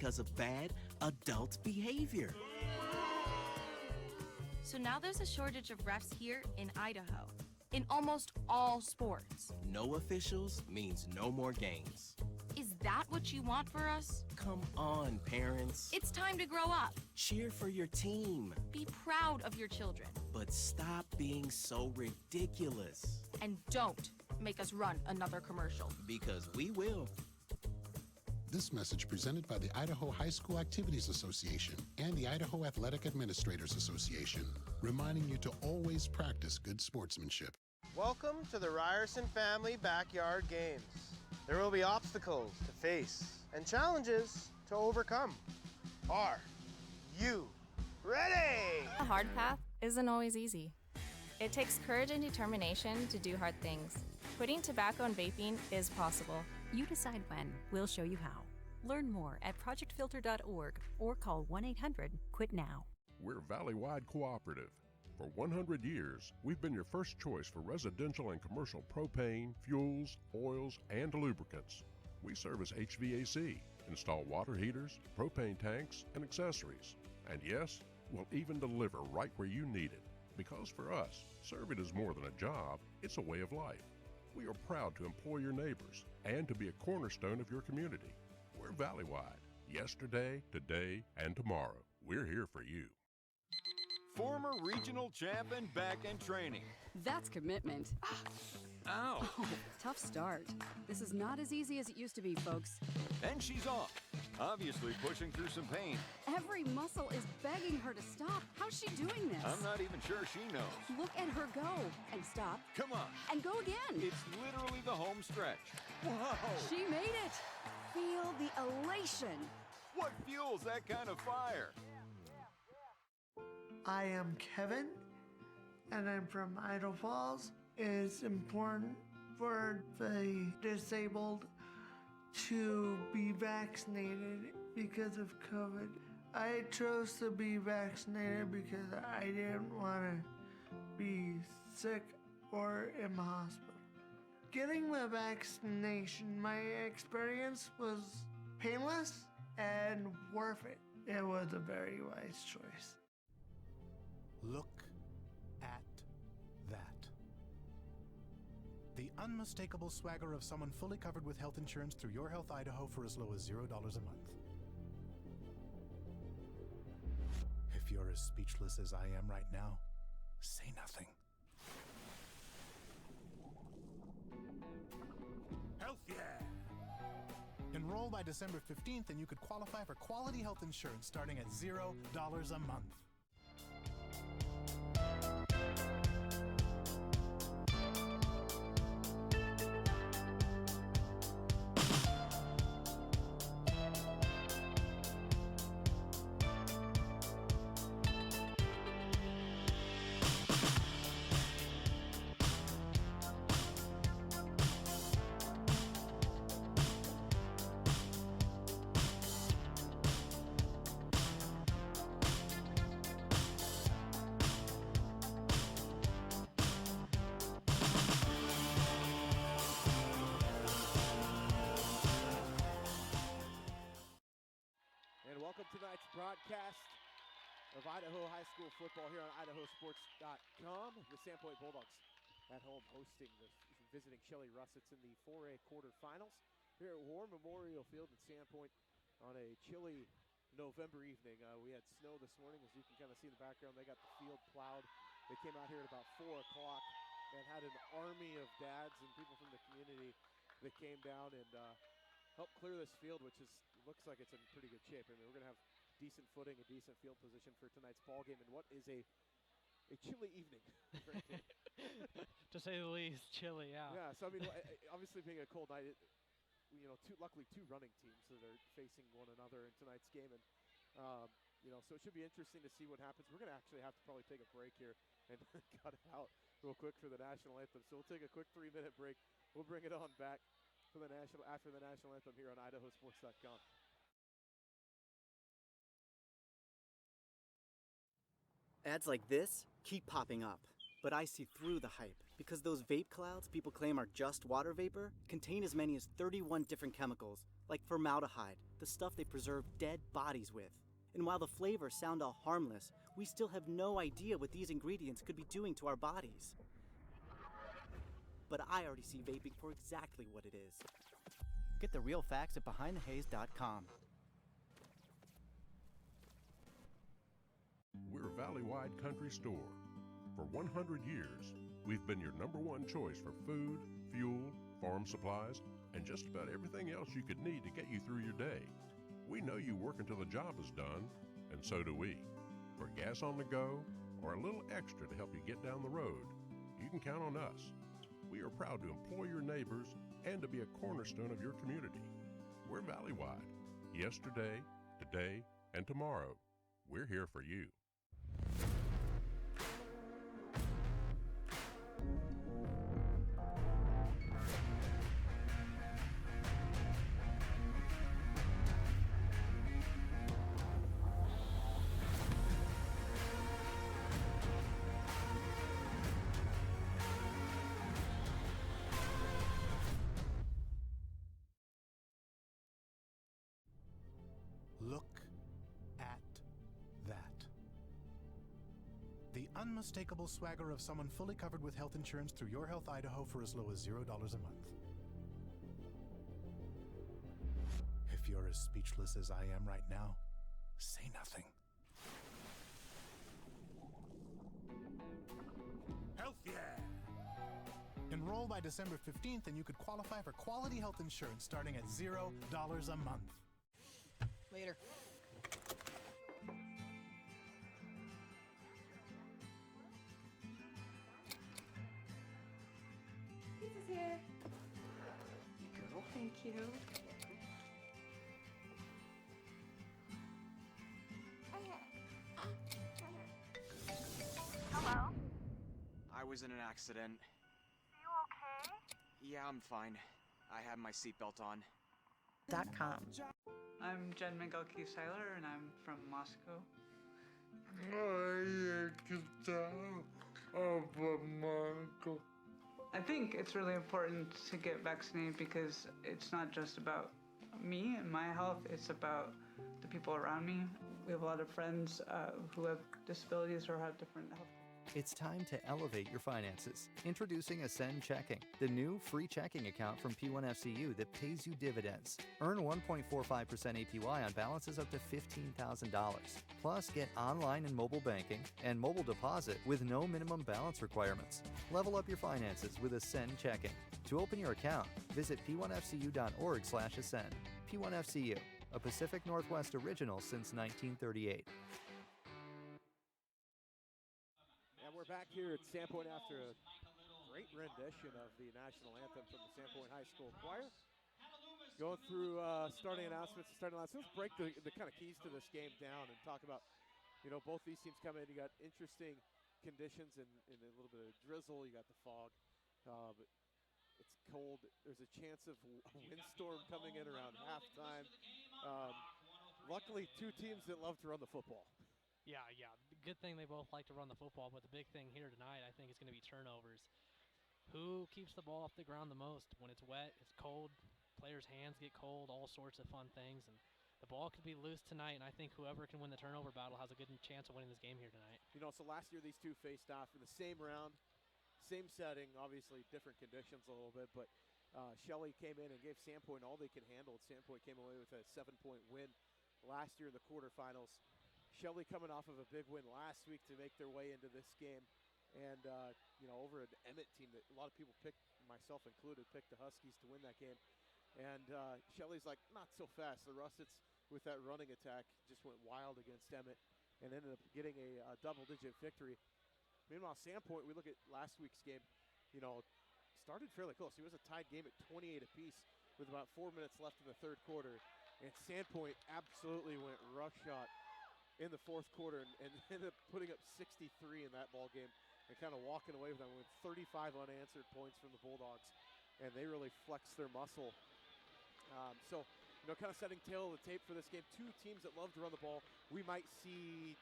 because of bad adult behavior. So now there's a shortage of refs here in Idaho, in almost all sports. No officials means no more games. Is that what you want for us? Come on, parents. It's time to grow up. Cheer for your team. Be proud of your children. But stop being so ridiculous. And don't make us run another commercial. Because we will. This message presented by the Idaho High School Activities Association and the Idaho Athletic Administrators Association, reminding you to always practice good sportsmanship. Welcome to the Ryerson Family Backyard Games. There will be obstacles to face and challenges to overcome. Are you ready? A hard path isn't always easy. It takes courage and determination to do hard things. Quitting tobacco and vaping is possible. You decide when. We'll show you how. Learn more at projectfilter.org or call 1-800-QUIT-NOW. We're Valley-wide cooperative. For 100 years, we've been your first choice for residential and commercial propane, fuels, oils, and lubricants. We service HVAC, install water heaters, propane tanks, and accessories. And yes, we'll even deliver right where you need it. Because for us, serving is more than a job, it's a way of life. We are proud to employ your neighbors and to be a cornerstone of your community. We're Valley-wide. Yesterday, today, and tomorrow. We're here for you. Former regional champ and back end training. That's commitment. Ow! Oh, tough start. This is not as easy as it used to be, folks. And she's off. Obviously pushing through some pain. Every muscle is begging her to stop. How's she doing this? I'm not even sure she knows. Look at her go. And stop. Come on. And go again. It's literally the home stretch. Whoa! She made it. Feel the elation. What fuels that kind of fire? I am Kevin, and I'm from Idaho Falls. It's important for the disabled to be vaccinated because of COVID. I chose to be vaccinated because I didn't want to be sick or in the hospital. Getting the vaccination, my experience was painless and worth it. It was a very wise choice. Look at that. The unmistakable swagger of someone fully covered with health insurance through Your Health Idaho for as low as $0 a month. If you're as speechless as I am right now, say nothing. Health yeah! Enroll by December 15th and you could qualify for quality health insurance starting at $0 a month. And welcome to tonight's broadcast of Idaho High School football here on IdahoSports.com. The Sandpoint Bulldogs at home visiting Shelley Russets in the 4A quarterfinals here at War Memorial Field in Sandpoint on a chilly November evening. We had snow this morning, as you can kind of see in the background. They got the field plowed. They came out here at about 4 o'clock and had an army of dads and people from the community that came down and helped clear this field, which looks like it's in pretty good shape. I mean, we're going to have decent footing, a decent field position for tonight's ball game, and what is a chilly evening. To say the least, chilly, yeah. Yeah, so I mean, obviously being a cold night, luckily two running teams that are facing one another in tonight's game, and so it should be interesting to see what happens. We're going to actually have to probably take a break here and cut it out real quick for the national anthem. So we'll take a quick 3-minute break. We'll bring it on back for after the national anthem here on IdahoSports.com. Ads like this keep popping up, but I see through the hype Because those vape clouds people claim are just water vapor contain as many as 31 different chemicals, like formaldehyde, the stuff they preserve dead bodies with. And while the flavors sound all harmless, we still have no idea what these ingredients could be doing to our bodies. But I already see vaping for exactly what it is. Get the real facts at BehindTheHaze.com. We're a valley-wide country store. For 100 years, we've been your #1 choice for food, fuel, farm supplies, and just about everything else you could need to get you through your day. We know you work until the job is done, and so do we. For gas on the go, or a little extra to help you get down the road, you can count on us. We are proud to employ your neighbors and to be a cornerstone of your community. We're valley-wide. Yesterday, today, and tomorrow. We're here for you. Look at that. The unmistakable swagger of someone fully covered with health insurance through Your Health Idaho for as low as $0 a month. If you're as speechless as I am right now, say nothing. Health yeah! Enroll by December 15th and you could qualify for quality health insurance starting at $0 a month. Later. Pizza's here. Girl, thank you. Hello? I was in an accident. You okay? Yeah, I'm fine. I have my seatbelt on. .com. I'm Jen Miguel-Seiler, and I'm from Moscow. I think it's really important to get vaccinated because it's not just about me and my health, it's about the people around me. We have a lot of friends who have disabilities or have different health. It's time to elevate your finances. Introducing Ascend Checking, the new free checking account from P1FCU that pays you dividends. Earn 1.45% APY on balances up to $15,000. Plus, get online and mobile banking and mobile deposit with no minimum balance requirements. Level up your finances with Ascend Checking. To open your account, visit p1fcu.org/ascend. P1FCU, a Pacific Northwest original since 1938. And we're back here at Sandpoint after a great rendition of the national anthem from the Sandpoint High School Choir. Going through starting announcements. Let's break the kind of keys to this game down and talk about, both these teams come in. You got interesting conditions and a little bit of drizzle. You got the fog, but it's cold. There's a chance of a windstorm coming in around halftime. Luckily, two teams that love to run the football. Yeah. Good thing they both like to run the football, but the big thing here tonight, I think, is going to be turnovers. Who keeps the ball off the ground the most? When it's wet, it's cold, players' hands get cold, all sorts of fun things, and the ball could be loose tonight, and I think whoever can win the turnover battle has a good chance of winning this game here tonight. So last year these two faced off in the same round, same setting, obviously different conditions a little bit, but Shelley came in and gave Sandpoint all they could handle. Sandpoint came away with a 7-point win last year in the quarterfinals. Shelley coming off of a big win last week to make their way into this game. And, over an Emmett team that a lot of people picked, myself included, picked the Huskies to win that game. And Shelley's like, not so fast. The Russets, with that running attack, just went wild against Emmett and ended up getting a double-digit victory. Meanwhile, Sandpoint, we look at last week's game, started fairly close. It was a tied game at 28 apiece with about 4 minutes left in the third quarter. And Sandpoint absolutely went roughshod in the fourth quarter and ended up putting up 63 in that ball game and kind of walking away with them with 35 unanswered points from the Bulldogs. And they really flexed their muscle. Kind of setting tail of the tape for this game. Two teams that love to run the ball. We might see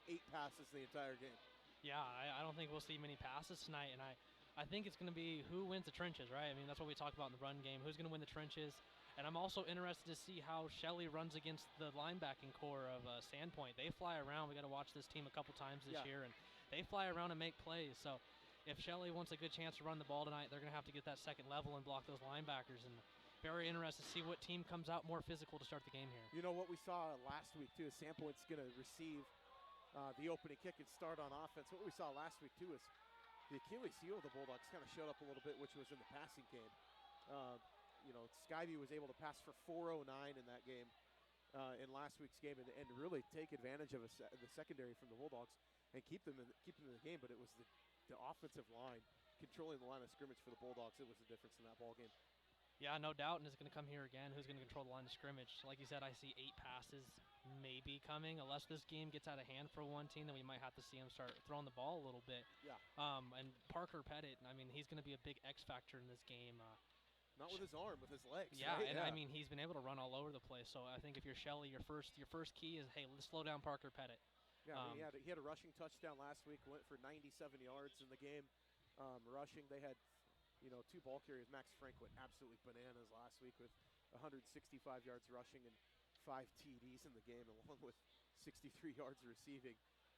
8 passes the entire game. Yeah, I don't think we'll see many passes tonight, and I think it's going to be who wins the trenches, right? I mean, that's what we talk about in the run game. Who's going to win the trenches? And I'm also interested to see how Shelley runs against the linebacking core of Sandpoint. They fly around. We got to watch this team a couple times this year, and they fly around and make plays. So if Shelley wants a good chance to run the ball tonight, they're going to have to get that second level and block those linebackers. And very interested to see what team comes out more physical to start the game here. You know what we saw last week, too, is Sandpoint's going to receive the opening kick and start on offense. What we saw last week, too, is the Achilles heel of the Bulldogs kind of showed up a little bit, which was in the passing game. Skyview was able to pass for 409 in that game, in last week's game, and really take advantage of the secondary from the Bulldogs and keep them in the game. But it was the offensive line controlling the line of scrimmage for the Bulldogs. It was the difference in that ball game. Yeah, no doubt, and it's going to come here again. Who's going to control the line of scrimmage? Like you said, I see 8 passes maybe coming. Unless this game gets out of hand for one team, then we might have to see him start throwing the ball a little bit. Yeah. And Parker Pettit, I mean, he's going to be a big X factor in this game. Not with his arm, with his legs. Yeah, right? and I mean, he's been able to run all over the place. So I think if you're Shelley, your first key is, hey, let's slow down Parker Pettit. Yeah, I mean, he had a rushing touchdown last week, went for 97 yards in the game rushing. They had 2 ball carriers. Max Frank went absolutely bananas last week with 165 yards rushing and 5 TDs in the game, along with 63 yards receiving.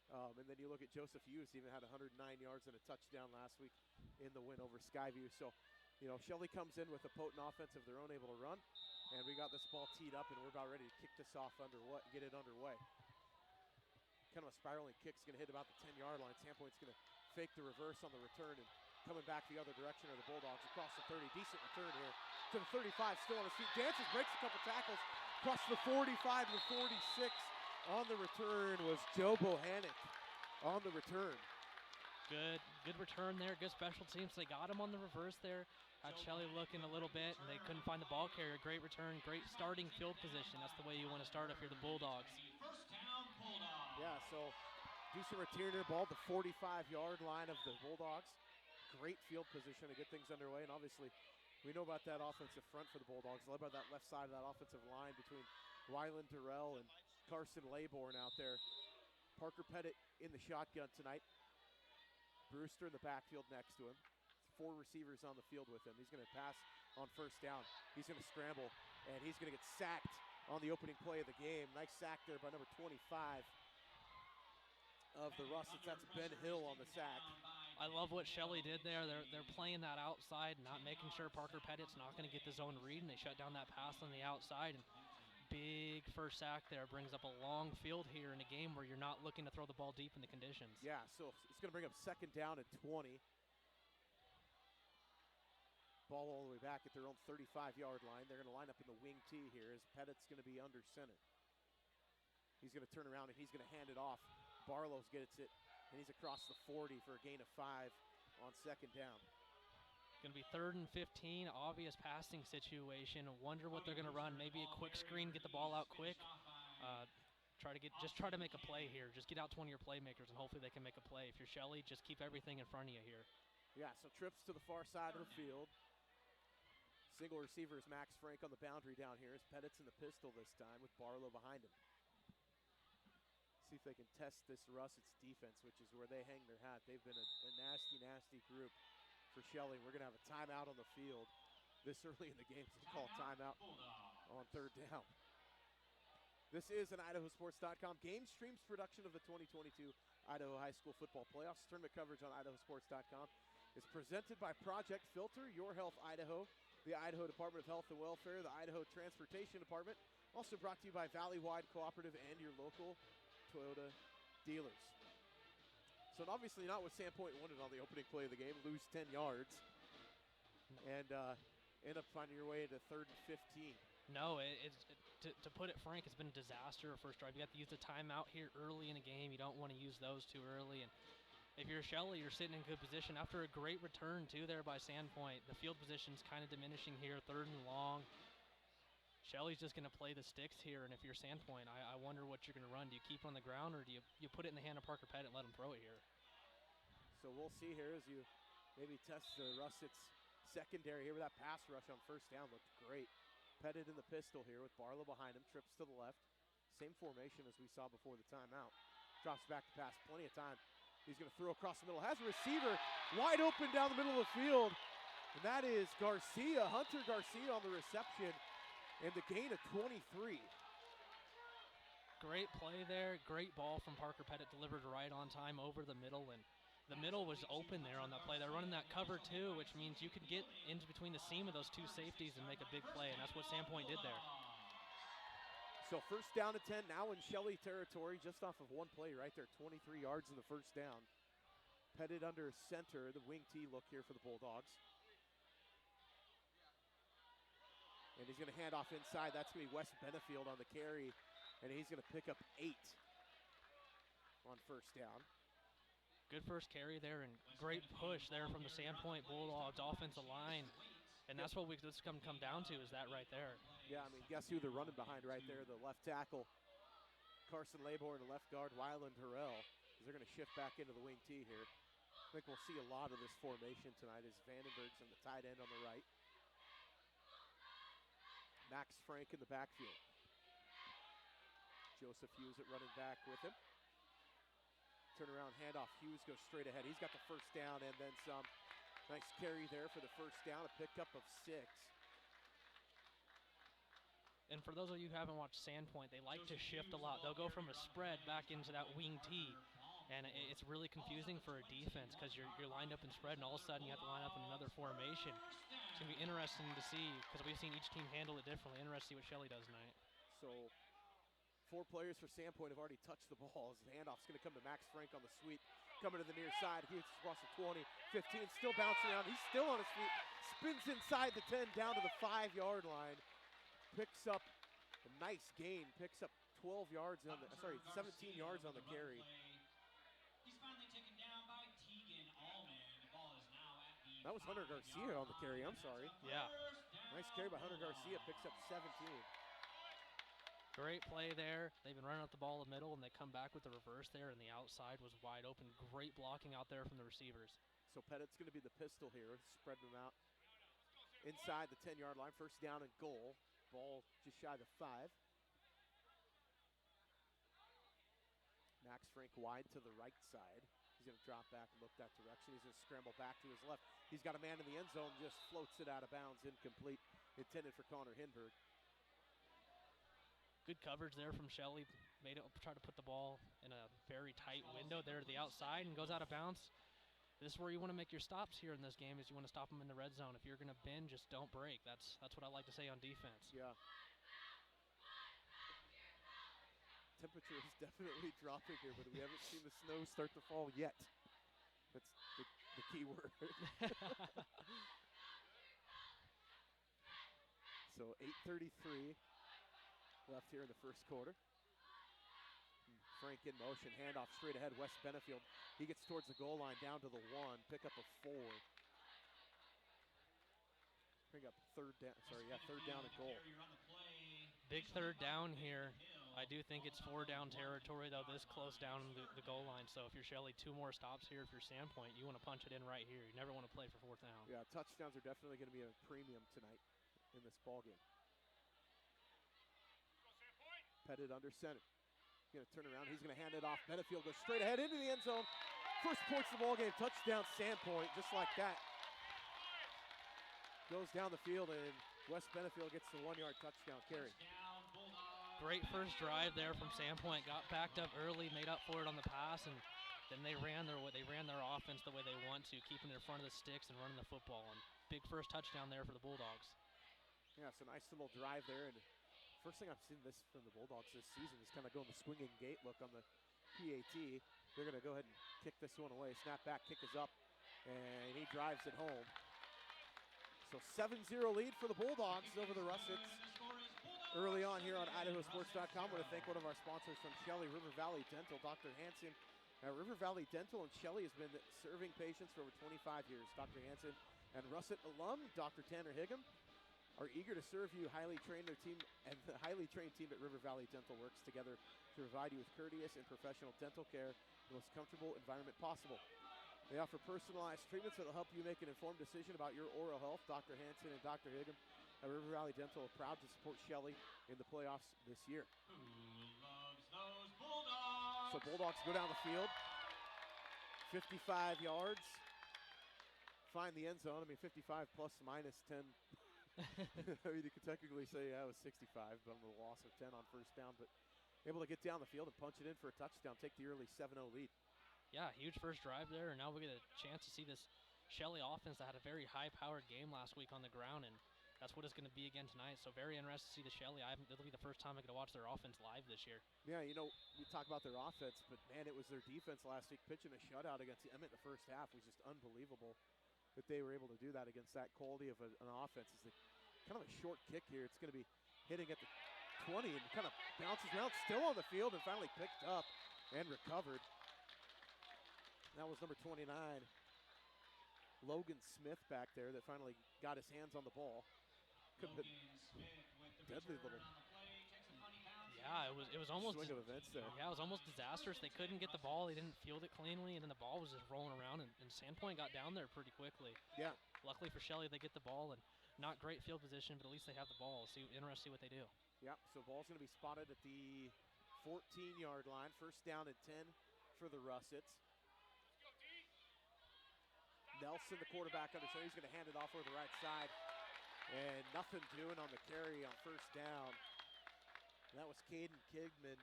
And then you look at Joseph Hughes, even had 109 yards and a touchdown last week in the win over Skyview. So, Shelley comes in with a potent offense of their own, able to run. And we got this ball teed up, and we're about ready to kick this off get it underway. Kind of a spiraling kick's going to hit about the 10-yard line. Sandpoint's going to fake the reverse on the return, and coming back the other direction are the Bulldogs across the 30. Decent return here to the 35, still on his feet. Dances, breaks a couple tackles, across the 45 to the 46. On the return was Joe Bohannon on the return. Good return there. Good special teams. They got him on the reverse there. Had Shelley looking a little bit, and they couldn't find the ball carrier. Great return, great starting field position. That's the way you want to start if you're the Bulldogs. Yeah, so decent return there, ball at the 45-yard line of the Bulldogs. Great field position to get things underway, and obviously we know about that offensive front for the Bulldogs, led by that left side of that offensive line between Ryland Durrell and Carson Laybourne out there. Parker Pettit in the shotgun tonight. Brewster in the backfield next to him. 4 receivers on the field with him. He's going to pass on first down. He's going to scramble, and he's going to get sacked on the opening play of the game. Nice sack there by number 25 of the Russets. That's Ben Hill on the sack. I love what Shelley did there. They're playing that outside, not making sure Parker Pettit's not going to get the zone read, and they shut down that pass on the outside. And big first sack there brings up a long field here in a game where you're not looking to throw the ball deep in the conditions. Yeah, so it's going to bring up second down at 20. Ball all the way back at their own 35-yard line. They're going to line up in the wing tee here as Pettit's going to be under center. He's going to turn around and he's going to hand it off. Barlow's gets it, and he's across the 40 for a gain of 5 on second down. Going to be 3rd and 15, obvious passing situation. Wonder what they're going to run. Maybe a quick screen, get the ball out quick. Try to make a play here. Just get out to one of your playmakers, and hopefully they can make a play. If you're Shelley, just keep everything in front of you here. Yeah, so trips to the far side of the field. Single receiver is Max Frank on the boundary down here as Pettit's in the pistol this time with Barlow behind him. See if they can test this Russets defense, which is where they hang their hat. They've been a nasty, nasty group for Shelley. We're going to have a timeout on the field this early in the game, so call timeout on 3rd down. This is an IdahoSports.com GameStreams production of the 2022 Idaho High School Football Playoffs. Tournament coverage on IdahoSports.com is presented by Project Filter, Your Health Idaho, the Idaho Department of Health and Welfare, the Idaho Transportation Department. Also brought to you by Valley-Wide Cooperative and your local Toyota dealers. So obviously not with Sandpoint wanted on the opening play of the game, lose 10 yards, and end up finding your way to 3rd and 15. No, to put it frank, it's been a disaster first drive. You have to use the timeout here early in the game. You don't want to use those too early. And if you're Shelley, you're sitting in good position. After a great return, too, there by Sandpoint, the field position's kind of diminishing here, 3rd and long. Shelley's just going to play the sticks here, and if you're Sandpoint, I wonder what you're going to run. Do you keep it on the ground, or do you put it in the hand of Parker Pettit and let him throw it here? So we'll see here as you maybe test the Russets secondary here with that pass rush on first down. Looked great. Pettit in the pistol here with Barlow behind him, trips to the left. Same formation as we saw before the timeout. Drops back to pass, plenty of time. He's going to throw across the middle, has a receiver, wide open down the middle of the field. And that is Garcia, Hunter Garcia on the reception, and the gain of 23. Great play there. Great ball from Parker Pettit, delivered right on time over the middle, and the middle was open there on that play. They're running that cover two, which means you can get into between the seam of those two safeties and make a big play, and that's what Sandpoint did there. So first down to 10, now in Shelley territory, just off of one play right there, 23 yards in the first down. Pettit under center, the wing T look here for the Bulldogs. And he's going to hand off inside. That's going to be Wes Benefield on the carry, and he's going to pick up 8 on first down. Good first carry there, and great push there from the Sandpoint Bulldogs offensive line. And that's what this come down to, is that right there. Yeah, I mean, guess who they're running behind right there? The left tackle, Carson Labor, and the left guard, Wyland Harrell. They're going to shift back into the wing T here. I think we'll see a lot of this formation tonight as Vandenberg's on the tight end on the right. Max Frank in the backfield. Joseph Hughes at running back with him. Turnaround handoff. Hughes goes straight ahead. He's got the first down and then some. Nice carry there for the first down, a pickup of 6. And for those of you who haven't watched Sandpoint, they like to shift a lot. They'll go from a spread back into that wing T, and it's really confusing for a defense because you're lined up in spread, and all of a sudden you have to line up in another formation. It's going to be interesting to see because we've seen each team handle it differently. Interesting to see what Shelley does tonight. So 4 players for Sandpoint have already touched the ball. The handoff's going to come to Max Frank on the sweep. Coming to the near side, he gets across the 20, 15, still bouncing around. He's still on his feet, spins inside the 10, down to the 5-yard line. Picks up a nice gain, picks up 17 yards on the carry. That was Hunter Garcia on the carry, I'm sorry. Yeah. Nice carry by Hunter Garcia, picks up 17. Great play there. They've been running up the ball in the middle, and they come back with the reverse there, and the outside was wide open. Great blocking out there from the receivers. So Pettit's going to be the pistol here, spreading them out inside the 10-yard line. First down and goal. Ball just shy of the 5. Max Frank wide to the right side. He's going to drop back and look that direction. He's going to scramble back to his left. He's got a man in the end zone, just floats it out of bounds, incomplete, intended for Connor Hinberg. Good coverage there from Shelley. Tried to put the ball in a very tight window there to the outside and goes out of bounds. This is where you want to make your stops here in this game, is you want to stop them in the red zone. If you're going to bend, just don't break. That's what I like to say on defense. Yeah. Temperature is definitely dropping here, but we haven't seen the snow start to fall yet. That's the key word. So 8:33 left here in the first quarter. Frank in motion, handoff straight ahead, Wes Benefield. He gets towards the goal line, down to the 1, pick up a 4. Pick up third down and goal. Big third down here. I do think it's 4 down territory, though, this close down the goal line. So if you're Shelley, 2 more stops here. If you're Sandpoint, you want to punch it in right here. You never want to play for 4th down. Yeah, touchdowns are definitely going to be a premium tonight in this ballgame. Pettit under center. He's going to turn around. He's going to hand it off. Benefield goes straight ahead into the end zone. First points of the ballgame. Touchdown, Sandpoint, just like that. Goes down the field, and Wes Benefield gets the 1-yard touchdown carry. Great first drive there from Sandpoint. Got backed up early, made up for it on the pass, and then they ran their offense the way they want to, keeping it in front of the sticks and running the football. And big first touchdown there for the Bulldogs. Yeah, it's a nice little drive there. And first thing I've seen from the Bulldogs this season is kind of going the swinging gate look on the PAT. They're going to go ahead and kick this one away. Snap back, kick is up, and he drives it home. So 7-0 lead for the Bulldogs over the Russets. Early on here on IdahoSports.com, I want to thank one of our sponsors from Shelley, River Valley Dental, Dr. Hansen. Now, River Valley Dental and Shelley has been serving patients for over 25 years. Dr. Hansen and Russet alum, Dr. Tanner Higgum, are eager to serve you. The highly trained team at River Valley Dental works together to provide you with courteous and professional dental care in the most comfortable environment possible. They offer personalized treatments that will help you make an informed decision about your oral health. Dr. Hansen and Dr. Higgum at River Valley Dental are proud to support Shelley in the playoffs this year. Who loves those Bulldogs? So Bulldogs go down the field, 55 yards. find the end zone. I mean, 55 plus minus 10. I mean, you could technically say, yeah, it was 65, but I'm a loss of 10 on first down. But able to get down the field and punch it in for a touchdown, take the early 7-0 lead. Yeah, huge first drive there, and now we get a chance to see this Shelley offense that had a very high-powered game last week on the ground, and that's what it's going to be again tonight. So very interested to see the Shelley. It'll be the first time I get to watch their offense live this year. Yeah, you know, we talk about their offense, but man, it was their defense last week pitching a shutout against Emmett in the first half. It was just unbelievable that they were able to do that against that quality of an offense. It's kind of a short kick here. It's going to be hitting at the 20 and kind of bounces around, still on the field, and finally picked up and recovered. That was number 29, Logan Smith back there that finally got his hands on the ball. Couldn't deadly little. Yeah, it was almost swing of events there. Yeah, it was almost disastrous. They couldn't get the ball. They didn't field it cleanly, and then the ball was just rolling around, and Sandpoint got down there pretty quickly. Yeah. Luckily for Shelley, they get the ball, and not great field position, but at least they have the ball. Interesting what they do. Yep, so ball's going to be spotted at the 14-yard line. First down and 10 for the Russets. Nelson, the quarterback, under center. He's going to hand it off over the right side. And nothing doing on the carry on first down. And that was Caden Kigman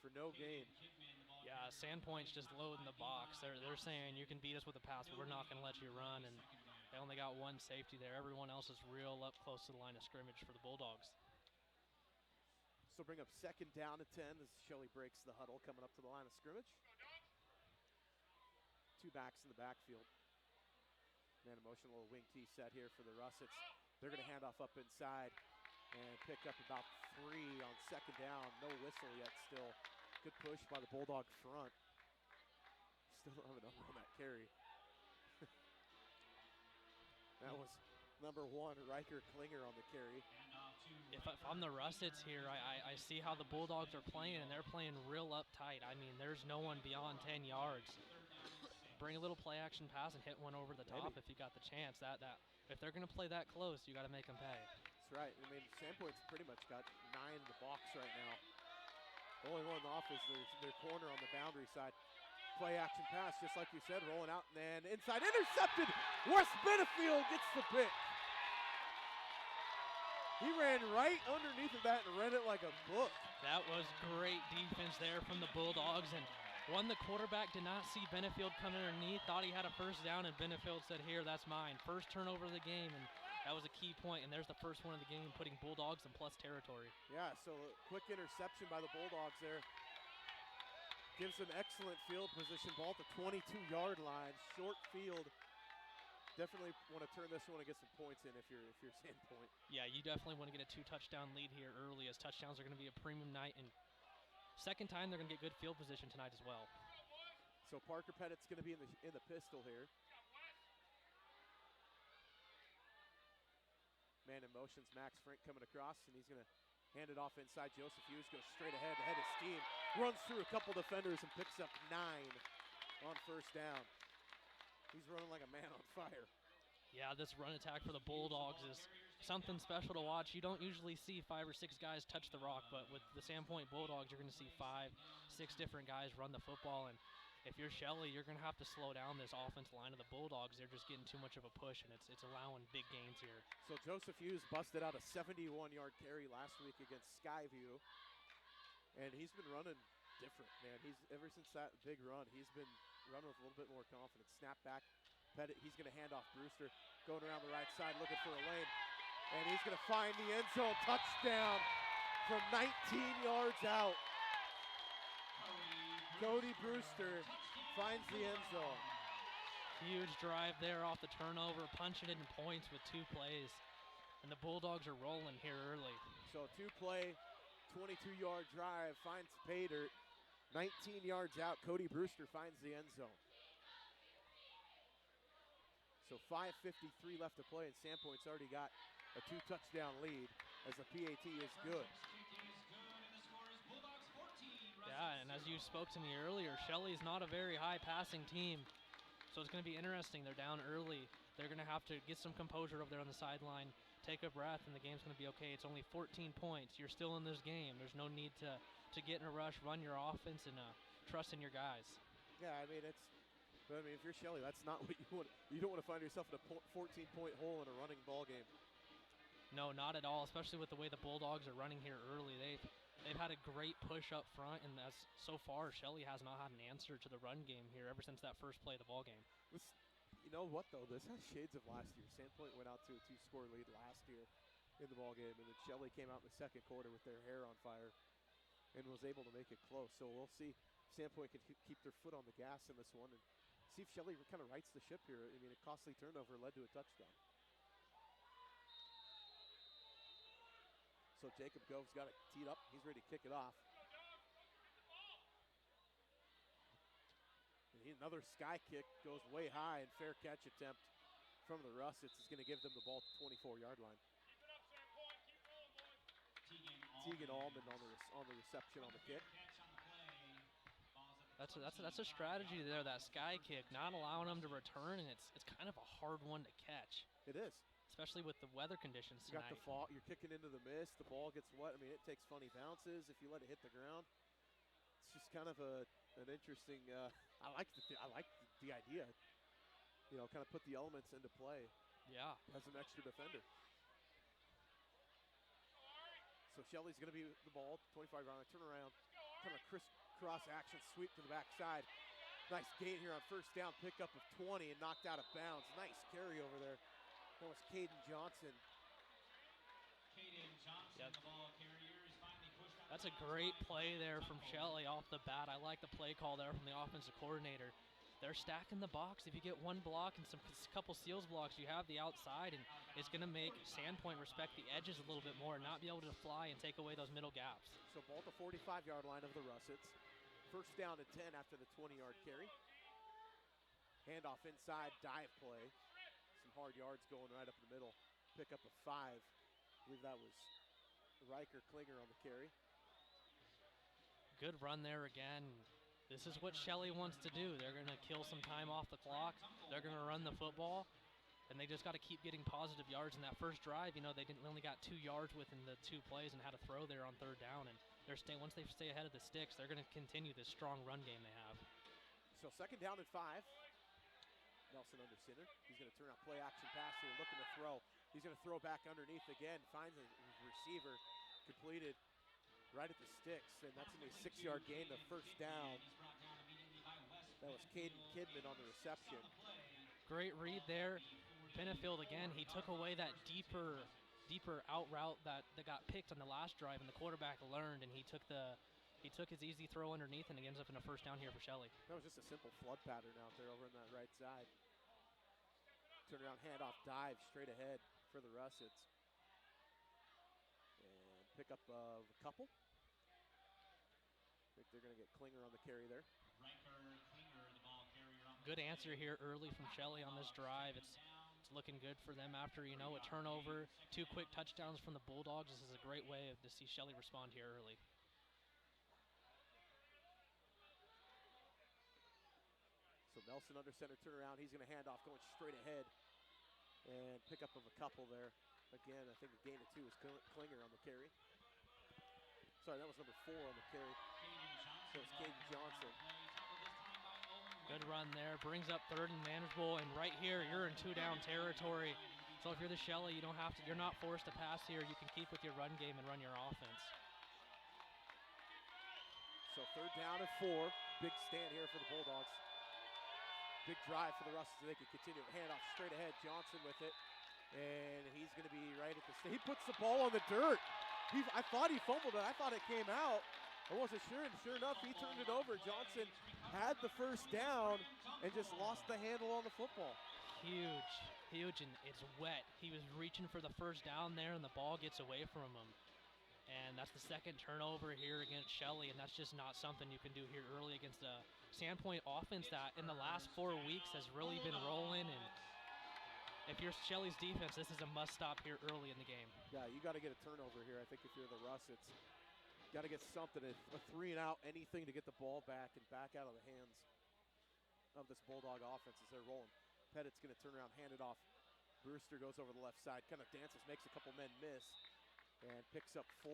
for no gain. Yeah, Sandpoint's just loading the box. They're saying you can beat us with a pass, but we're not going to let you run. And they only got one safety there. Everyone else is real up close to the line of scrimmage for the Bulldogs. So bring up second down and 10 as Shelley breaks the huddle coming up to the line of scrimmage. Two backs in the backfield. Man in motion, a little wing tee set here for the Russets. They're going to hand off up inside and pick up about 3 on second down. No whistle yet still. Good push by the Bulldog front. Still don't have a number on that carry. That was number 1, Riker Klinger on the carry. If I'm the Russets here, I see how the Bulldogs are playing, and they're playing real uptight. I mean, there's no one beyond 10 yards. Bring a little play-action pass and hit one over the top if you got the chance. That if they're going to play that close, you got to make them pay. That's right. I mean, Sandpoint's pretty much got 9 in the box right now. The only one off is their corner on the boundary side. Play-action pass, just like you said, rolling out, and then inside, intercepted. West Benefield gets the pick. He ran right underneath of that and read it like a book. That was great defense there from the Bulldogs, and the quarterback did not see Benefield coming underneath, thought he had a first down, and Benefield said, here, that's mine. First turnover of the game, and that was a key point, and there's the first one of the game, putting Bulldogs in plus territory. Yeah, so a quick interception by the Bulldogs there. Gives them excellent field position, ball at the 22-yard line, short field. Definitely want to turn this one and get some points in if you're Sandpoint. Yeah, you definitely want to get a 2-touchdown lead here early, as touchdowns are going to be a premium night, and second time they're going to get good field position tonight as well. So Parker Pettit's going to be in the pistol here. Man in motion's Max Frank coming across, and he's going to hand it off inside. Joseph Hughes goes straight ahead of steam, runs through a couple defenders and picks up 9 on first down. He's running like a man on fire. Yeah, this run attack for the Bulldogs is something special to watch. You don't usually see 5 or 6 guys touch the rock, but with the Sandpoint Bulldogs, you're going to see 5, 6 different guys run the football. And if you're Shelley, you're going to have to slow down this offensive line of the Bulldogs. They're just getting too much of a push, and it's allowing big gains here. So Joseph Hughes busted out a 71-yard carry last week against Skyview, and he's been running different, man. Ever since that big run, he's been running with a little bit more confidence. Snap back, Pettit, he's going to hand off Brewster, going around the right side, looking for a lane, and he's going to find the end zone. Touchdown from 19 yards out. Cody Brewster finds the end zone. Huge drive there off the turnover, punching it in points with 2 plays. And the Bulldogs are rolling here early. So 2-play, 22-yard drive, finds pay dirt. 19 yards out, Cody Brewster finds the end zone. So 5:53 left to play, and Sandpoint's already got a 2-touchdown lead as the PAT is good. Yeah, and as you spoke to me earlier, Shelley's not a very high passing team, so it's going to be interesting. They're down early. They're going to have to get some composure over there on the sideline, take a breath, and the game's going to be okay. It's only 14 points. You're still in this game. There's no need to get in a rush, run your offense, and trust in your guys. Yeah, I mean, But I mean, if you're Shelley, that's not what you want. You don't want to find yourself in a 14-point hole in a running ball game. No, not at all, especially with the way the Bulldogs are running here early. They've had a great push up front, and as so far, Shelley has not had an answer to the run game here ever since that first play of the ball game. You know what, though? This has shades of last year. Sandpoint went out to a 2-score lead last year in the ball game, and then Shelley came out in the second quarter with their hair on fire and was able to make it close. So we'll see if Sandpoint can keep their foot on the gas in this one and see if Shelley kind of rights the ship here. I mean, a costly turnover led to a touchdown. So Jacob Gove's got it teed up. He's ready to kick it off. And another sky kick goes way high, and fair catch attempt from the Russets is going to give them the ball at the 24-yard line. Tegan Allman on the reception on the kick. That's a strategy there, that sky kick, not allowing them to return, and it's kind of a hard one to catch. It is. Especially with the weather conditions You got tonight. the fall, you're kicking into the mist, the ball gets wet. I mean, it takes funny bounces if you let it hit the ground. It's just kind of an interesting, I like the idea. You know, kind of put the elements into play. Yeah. As an extra defender. So Shelley's going to be the ball, 25-yard line, turn around, kind of crisscross action, sweep to the backside. Nice gain here on first down, pickup of 20 and knocked out of bounds. Nice carry over there. That was Caden Johnson. Yep. That's a great play there from Shelley off the bat. I like the play call there from the offensive coordinator. They're stacking the box. If you get one block and a couple seals blocks, you have the outside, and it's going to make Sandpoint respect the edges a little bit more and not be able to fly and take away those middle gaps. So ball at the 45-yard line of the Russets. First down and 10 after the 20-yard carry. Handoff inside, dive play. Some hard yards going right up the middle. Pick up a 5. I believe that was Riker Klinger on the carry. Good run there again. This is what Shelley wants to do. They're going to kill some time off the clock. They're going to run the football, and they just got to keep getting positive yards. In that first drive, you know, they only got 2 yards within the 2 plays and had to throw there on third down. And once they stay ahead of the sticks, they're going to continue this strong run game they have. So second down and 5. Nelson under center. He's going to turn out play action pass here, looking to throw. He's going to throw back underneath again, finds a receiver, completed right at the sticks, and that's going to be a 6-yard gain, the first down. That was Caden Kidman on the reception. Great read there. Benefield again, he took away that deeper out route that got picked on the last drive, and the quarterback learned, and he took his easy throw underneath, and it ends up in a first down here for Shelley. That was just a simple flood pattern out there over on that right side. Turn around, handoff, dive straight ahead for the Russets. And pick up a couple. I think they're going to get Klinger on the carry there. Good answer here early from Shelley on this drive. It's looking good for them after, you know, a turnover, 2 quick touchdowns from the Bulldogs. This is a great way to see Shelley respond here early. So Nelson under center, turn around. He's going to hand off, going straight ahead. And pick up of a couple there. Again, I think a gain of 2 is Klinger on the carry. Sorry, that was number 4 on the carry. So it's Caden Johnson. Good run there. Brings up third and manageable. And right here, you're in 2-down territory. So if you're the Shelley, you're not forced to pass here. You can keep with your run game and run your offense. So third down and 4. Big stand here for the Bulldogs. Big drive for the Russets so they can continue. Handoff straight ahead. Johnson with it. And he's going to be right at the he puts the ball on the dirt. I thought he fumbled it. I thought it came out. I wasn't sure, and sure enough, he turned it over. Johnson had the first down and just lost the handle on the football. Huge, and it's wet. He was reaching for the first down there, and the ball gets away from him. And that's the second turnover here against Shelley, and that's just not something you can do here early against a Sandpoint offense that in the last 4 weeks has really been rolling. And if you're Shelley's defense, this is a must-stop here early in the game. Yeah, you got to get a turnover here. I think if you're the Russets, got to get something, a 3-and-out, anything to get the ball back and back out of the hands of this Bulldog offense as they're rolling. Pettit's going to turn around, hand it off. Brewster goes over the left side, kind of dances, makes a couple men miss, and picks up 4.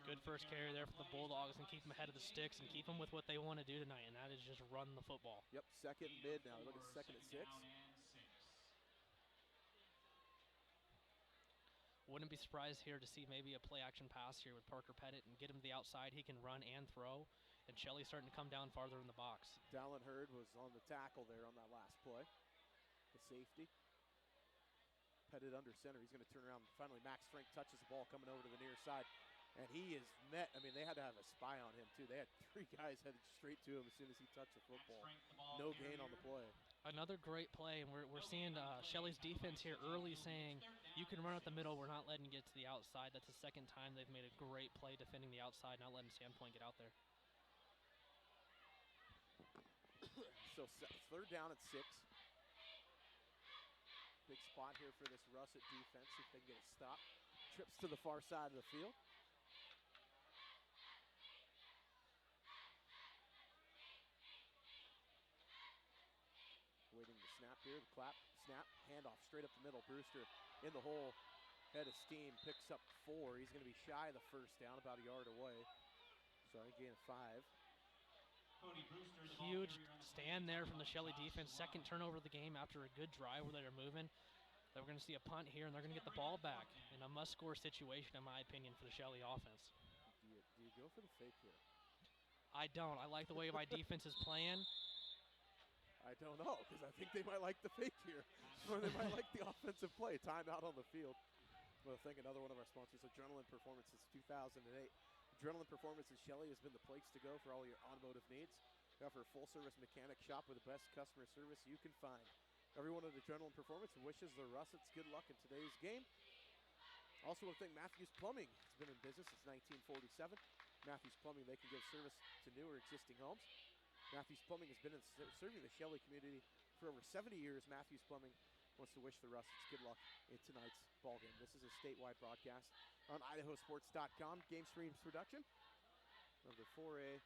Good first carry there for the Bulldogs and keep them ahead of the sticks and keep them with what they want to do tonight, and that is just run the football. Yep, second and mid now. Look at second at 6. Wouldn't be surprised here to see maybe a play-action pass here with Parker Pettit and get him to the outside. He can run and throw, and Shelley's starting to come down farther in the box. Dallin Hurd was on the tackle there on that last play. The safety. Pettit under center. He's going to turn around. Finally, Max Frank touches the ball coming over to the near side. And he is met. I mean, they had to have a spy on him, too. They had 3 guys headed straight to him as soon as he touched the football. No gain on the play. Another great play, and we're seeing Shelley's defense here early saying, you can run up the middle, we're not letting you get to the outside. That's the second time they've made a great play defending the outside, not letting Sandpoint get out there. So third down at 6. Big spot here for this Russet defense, if they can get a stop. Trips to the far side of the field. Waiting to snap here, the clap, snap, handoff straight up the middle. Brewster in the hole, head of steam, picks up 4. He's going to be shy of the first down, about a yard away. So I gain of 5. Huge stand there from the Shelley defense. Second turnover of the game after a good drive where they're moving. Then we're going to see a punt here, and they're going to get the ball back in a must-score situation, in my opinion, for the Shelley offense. Do you go for the fake here? I don't. I like the way my defense is playing. I don't know, because I think they might like the fake here, or they might like the offensive play. Timeout on the field. Well, thank another one of our sponsors, Adrenaline Performance, since 2008. Adrenaline Performance in Shelley has been the place to go for all your automotive needs. We offer a full-service mechanic shop with the best customer service you can find. Everyone at Adrenaline Performance wishes the Russets good luck in today's game. Also want to thank Matthews Plumbing. It's been in business since 1947. Matthews Plumbing, they can give service to new or existing homes. Matthews Plumbing has been serving the Shelley community for over 70 years. Matthews Plumbing wants to wish the Russets good luck in tonight's ball game. This is a statewide broadcast on IdahoSports.com, GameStreams production of the 4A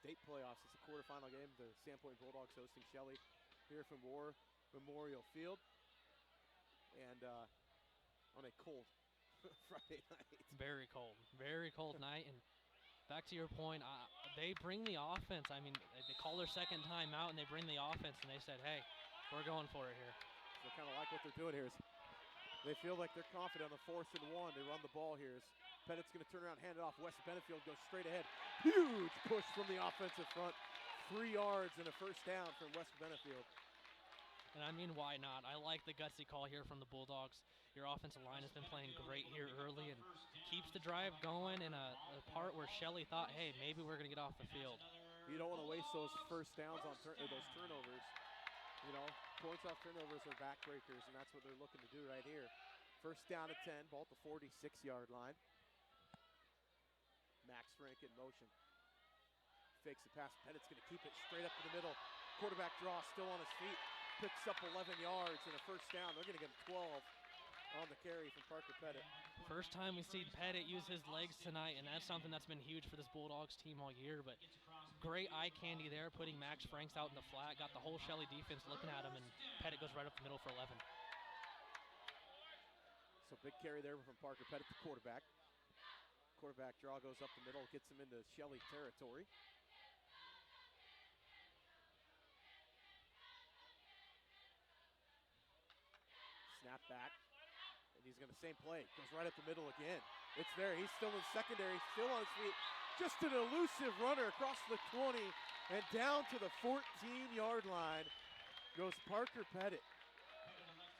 state playoffs. It's a quarterfinal game. The Sandpoint Bulldogs hosting Shelley here from War Memorial Field, and on a cold Friday night. Very cold night. And back to your point, they bring the offense. I mean, they call their second time out, and they bring the offense, and they said, hey, we're going for it here. So kind of like what they're doing here is they feel like they're confident on the 4th and 1. They run the ball here. As Pettit's going to turn around, hand it off. West Benefield goes straight ahead. Huge push from the offensive front. 3 yards and a first down from West Benefield. And I mean, why not? I like the gutsy call here from the Bulldogs. Your offensive line has been playing great here early and keeps the drive going in a part where Shelley thought, hey, maybe we're going to get off the field. You don't want to waste those first downs on those turnovers. You know, points off turnovers are backbreakers, and that's what they're looking to do right here. First down at 10, ball at the 46-yard line. Max Frank in motion. Fakes the pass. Pettit's going to keep it straight up in the middle. Quarterback draw still on his feet. Picks up 11 yards and a first down. They're going to get him 12 on the carry from Parker Pettit. First time we see Pettit use his legs tonight, and that's something that's been huge for this Bulldogs team all year. But great eye candy there, putting Max Franks out in the flat. Got the whole Shelley defense looking at him, and Pettit goes right up the middle for 11. So big carry there from Parker Pettit, the quarterback. Quarterback draw goes up the middle, gets him into Shelley territory. Snap back, and he's going to same play. Goes right up the middle again. It's there. He's still in secondary, still on his feet. Just an elusive runner across the 20 and down to the 14-yard line goes Parker Pettit.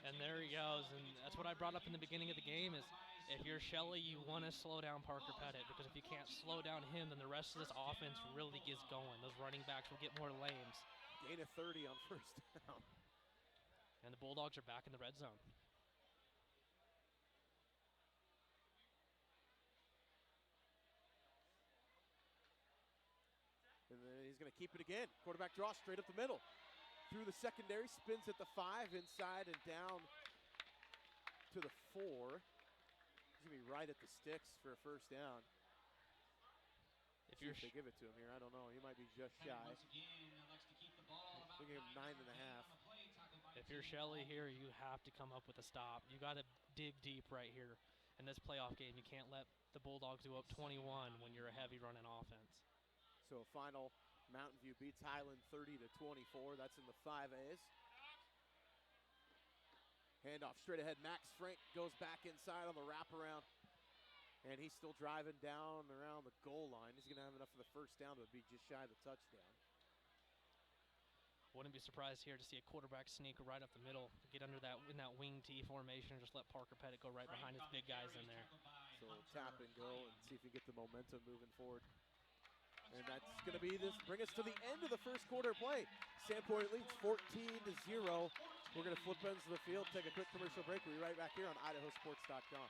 And there he goes, and that's what I brought up in the beginning of the game is if you're Shelley, you want to slow down Parker Pettit, because if you can't slow down him, then the rest of this offense really gets going. Those running backs will get more lanes. Gain of 30 on first down. And the Bulldogs are back in the red zone. And then he's going to keep it again. Quarterback draw straight up the middle. Through the secondary, spins at the 5, inside and down to the 4. He's going to be right at the sticks for a first down. If they give it to him here, I don't know. He might be just shy. We'll give him 9.5. If you're Shelley here, you have to come up with a stop. You got to dig deep right here. in this playoff game, you can't let the Bulldogs go up 21 when you're a heavy running offense. So final, Mountain View beats Highland 30-24. That's in the 5As. Handoff straight ahead. Max Frank goes back inside on the wraparound. And he's still driving down around the goal line. He's going to have enough for the first down, but be just shy of the touchdown. Wouldn't be surprised here to see a quarterback sneak right up the middle, get under that in that wing T formation, just let Parker Pettit go right behind his big guys in there. So tap and go and see if we get the momentum moving forward. And that's going to be this. Bring us to the end of the first quarter play. Sandpoint leads 14-0. We're going to flip ends of the field, take a quick commercial break. We'll be right back here on IdahoSports.com.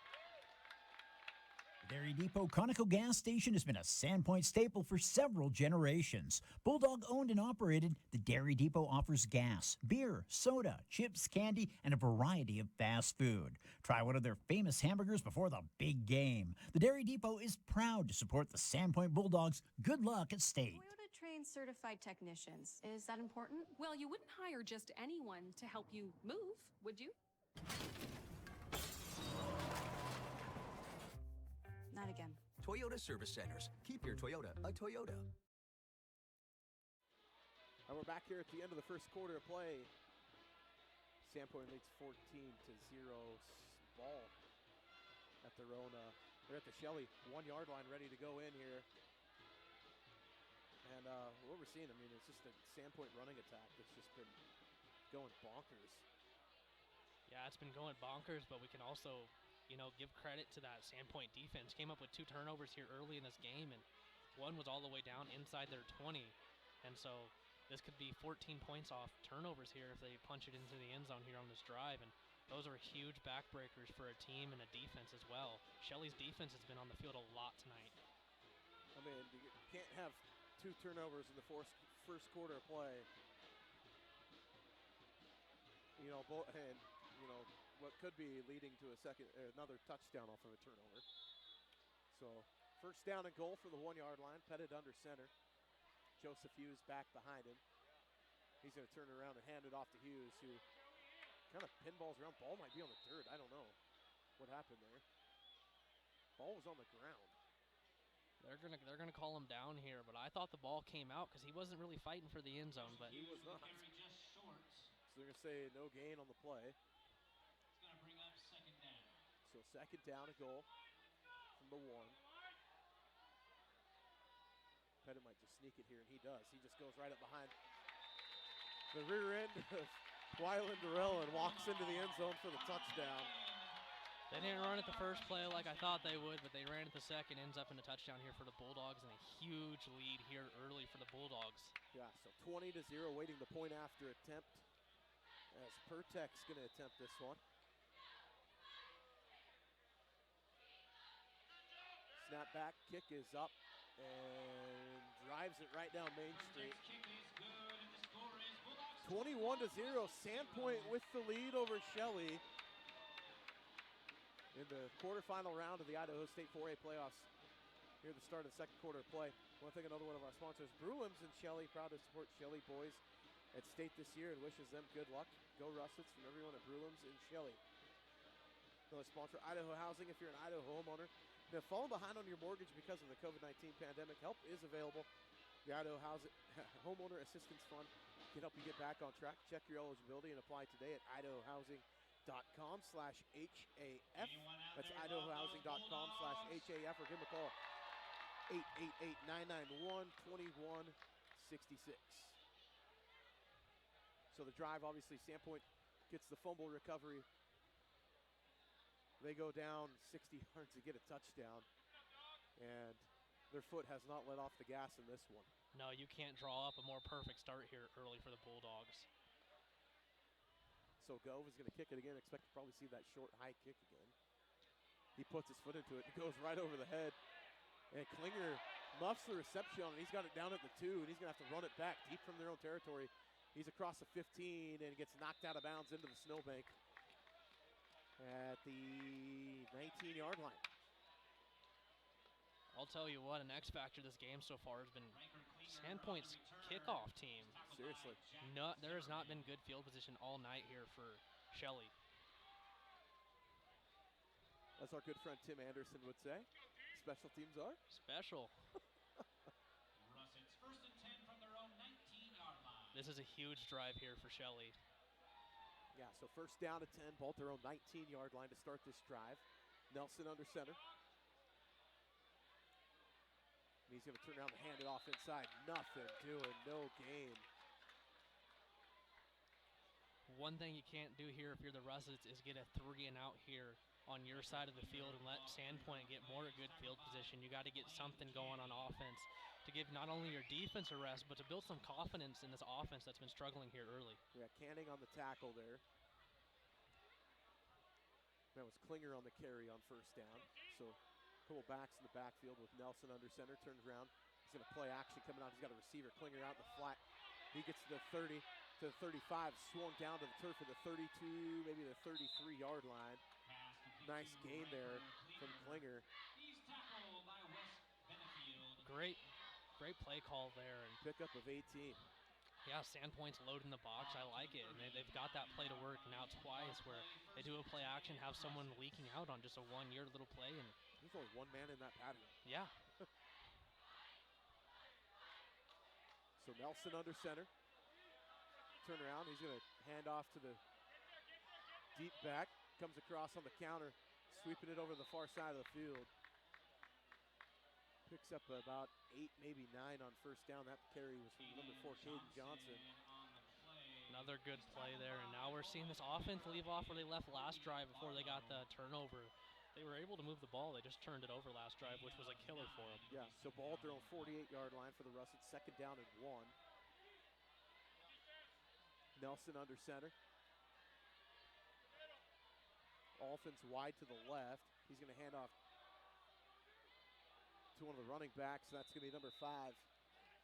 Dairy Depot Conoco Gas Station has been a Sandpoint staple for several generations. Bulldog owned and operated, the Dairy Depot offers gas, beer, soda, chips, candy, and a variety of fast food. Try one of their famous hamburgers before the big game. The Dairy Depot is proud to support the Sandpoint Bulldogs. Good luck at state. Toyota trains certified technicians. Is that important? Well, you wouldn't hire just anyone to help you move, would you? Not again. Toyota Service Centers. Keep your Toyota a Toyota. And we're back here at the end of the first quarter of play. Sandpoint leads 14-0. Ball at their own. They're at the Shelley 1-yard line, ready to go in here. And what we're seeing, I mean, it's just a Sandpoint running attack that's just been going bonkers. Yeah, it's been going bonkers, but we can also, give credit to that Sandpoint defense. Came up with 2 turnovers here early in this game, and one was all the way down inside their 20. And so this could be 14 points off turnovers here if they punch it into the end zone here on this drive. And those are huge backbreakers for a team and a defense as well. Shelley's defense has been on the field a lot tonight. I mean, you can't have 2 turnovers in the first quarter of play. What could be leading to another touchdown off of a turnover. So first down and goal for the 1-yard line. Pettit under center. Joseph Hughes back behind him. He's going to turn around and hand it off to Hughes, who kind of pinballs around. Ball might be on the dirt. I don't know what happened there. Ball was on the ground. They're gonna call him down here, but I thought the ball came out because he wasn't really fighting for the end zone. But he was not. So they're going to say no gain on the play. So second down and goal from the 1. Pettit might just sneak it here, and he does. He just goes right up behind the rear end of Wyland Durrell and walks into the end zone for the touchdown. They didn't run it the first play like I thought they would, but they ran it the second. Ends up in a touchdown here for the Bulldogs, and a huge lead here early for the Bulldogs. Yeah, so 20-0, waiting the point after attempt, as Pertek's going to attempt this one. Snap back, kick is up, and drives it right down Main Street. 21-0, Sandpoint with the lead over Shelley in the quarterfinal round of the Idaho State 4A playoffs here at the start of the second quarter of play. Want to thank another one of our sponsors, Brewlims and Shelley, proud to support Shelley boys at state this year and wishes them good luck. Go Russets from everyone at Brewlims and Shelley. Another sponsor, Idaho Housing. If you're an Idaho homeowner, now, falling behind on your mortgage because of the COVID-19 pandemic, help is available. The Idaho Homeowner Assistance Fund can help you get back on track. Check your eligibility and apply today at IdahoHousing.com/HAF. That's IdahoHousing.com/HAF, or give them a call, 888-991-2166. So the drive, obviously, Sandpoint gets the fumble recovery. They go down 60 yards to get a touchdown, and their foot has not let off the gas in this one. No, you can't draw up a more perfect start here early for the Bulldogs. So Gove is going to kick it again. Expect to probably see that short, high kick again. He puts his foot into it. It goes right over the head. And Klinger muffs the reception, and he's got it down at the 2, and he's going to have to run it back deep from their own territory. He's across the 15 and gets knocked out of bounds into the snowbank at the 19-yard line. I'll tell you what, an X factor this game so far has been Sandpoint's kickoff team. Seriously. No, there has not been good field position all night here for Shelley. as our good friend Tim Anderson would say. Special teams are special. Russets first and 10 from their own 19-yard line. This is a huge drive here for Shelley. Yeah, so first down at 10, ball at their own 19-yard line to start this drive. Nelson under center. And he's going to turn around and hand it off inside. Nothing doing, no gain. One thing you can't do here if you're the Russets is get a 3-and-out here on your side of the field and let Sandpoint get more good field position. You got to get something going on offense to give not only your defense a rest, but to build some confidence in this offense that's been struggling here early. Yeah, Canning on the tackle there. That was Klinger on the carry on first down. So a couple backs in the backfield with Nelson under center, turns around. He's going to play action coming out. He's got a receiver, Klinger out in the flat. He gets to the 30, to the 35, swung down to the turf at the 32, maybe the 33-yard line. Nice gain there from Klinger. Great play call there. And pickup of 18. Yeah, Sandpoint's loading the box. I like it. And they've got that play to work now twice where they do a play action, have someone leaking out on just a one-yard little play. And there's only one man in that pattern. Yeah. So Nelson under center. Turn around. He's going to hand off to the deep back. Comes across on the counter, sweeping it over the far side of the field. Picks up about 8, maybe 9 on first down. That carry was from number 4, Caden Johnson. Another good play there, and now we're seeing this offense leave off where they left last drive before they got the turnover. They were able to move the ball. They just turned it over last drive, which was a killer for them. Yeah, so ball at their own 48-yard line for the Russets. Second down and 1. Nelson under center. Offense wide to the left. He's going to hand off to one of the running backs. That's going to be number 5,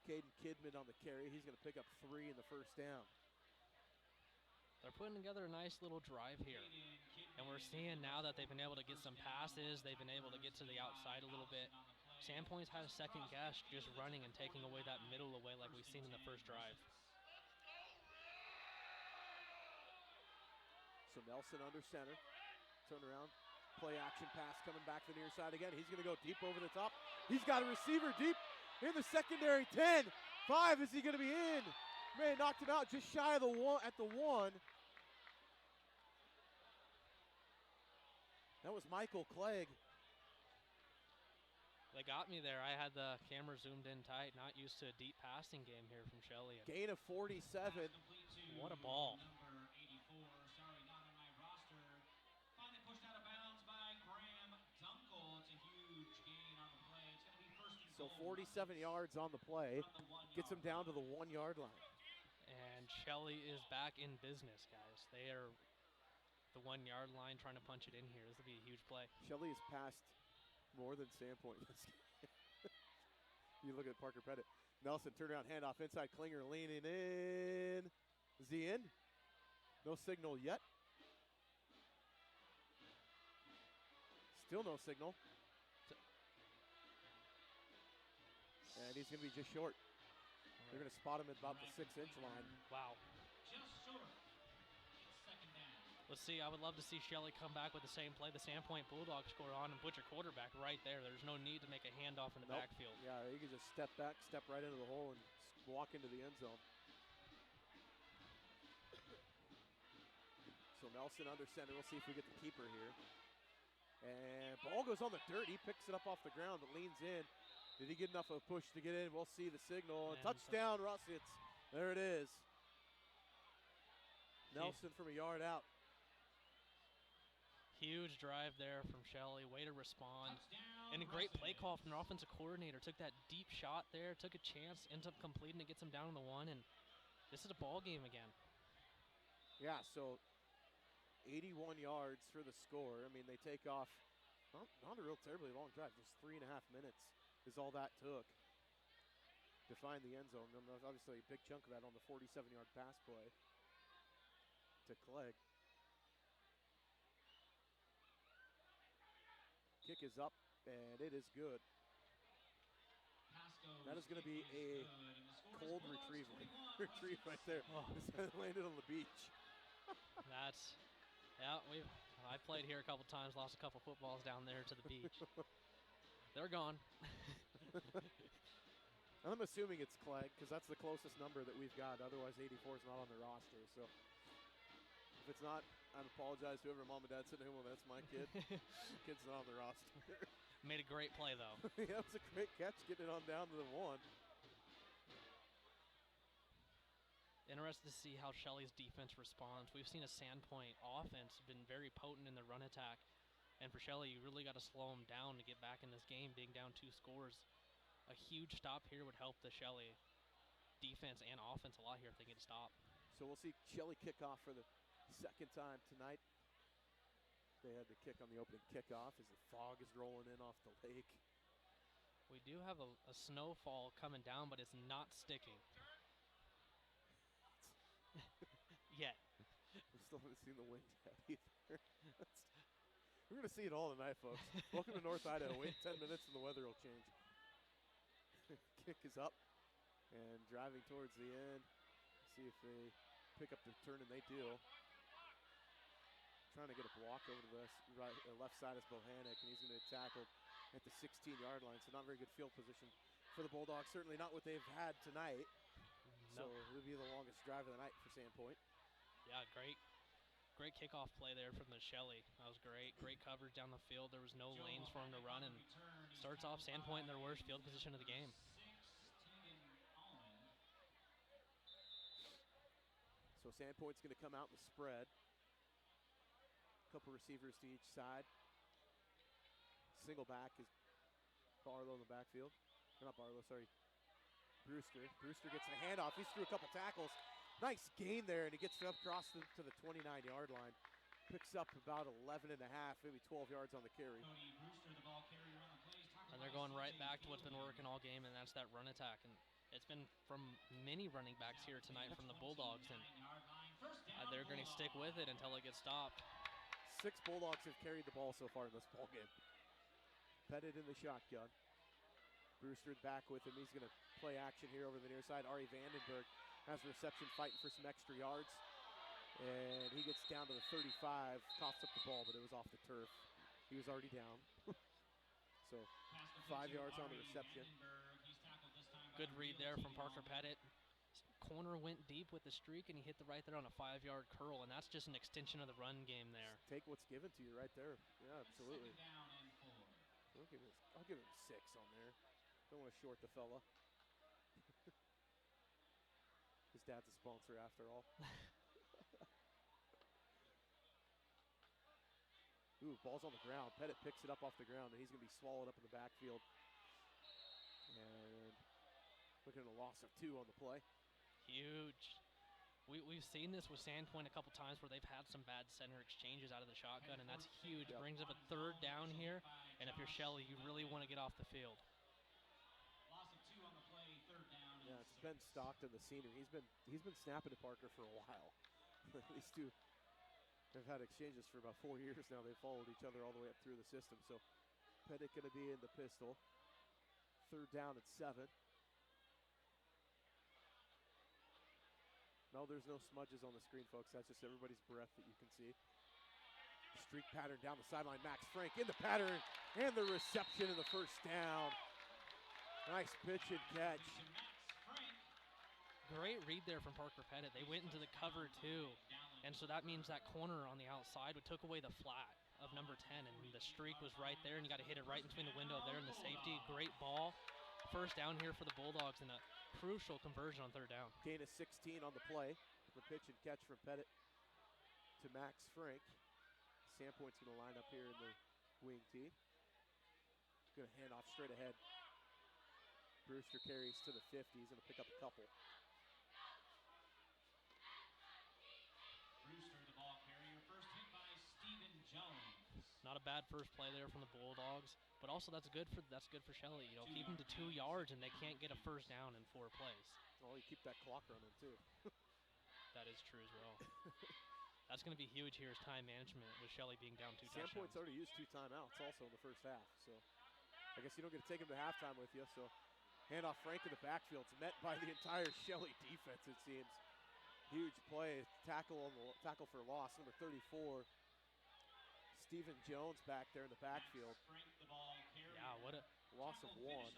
Caden Kidman on the carry. He's going to pick up 3 in the first down. They're putting together a nice little drive here. And we're seeing now that they've been able to get some passes. They've been able to get to the outside a little bit. Sandpoint's had a second guess just running and taking away that middle away like we've seen in the first drive. So Nelson under center. Turn around, play action pass coming back to the near side again. He's going to go deep over the top. He's got a receiver deep in the secondary. 10, 5, is he going to be in? Man, knocked him out just shy of the 1 at the 1. That was Michael Clegg. They got me there. I had the camera zoomed in tight. Not used to a deep passing game here from Shelley. Gain of 47. What a ball. So 47 yards on the play, gets him down to the 1-yard line. And Shelley is back in business, guys. They are the 1-yard line trying to punch it in here. This will be a huge play. Shelley has passed more than Sandpoint. You look at Parker Pettit. Nelson, turn around, handoff inside. Klinger leaning in. Is he in? No signal yet. Still no signal. And he's going to be just short. They're going to spot him at about the 6-inch line. Wow. Just short. It's second down. Let's see. I would love to see Shelley come back with the same play. The Sandpoint Bulldogs score on and put your quarterback right there. There's no need to make a handoff in the backfield. Yeah, you can just step back, step right into the hole, and walk into the end zone. So Nelson under center. We'll see if we get the keeper here. And ball goes on the dirt. He picks it up off the ground, but leans in. Did he get enough of a push to get in? We'll see the signal. And touchdown, Russets. There it is. Nelson from a yard out. Huge drive there from Shelley. Way to respond. And a great play call from their offensive coordinator. Took that deep shot there, took a chance, ends up completing it, gets him down to the 1, and this is a ball game again. Yeah, so 81 yards for the score. I mean, they take off not a real terribly long drive. Just 3.5 minutes is all that took to find the end zone. And obviously a big chunk of that on the 47-yard pass play to Clegg. Kick is up, and it is good. That is going to be a cold retrieve right there. Oh. This landed on the beach. Yeah, I played here a couple times, lost a couple footballs down there to the beach. They're gone. I'm assuming it's Clegg because that's the closest number that we've got. Otherwise, 84 is not on the roster. So if it's not, I apologize to whoever mom and dad sitting at home. That's my kid. Kid's not on the roster. Made a great play, though. Yeah, it was a great catch getting it on down to the 1. Interested to see how Shelley's defense responds. We've seen a Sandpoint offense been very potent in the run attack. And for Shelley, you really got to slow them down to get back in this game, being down 2 scores. A huge stop here would help the Shelley defense and offense a lot here if they get a stop. So we'll see Shelley kick off for the second time tonight. They had the kick on the opening kickoff as the fog is rolling in off the lake. We do have a snowfall coming down, but it's not sticking. Yet. We still haven't seen the wind yet either. We're going to see it all tonight, folks. Welcome to North Idaho. Wait 10 minutes and the weather will change. Kick is up and driving towards the end. See if they pick up the turn, and they do. Trying to get a block over to the left side is Bohannik, and he's going to be tackled at the 16-yard line. So not very good field position for the Bulldogs. Certainly not what they've had tonight. Nope. So it'll be the longest drive of the night for Sandpoint. Yeah, great kickoff play there from the Shelley. That was great. Great coverage down the field. There was no lanes for him to run, and starts off Sandpoint in their worst field position of the game. So Sandpoint's going to come out in the spread. A couple receivers to each side. Single back is Barlow in the backfield. Or not Barlow, sorry. Brewster. Brewster gets the handoff. He's through a couple tackles. Nice gain there, and he gets it up across to the 29-yard line. Picks up about 11 and a half, maybe 12 yards on the carry. And they're going right back to what's been working all game, and that's that run attack. And it's been from many running backs here tonight from the Bulldogs, and they're going to stick with it until it gets stopped. 6 Bulldogs have carried the ball so far in this ball game. Pettit in the shotgun. Brewster back with him. He's going to play action here over the near side. Ari Vandenberg has a reception, fighting for some extra yards. And he gets down to the 35, coughs up the ball, but it was off the turf. He was already down. So 5 yards on the reception. Good read there from Parker Pettit. Corner went deep with the streak, and he hit the right there on a 5-yard curl, and that's just an extension of the run game there. Take what's given to you right there. Yeah, absolutely. I'll give him 6 on there. Don't want to short the fella. His dad's a sponsor after all. Ooh, ball's on the ground. Pettit picks it up off the ground, and he's going to be swallowed up in the backfield. And looking at a loss of 2 on the play. Huge. We've seen this with Sandpoint a couple times where they've had some bad center exchanges out of the shotgun, and that's huge. Yep. Brings up a 3rd down here, and if you're Shelley, you really want to get off the field. Loss of 2 on the play, 3rd down. Yeah, it's Ben Stockton, the senior. He's been snapping to Parker for a while. These two have had exchanges for about 4 years now. They've followed each other all the way up through the system. So Pettit going to be in the pistol. 3rd down at 7. No, there's no smudges on the screen, folks. That's just everybody's breath that you can see. Streak pattern down the sideline. Max Frank in the pattern and the reception in the 1st down. Nice pitch and catch. Great read there from Parker Pettit. They went into the cover too, and so that means that corner on the outside took away the flat of number 10, and the streak was right there, and you got to hit it right between the window there and the safety. Great ball. 1st down here for the Bulldogs, and a crucial conversion on 3rd down. Gain of 16 on the play. The pitch and catch from Pettit to Max Frank. Sandpoint's going to line up here in the wing tee. Going to hand off straight ahead. Brewster carries to the 50. He's going to pick up a couple. Brewster, the ball carrier, first hit by Stephen Jones. Not a bad first play there from the Bulldogs, but also that's good for Shelley. You know, keep them to 2 yards, and they can't get a 1st down in 4 plays. Well, you keep that clock running too. That is true as well. That's going to be huge here as time management with Shelley being down 2 touchdowns. Sandpoint's already used 2 timeouts also in the 1st half, so I guess you don't get to take him to halftime with you. So handoff Frank in the backfield. It's met by the entire Shelley defense, it seems. Huge play, tackle for loss, number 34. Stephen Jones back there in the backfield. Yeah, what a loss of one.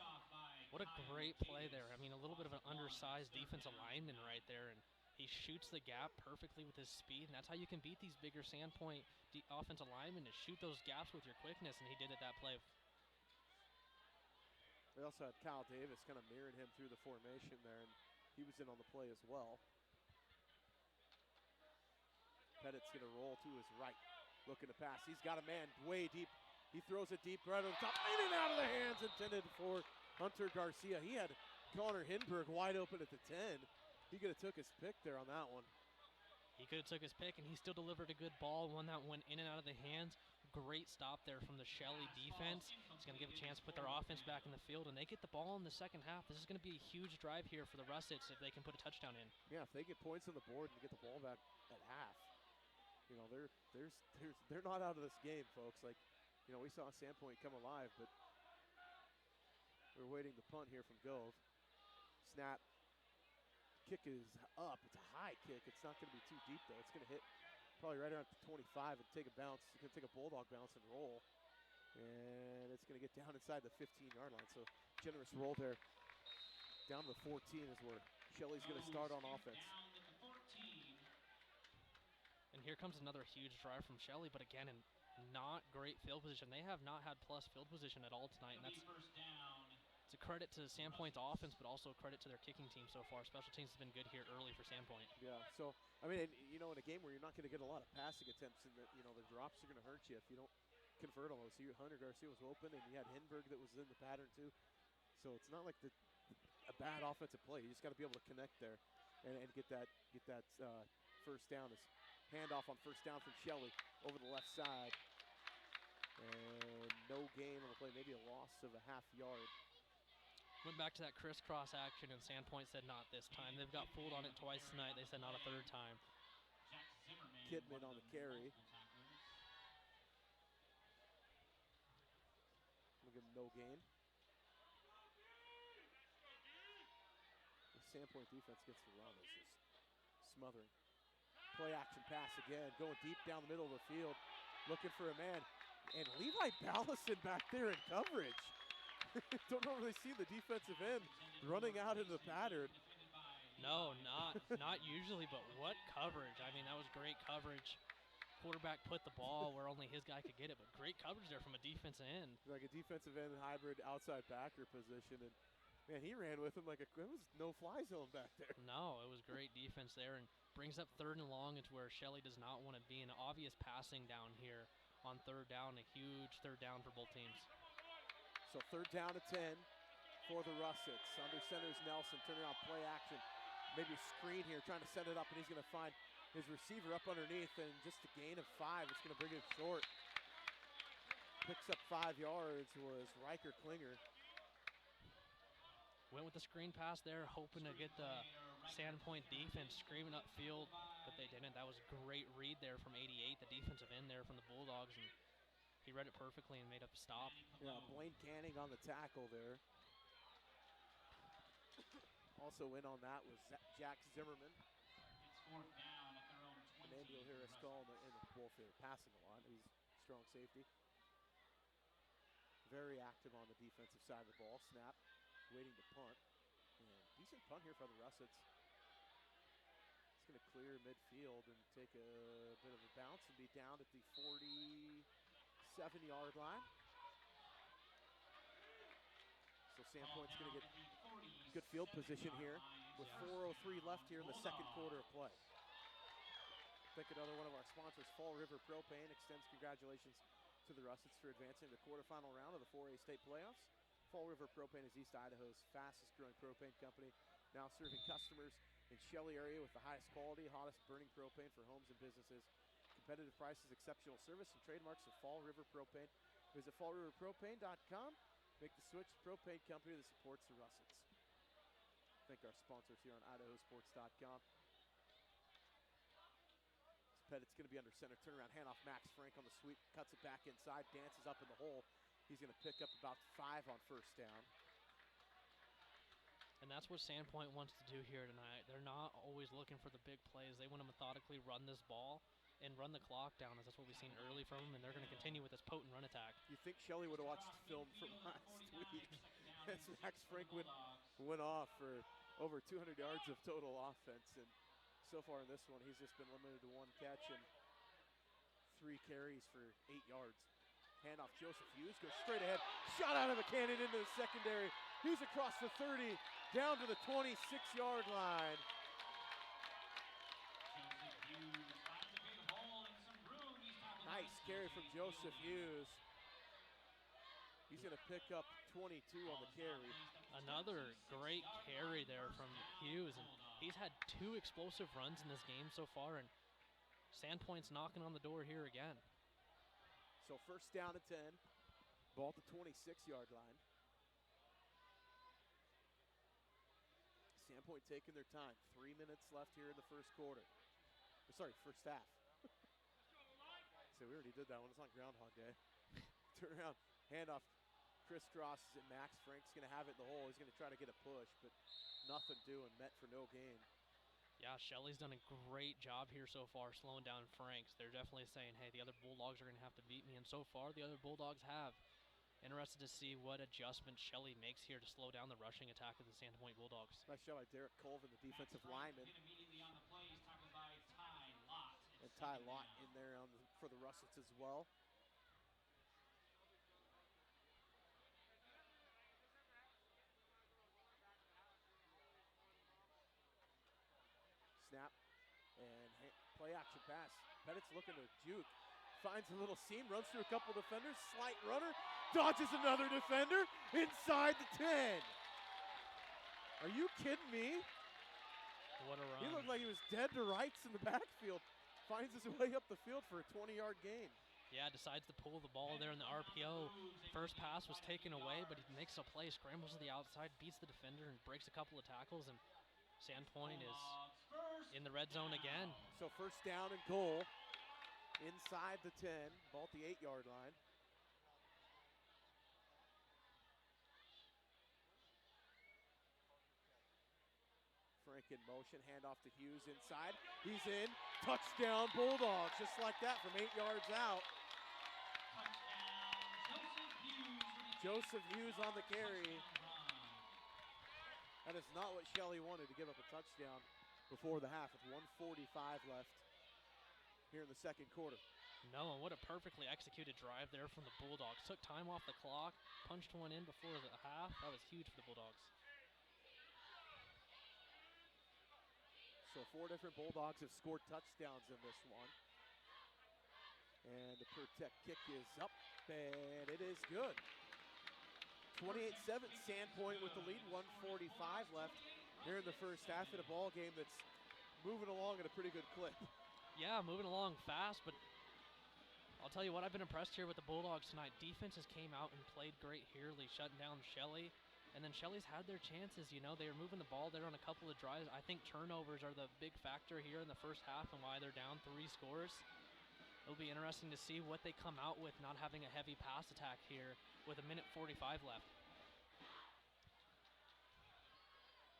What a great play there. I mean, a little bit of an undersized defensive lineman right there, and he shoots the gap perfectly with his speed, and that's how you can beat these bigger Sandpoint offensive linemen, is shoot those gaps with your quickness, and he did it that play. We also had Kyle Davis kind of mirroring him through the formation there, and he was in on the play as well. Pettit's going to roll to his right, looking to pass. He's got a man way deep. He throws it deep right over the top, in and out of the hands intended for Hunter Garcia. He had Connor Hinberg wide open at the 10. He could have took his pick there on that one. He could have took his pick, and he still delivered a good ball, one that went in and out of the hands. Great stop there from the Shelley defense. It's going to give a chance to put their offense back in the field, and they get the ball in the second half. This is going to be a huge drive here for the Russets if they can put a touchdown in. Yeah, if they get points on the board and get the ball back at half, you know, they're not out of this game, folks. Like, you know, we saw Sandpoint come alive, but we're waiting the punt here from Gove. Snap. Kick is up. It's a high kick. It's not going to be too deep, though. It's going to hit probably right around 25 and take a bounce. It's going to take a Bulldog bounce and roll. And it's going to get down inside the 15-yard line. So generous roll there. Down to the 14 is where Shelley's going to start on offense. And here comes another huge drive from Shelley, but again, in not great field position. They have not had plus field position at all tonight, and that's it's a credit to Sandpoint's offense, but also a credit to their kicking team so far. Special teams has been good here early for Sandpoint. Yeah, so, I mean, you know, in a game where you're not going to get a lot of passing attempts, and you know, the drops are going to hurt you if you don't convert on those. So Hunter Garcia was open, and you had Hinberg that was in the pattern too. So it's not like a bad offensive play. You just got to be able to connect there and get that first down. This handoff on first down from Shelley over the left side. And no gain on the play, maybe a loss of a half yard. Went back to that crisscross action, and Sandpoint said not this time. They've got fooled on it twice tonight. They said not a third time. Kidman on the carry. We'll give him no gain. The Sandpoint defense gets the run. It's just smothering. Play action pass again, going deep down the middle of the field, looking for a man. And Levi Ballison back there in coverage. Don't normally see the defensive end running out into the pattern. No, not usually, but what coverage. I mean, that was great coverage. Quarterback put the ball where only his guy could get it, but great coverage there from a defensive end. Like a defensive end hybrid outside backer position. And man, he ran with him like it was no-fly zone back there. No, it was great defense there, and brings up 3rd and long. It's where Shelley does not want to be. An obvious passing down here on 3rd down, a huge 3rd down for both teams. So 3rd down to 10 for the Russets. Under center is Nelson, turning around play action. Maybe a screen here, trying to set it up, and he's going to find his receiver up underneath, and just a gain of 5. It's going to bring it short. Picks up 5 yards was Riker Klinger. Went with the screen pass there, hoping to get the Sandpoint defense screaming upfield, but they didn't. That was a great read there from 88, the defensive end there from the Bulldogs, and he read it perfectly and made up a stop. Yeah, Blaine Canning on the tackle there. Also in on that was Jack Zimmerman. It's 4th down at their own 20. The name you'll hear us call in the ball field, passing a lot. He's strong safety. Very active on the defensive side of the ball. Snap, waiting to punt. And decent punt here for the Russets. It's going to clear midfield and take a bit of a bounce and be down at the 47-yard line. So Sandpoint's going to get good field position here with 4:03 left here in the second quarter of play. I think another one of our sponsors, Fall River Propane, extends congratulations to the Russets for advancing the quarterfinal round of the 4A state playoffs. Fall River Propane is East Idaho's fastest growing propane company, now serving customers in Shelley area with the highest quality, hottest burning propane for homes and businesses. Competitive prices, exceptional service, and trademarks of Fall River Propane. Visit fallriverpropane.com. Make the switch to propane company that supports the Russets. Thank our sponsors here on IdahoSports.com. Pettit's going to be under center. Turnaround handoff. Max Frank on the sweep. Cuts it back inside. Dances up in the hole. He's going to pick up about 5 on first down. And that's what Sandpoint wants to do here tonight. They're not always looking for the big plays. They want to methodically run this ball and run the clock down, as that's what we've seen early from them, and they're going to continue with this potent run attack. You think Shelley would have watched film from last week as Max Frank went off for over 200 yards of total offense, and so far in this one, he's just been limited to 1 catch and 3 carries for 8 yards. Handoff, Joseph Hughes goes straight ahead, shot out of the cannon into the secondary. He's across the 30, down to the 26-yard line. Nice carry from Joseph Hughes. He's going to pick up 22 on the carry. Another great carry there from Hughes. And he's had 2 explosive runs in this game so far, and Sandpoint's knocking on the door here again. So first down at 10, ball at the 26-yard line. Sandpoint taking their time. 3 minutes left here in the first quarter. Sorry, first half. So we already did that one. It's not Groundhog Day. Turn around, handoff, crisscrosses it. Max Frank's going to have it in the hole. He's going to try to get a push, but nothing doing. Met for no gain. Yeah, Shelley's done a great job here so far slowing down Franks. They're definitely saying, hey, the other Bulldogs are going to have to beat me, and so far the other Bulldogs have. Interested to see what adjustments Shelley makes here to slow down the rushing attack of the Sandpoint Bulldogs. Nice shot by Derek Colvin, the defensive lineman. Immediately on the play, he's tackled by Ty Lott. And Ty Lott in there for the Russets as well. Snap and play action pass. Pettit's looking to juke. Finds a little seam, runs through a couple defenders. Slight runner, dodges another defender inside the 10. Are you kidding me? What a run. He looked like he was dead to rights in the backfield. Finds his way up the field for a 20-yard gain. Yeah, decides to pull the ball there in the RPO. First pass was taken away, but he makes a play, scrambles to the outside, beats the defender, and breaks a couple of tackles, and Sandpoint is in the red zone again. So first down and goal inside the 10, ball at the 8-yard line. Frank in motion, handoff to Hughes inside. He's in, touchdown Bulldogs, just like that from 8 yards out. Joseph Hughes on the carry. That is not what Shelley wanted, to give up a touchdown before the half with 1:45 left here in the second quarter. No, and what a perfectly executed drive there from the Bulldogs. Took time off the clock, punched one in before the half. That was huge for the Bulldogs. So 4 different Bulldogs have scored touchdowns in this one. And the Pertec kick is up, and it is good. 28-7, Sandpoint with the lead, 1:45 left here in the first half in a ball game that's moving along at a pretty good clip. Yeah, moving along fast, but I'll tell you what, I've been impressed here with the Bulldogs tonight. Defenses came out and played great here, shutting down Shelley. And then Shelley's had their chances, you know. They were moving the ball there on a couple of drives. I think turnovers are the big factor here in the first half and why they're down 3 scores. It'll be interesting to see what they come out with, not having a heavy pass attack here with 1:45 left.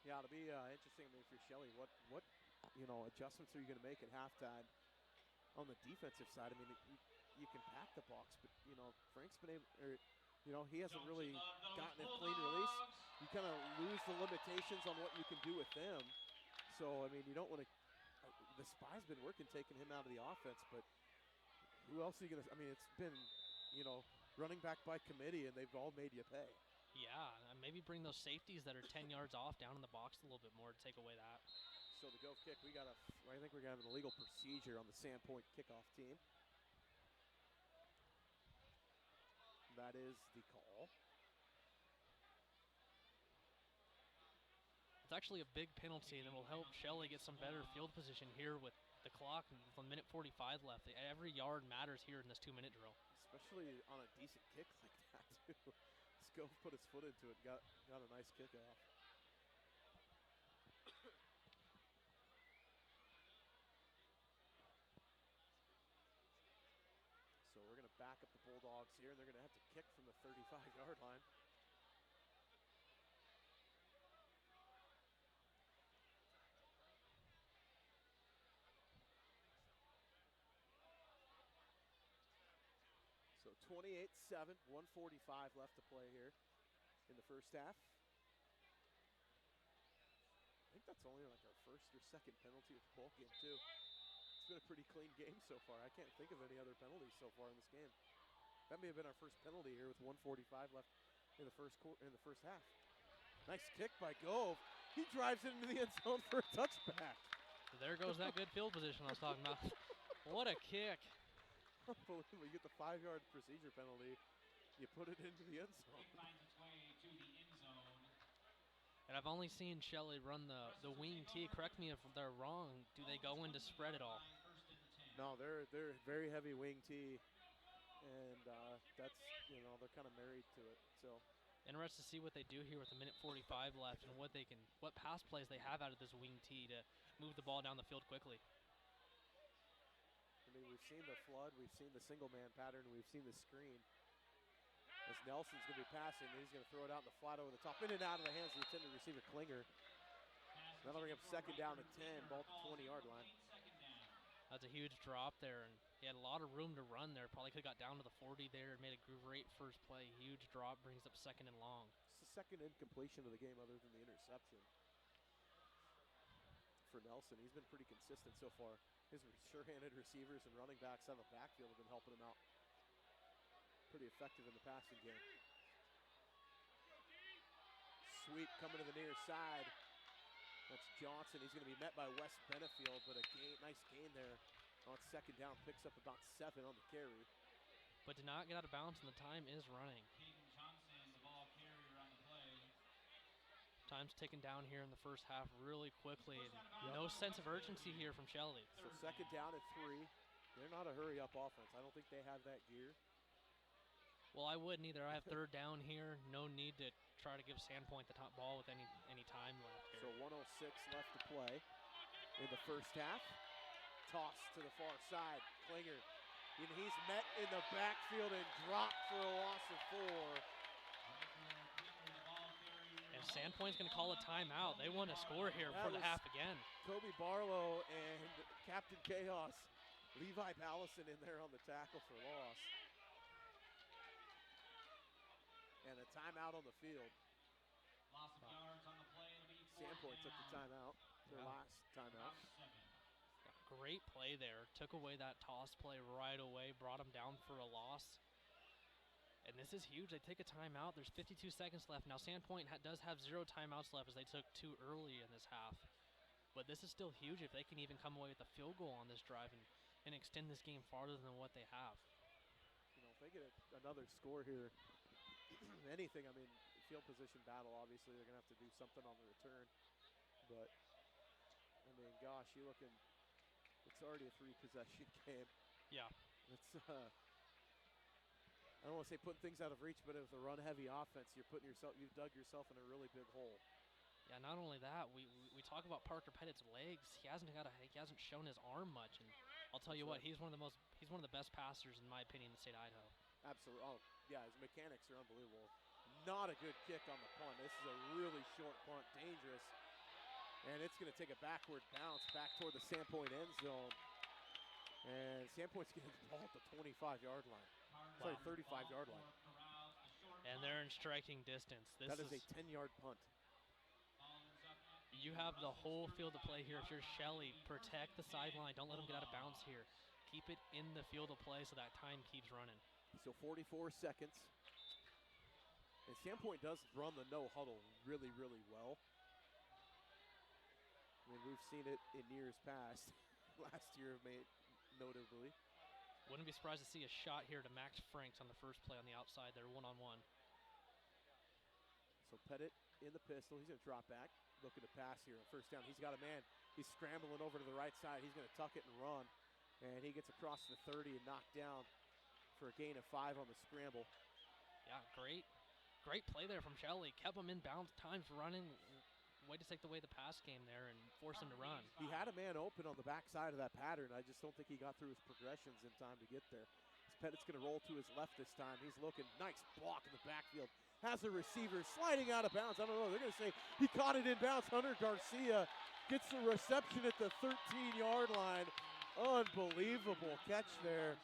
Yeah, it'll be interesting for Shelley. What adjustments are you going to make at halftime on the defensive side? I mean, you can pack the box, but Frank's been able, he hasn't really gotten a clean release. You kind of lose the limitations on what you can do with them. So, I mean, you don't want to – the spy's been working taking him out of the offense, but who else are you going to – I mean, it's been, running back by committee, and they've all made you pay. Yeah, and maybe bring those safeties that are 10 yards off down in the box a little bit more to take away that. So the go kick, I think we're going to have an illegal procedure on the Sandpoint kickoff team. That is the call. It's actually a big penalty that will help Shelley get some better field position here with the clock and with 1:45 left. Every yard matters here in this 2-minute drill. Especially on a decent kick like that, too. Scove put his foot into it, got a nice kickoff. So we're going to back up the Bulldogs here, and they're going to have to kick from the 35-yard line. 28-7, 1:45 left to play here in the first half. I think that's only like our first or second penalty of the ball game too. It's been a pretty clean game so far. I can't think of any other penalties so far in this game. That may have been our first penalty here with 1:45 left in the first half. Nice kick by Gove. He drives it into the end zone for a touchback. So there goes that good field position I was talking about. What a kick. Unbelievable. You get the 5-yard procedure penalty. You put it into the end zone. It finds its way to the end zone. And I've only seen Shelley run the wing tee. Correct me if they're wrong. Do they go into spread at all? No, they're very heavy wing tee, and that's, you know, they're kind of married to it. So Interested to see what they do here with a minute 45 left and what pass plays they have out of this wing tee to move the ball down the field quickly. I mean, we've seen the flood, we've seen the single man pattern, we've seen the screen. As Nelson's going to be passing, he's going to throw it out in the flat over the top, in and out of the hands of the intended receiver, Klinger. That'll bring up second down at 10, ball at the 20-yard line. That's a huge drop there, and he had a lot of room to run there. Probably could have got down to the 40 there and made a great first play. Huge drop, brings up second and long. It's the second incompletion of the game other than the interception. For Nelson, he's been pretty consistent so far. His sure-handed receivers and running backs out of the backfield have been helping him out. Pretty effective in the passing game. Sweep coming to the near side. That's Johnson. He's going to be met by Wes Benefield, but nice gain there on second down. Picks up about 7 on the carry. But did not get out of bounds, and the time is running. Caden Johnson, the ball carrier on the play. Time's ticking down here in the first half really quickly. And no sense of urgency here from Shelley. So second down at 3. They're not a hurry-up offense. I don't think they have that gear. Well, I wouldn't either. I have third down here. No need to try to give Sandpoint the top ball with any time left here. So 1:06 left to play in the first half. Toss to the far side. Klinger, and he's met in the backfield and dropped for a loss of 4. And Sandpoint's going to call a timeout. They want to score here before the half again. Kobe Barlow and Captain Chaos, Levi Ballison in there on the tackle for loss. And a timeout on the field. Loss of yards on the play. Sandpoint took the timeout, their last timeout. Great play there. Took away that toss play right away, brought him down for a loss. And this is huge. They take a timeout. There's 52 seconds left. Now Sandpoint does have 0 timeouts left as they took 2 early in this half. But this is still huge if they can even come away with a field goal on this drive and extend this game farther than what they have. You know, if they get another score here, anything, I mean, field position battle, obviously they're going to have to do something on the return. But, I mean, gosh, you're looking, it's already a 3-possession game. Yeah. It's, I don't want to say putting things out of reach, but with a run-heavy offense, you've dug yourself in a really big hole. Yeah, not only that, we talk about Parker Pettit's legs. He hasn't shown his arm much, and I'll tell you what, he's one of the best passers in my opinion in the state of Idaho. Absolutely. Oh, yeah, his mechanics are unbelievable. Not a good kick on the punt. This is a really short punt, dangerous. And it's going to take a backward bounce back toward the Sandpoint end zone. And Sandpoint's getting the ball at the 25-yard line. Sorry, 35-yard line. And they're in striking distance. That is a 10-yard punt. You have the whole field to play here. If you're Shelley, protect the sideline. Don't let them get out of bounds here. Keep it in the field of play so that time keeps running. So 44 seconds. And Sandpoint does run the no huddle really, really well. I mean, we've seen it in years past. Last year, notably. Wouldn't be surprised to see a shot here to Max Franks on the first play on the outside there, one-on-one. So Pettit in the pistol. He's going to drop back, looking to pass here on first down. He's got a man. He's scrambling over to the right side. He's going to tuck it and run. And he gets across the 30 and knocked down for a gain of 5 on the scramble. Yeah, great play there from Shelley. Kept him in bounds, times running. Way to take away the pass game there and force him to run. He had a man open on the backside of that pattern. I just don't think he got through his progressions in time to get there. Pettit's going to roll to his left this time. He's looking, nice block in the backfield. Has a receiver sliding out of bounds. I don't know, they're going to say he caught it in bounds. Hunter Garcia gets the reception at the 13-yard line. Unbelievable catch there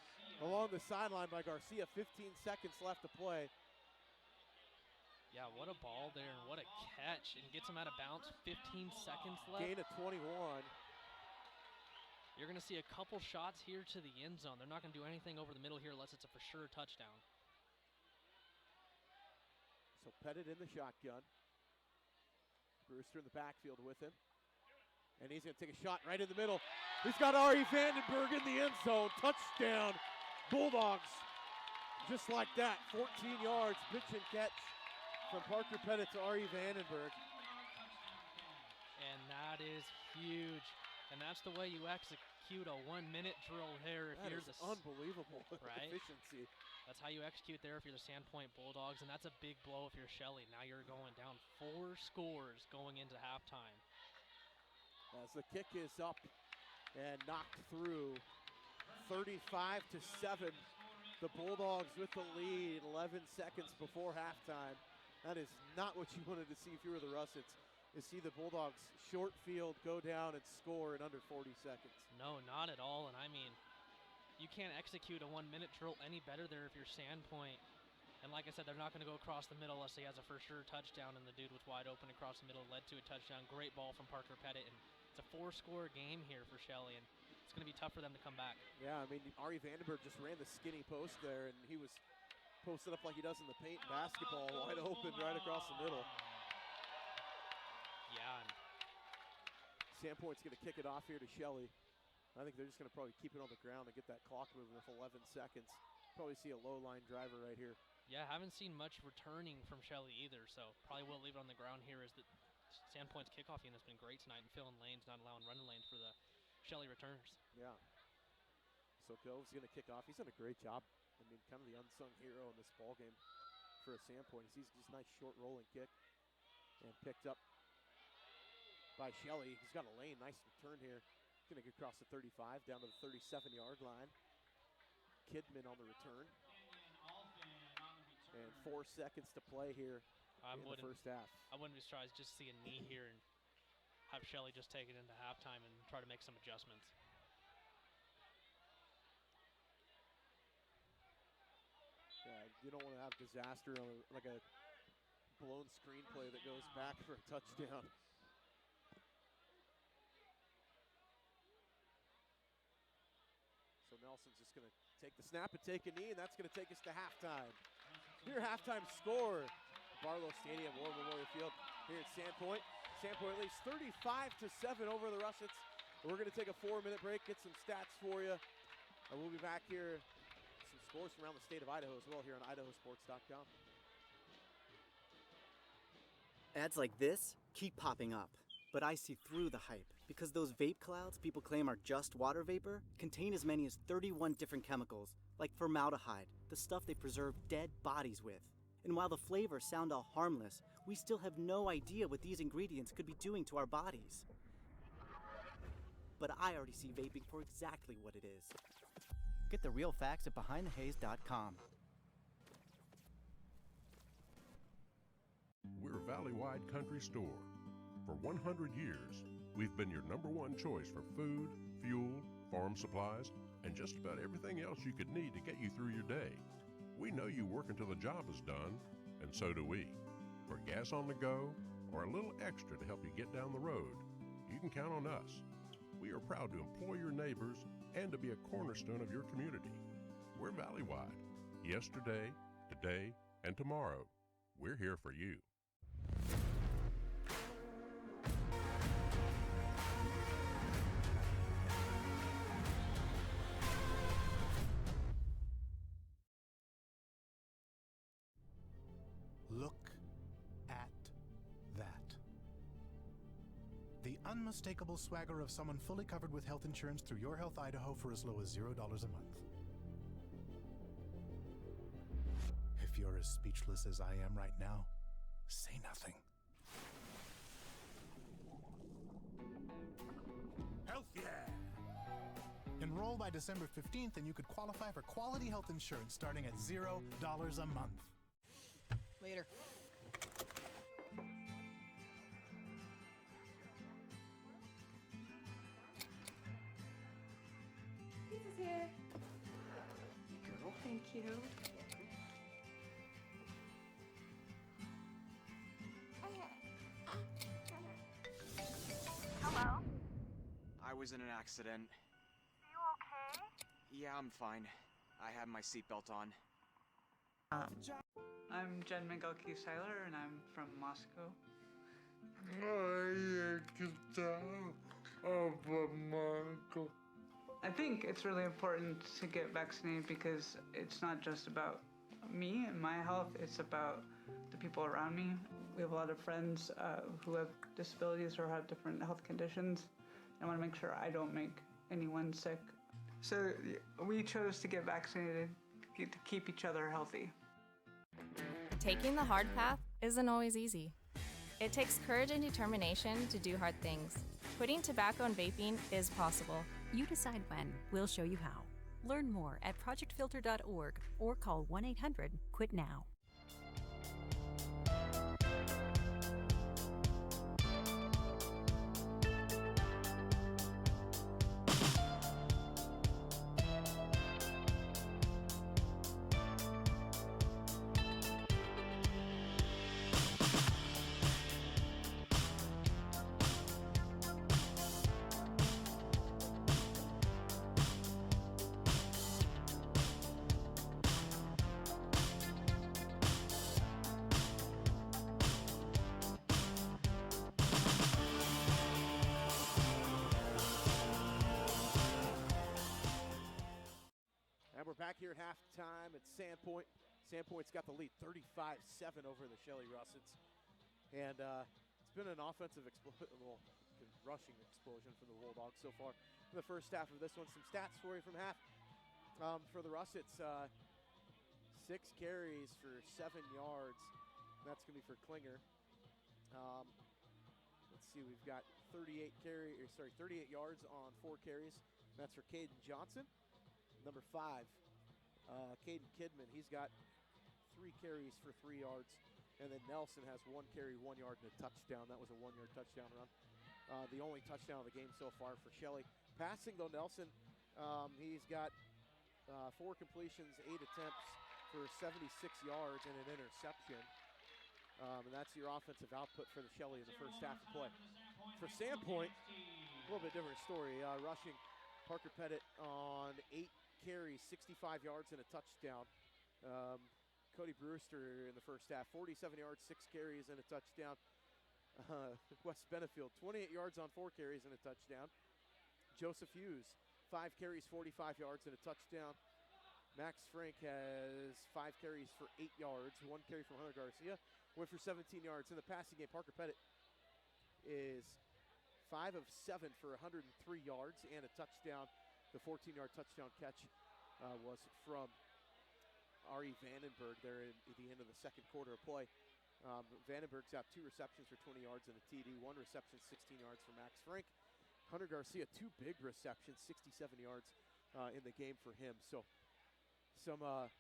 along the sideline by Garcia. 15 seconds left to play. Yeah, what a ball there, and what a catch, and gets him out of bounds. 15 seconds left. Gain of 21. You're going to see a couple shots here to the end zone. They're not going to do anything over the middle here unless it's a for sure touchdown. So Pettit in the shotgun. Brewster in the backfield with him. And he's going to take a shot right in the middle. He's got Ari Vandenberg in the end zone. Touchdown, Bulldogs. Just like that, 14 yards, pitch and catch from Parker Pettit to Ari Vandenberg. And that is huge. And that's the way you execute a 1-minute drill there. If That you're is the unbelievable right? efficiency. That's how you execute there if you're the Sandpoint Bulldogs, and that's a big blow if you're Shelley. Now you're going down 4 scores going into halftime. As the kick is up and knocked through, 35-7. The Bulldogs with the lead, 11 seconds before halftime. That is not what you wanted to see if you were the Russets, is see the Bulldogs short field go down and score in under 40 seconds. No, not at all, and I mean, you can't execute a 1-minute drill any better there if you're Sandpoint. And like I said, they're not going to go across the middle unless he has a for sure touchdown, and the dude was wide open across the middle, led to a touchdown. Great ball from Parker Pettit, and it's a 4-score game here for Shelley, and it's going to be tough for them to come back. Yeah, I mean, Ari Vandenberg just ran the skinny post there, and he was posted up like he does in the paint in basketball, wide open right across the middle. Yeah. And Sandpoint's going to kick it off here to Shelley. I think they're just going to probably keep it on the ground and get that clock moving with 11 seconds. Probably see a low-line driver right here. yeah, haven't seen much returning from Shelley either, so probably will leave it on the ground here as the Sandpoint's kickoff unit has been great tonight and filling lanes, not allowing running lanes for the Shelley returners. Yeah. So Gove's going to kick off. He's done a great job. I mean, kind of the unsung hero in this ball game for a Sandpoint. He's just nice short rolling kick and picked up by Shelley. He's got a lane. Nice return here. Going to get across the 35 down to the 37-yard line. Kidman on the return. And 4 seconds to play here in the first half. I wouldn't be surprised just see a knee here and have Shelley just take it into halftime and try to make some adjustments. Yeah, you don't want to have disaster on like a blown screenplay that goes back for a touchdown. So Nelson's just going to take the snap and take a knee, and that's going to take us to halftime. Your halftime score, Barlow Stadium, War Memorial Field here at Sandpoint. Sandpoint leads 35-7 over the Russets. We're going to take a 4-minute break, get some stats for you. And we'll be back here with some scores from around the state of Idaho as well here on IdahoSports.com. Ads like this keep popping up, but I see through the hype because those vape clouds people claim are just water vapor contain as many as 31 different chemicals, like formaldehyde, the stuff they preserve dead bodies with. And while the flavors sound all harmless, we still have no idea what these ingredients could be doing to our bodies. But I already see vaping for exactly what it is. Get the real facts at BehindTheHaze.com. We're Valley-wide Country Store. For 100 years, we've been your #1 choice for food, fuel, farm supplies, and just about everything else you could need to get you through your day. We know you work until the job is done, and so do we. For gas on the go, or a little extra to help you get down the road, you can count on us. We are proud to employ your neighbors and to be a cornerstone of your community. We're Valley-wide. Yesterday, today, and tomorrow, we're here for you. Look at that. The unmistakable swagger of someone fully covered with health insurance through Your Health Idaho for as low as $0 a month. If you're as speechless as I am right now, say nothing. Health yeah! Enroll by December 15th and you could qualify for quality health insurance starting at $0 a month. Later. Pizza's here. you. Hello? I was in an accident. You okay? Yeah, I'm fine. I had my seatbelt on. I'm Jen Mingalki-Seiler, and I'm from Moscow. I think it's really important to get vaccinated because it's not just about me and my health, it's about the people around me. We have a lot of friends who have disabilities or have different health conditions. I want to make sure I don't make anyone sick. So we chose to get vaccinated to keep each other healthy. Taking the hard path isn't always easy. It takes courage and determination to do hard things. Quitting tobacco and vaping is possible. You decide when. We'll show you how. Learn more at projectfilter.org or call 1-800-QUIT-NOW. And we're back here at halftime at Sandpoint. Sandpoint's got the lead 35-7 over the Shelley Russets. And it's been an offensive rushing explosion for the Bulldogs so far in the first half of this one. Some stats for you from half. For the Russets, 6 carries for 7 yards. That's going to be for Klinger. Let's see, we've got 38 yards on 4 carries. That's for Caden Johnson. Number 5, Caden Kidman. He's got 3 carries for 3 yards. And then Nelson has 1 carry, 1 yard, and a touchdown. That was a 1-yard touchdown run. The only touchdown of the game so far for Shelley. Passing, though, Nelson, he's got 4 completions, 8 attempts for 76 yards and an interception. And that's your offensive output for the Shelley in the first half of play. For Sandpoint, a little bit different story. Rushing, Parker Pettit on 8 carries, 65 yards and a touchdown. Cody Brewster in the first half, 47 yards, 6 carries and a touchdown. Wes Benefield, 28 yards on 4 carries and a touchdown. Joseph Hughes, 5 carries, 45 yards and a touchdown. Max Frank has 5 carries for 8 yards, 1 carry from Hunter Garcia, went for 17 yards. In the passing game, Parker Pettit is 5 of 7 for 103 yards and a touchdown. The 14-yard touchdown catch was from Ari Vandenberg there at the end of the second quarter of play. Vandenberg's got 2 receptions for 20 yards and a TD, 1 reception, 16 yards for Max Frank. Hunter Garcia, 2 big receptions, 67 yards in the game for him. So some, I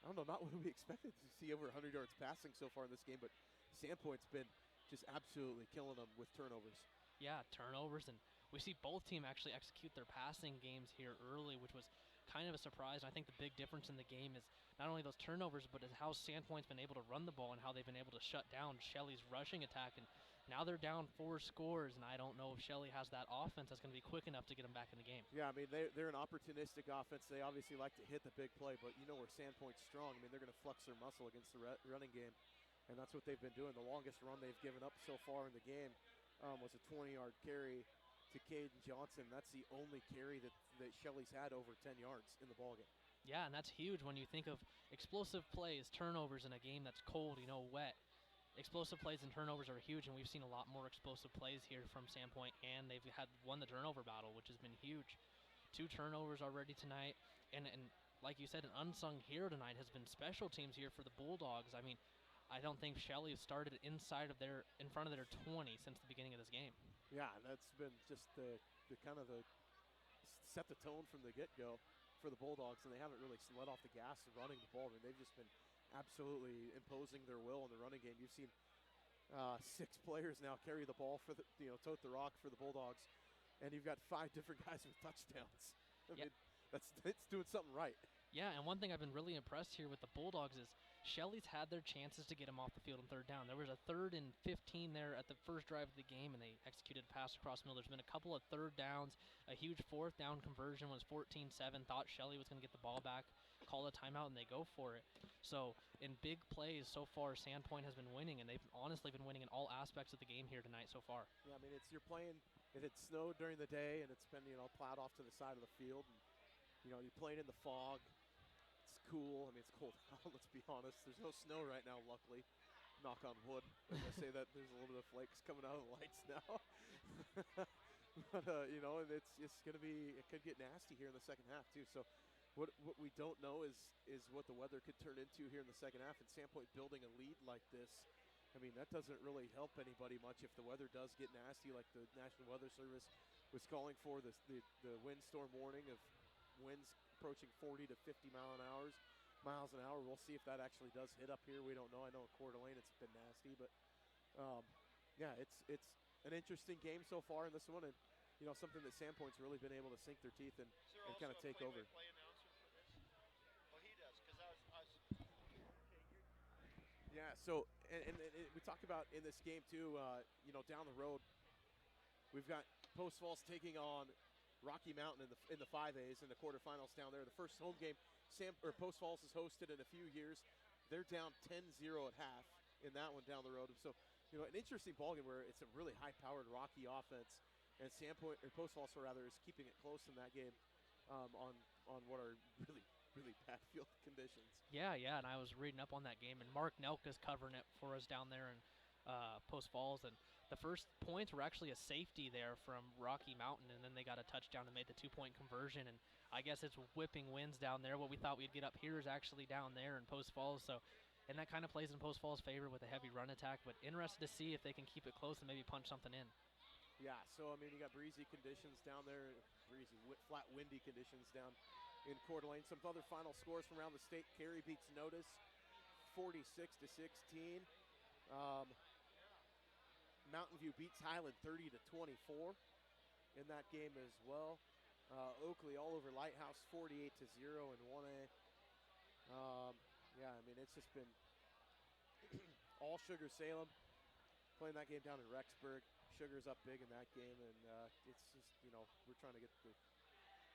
don't know, not what we expected to see over 100 yards passing so far in this game, but Sandpoint's been just absolutely killing them with turnovers. Yeah, turnovers, and we see both teams actually execute their passing games here early, which was kind of a surprise. And I think the big difference in the game is not only those turnovers, but is how Sandpoint's been able to run the ball and how they've been able to shut down Shelley's rushing attack. And now they're down 4 scores, and I don't know if Shelley has that offense that's going to be quick enough to get them back in the game. Yeah, I mean, they're an opportunistic offense. They obviously like to hit the big play, but you know where Sandpoint's strong. I mean, they're going to flex their muscle against the running game, and that's what they've been doing. The longest run they've given up so far in the game was a 20-yard carry to Caden Johnson. That's the only carry that Shelley's had over 10 yards in the ballgame. Yeah, and that's huge when you think of explosive plays, turnovers in a game that's cold, wet. Explosive plays and turnovers are huge, and we've seen a lot more explosive plays here from Sandpoint, and they've won the turnover battle, which has been huge. 2 turnovers already tonight, and like you said, an unsung hero tonight has been special teams here for the Bulldogs. I mean, I don't think Shelley has started in front of their 20 since the beginning of this game. Yeah, that's been just the set the tone from the get-go for the Bulldogs, and they haven't really let off the gas running the ball. I mean, they've just been absolutely imposing their will in the running game. You've seen 6 players now carry the ball for tote the rock for the Bulldogs, and you've got 5 different guys with touchdowns. I mean, it's doing something right. Yeah, and one thing I've been really impressed here with the Bulldogs is Shelley's had their chances to get him off the field on third down. There was a 3rd and 15 there at the first drive of the game, and they executed a pass across the middle. There's been a couple of third downs. A huge 4th down conversion was 14-7. Thought Shelley was going to get the ball back, call a timeout, and they go for it. So in big plays so far, Sandpoint has been winning, and they've honestly been winning in all aspects of the game here tonight so far. Yeah, I mean, you're playing, if it snowed during the day and it's been, plowed off to the side of the field, and, you're playing in the fog. It's cool. I mean, it's cold out, let's be honest. There's no snow right now, luckily. Knock on wood. As I say that, there's a little bit of flakes coming out of the lights now. But, it's going to be, it could get nasty here in the second half, too. So what we don't know is what the weather could turn into here in the second half. And Sandpoint building a lead like this, I mean, that doesn't really help anybody much if the weather does get nasty, like the National Weather Service was calling for, the windstorm warning of winds approaching 40 to 50 miles an hour. We'll see if that actually does hit up here. We don't know. I know in Coeur d'Alene it's been nasty, but yeah, it's an interesting game so far in this one, and something that Sandpoint's really been able to sink their teeth and kind of take over. Yeah, so and we talked about in this game too. Down the road, we've got Post Falls taking on Rocky Mountain in the 5As in the quarterfinals down there. The first home game Post Falls has hosted in a few years. They're down 10-0 at half in that one down the road. And so, an interesting ballgame where it's a really high-powered Rocky offense, and Sandpoint or Post Falls rather is keeping it close in that game on what are really bad field conditions. Yeah, and I was reading up on that game, and Mark Nelka's covering it for us down there in Post Falls, and the first points were actually a safety there from Rocky Mountain, and then they got a touchdown and made the 2-point conversion, and I guess it's whipping winds down there. What we thought we'd get up here is actually down there in Post Falls, and that kind of plays in Post Falls' favor with a heavy run attack, but interested to see if they can keep it close and maybe punch something in. Yeah, so, I mean, you got breezy conditions down there, flat windy conditions down in Coeur d'Alene. Some other final scores from around the state. Cary beats Notice 46-16. Mountain View beats Highland 30-24 in that game as well. Oakley all over Lighthouse 48-0 in 1A. Yeah, I mean, it's just been all Sugar Salem playing that game down in Rexburg. Sugar's up big in that game, and it's just, we're trying to get the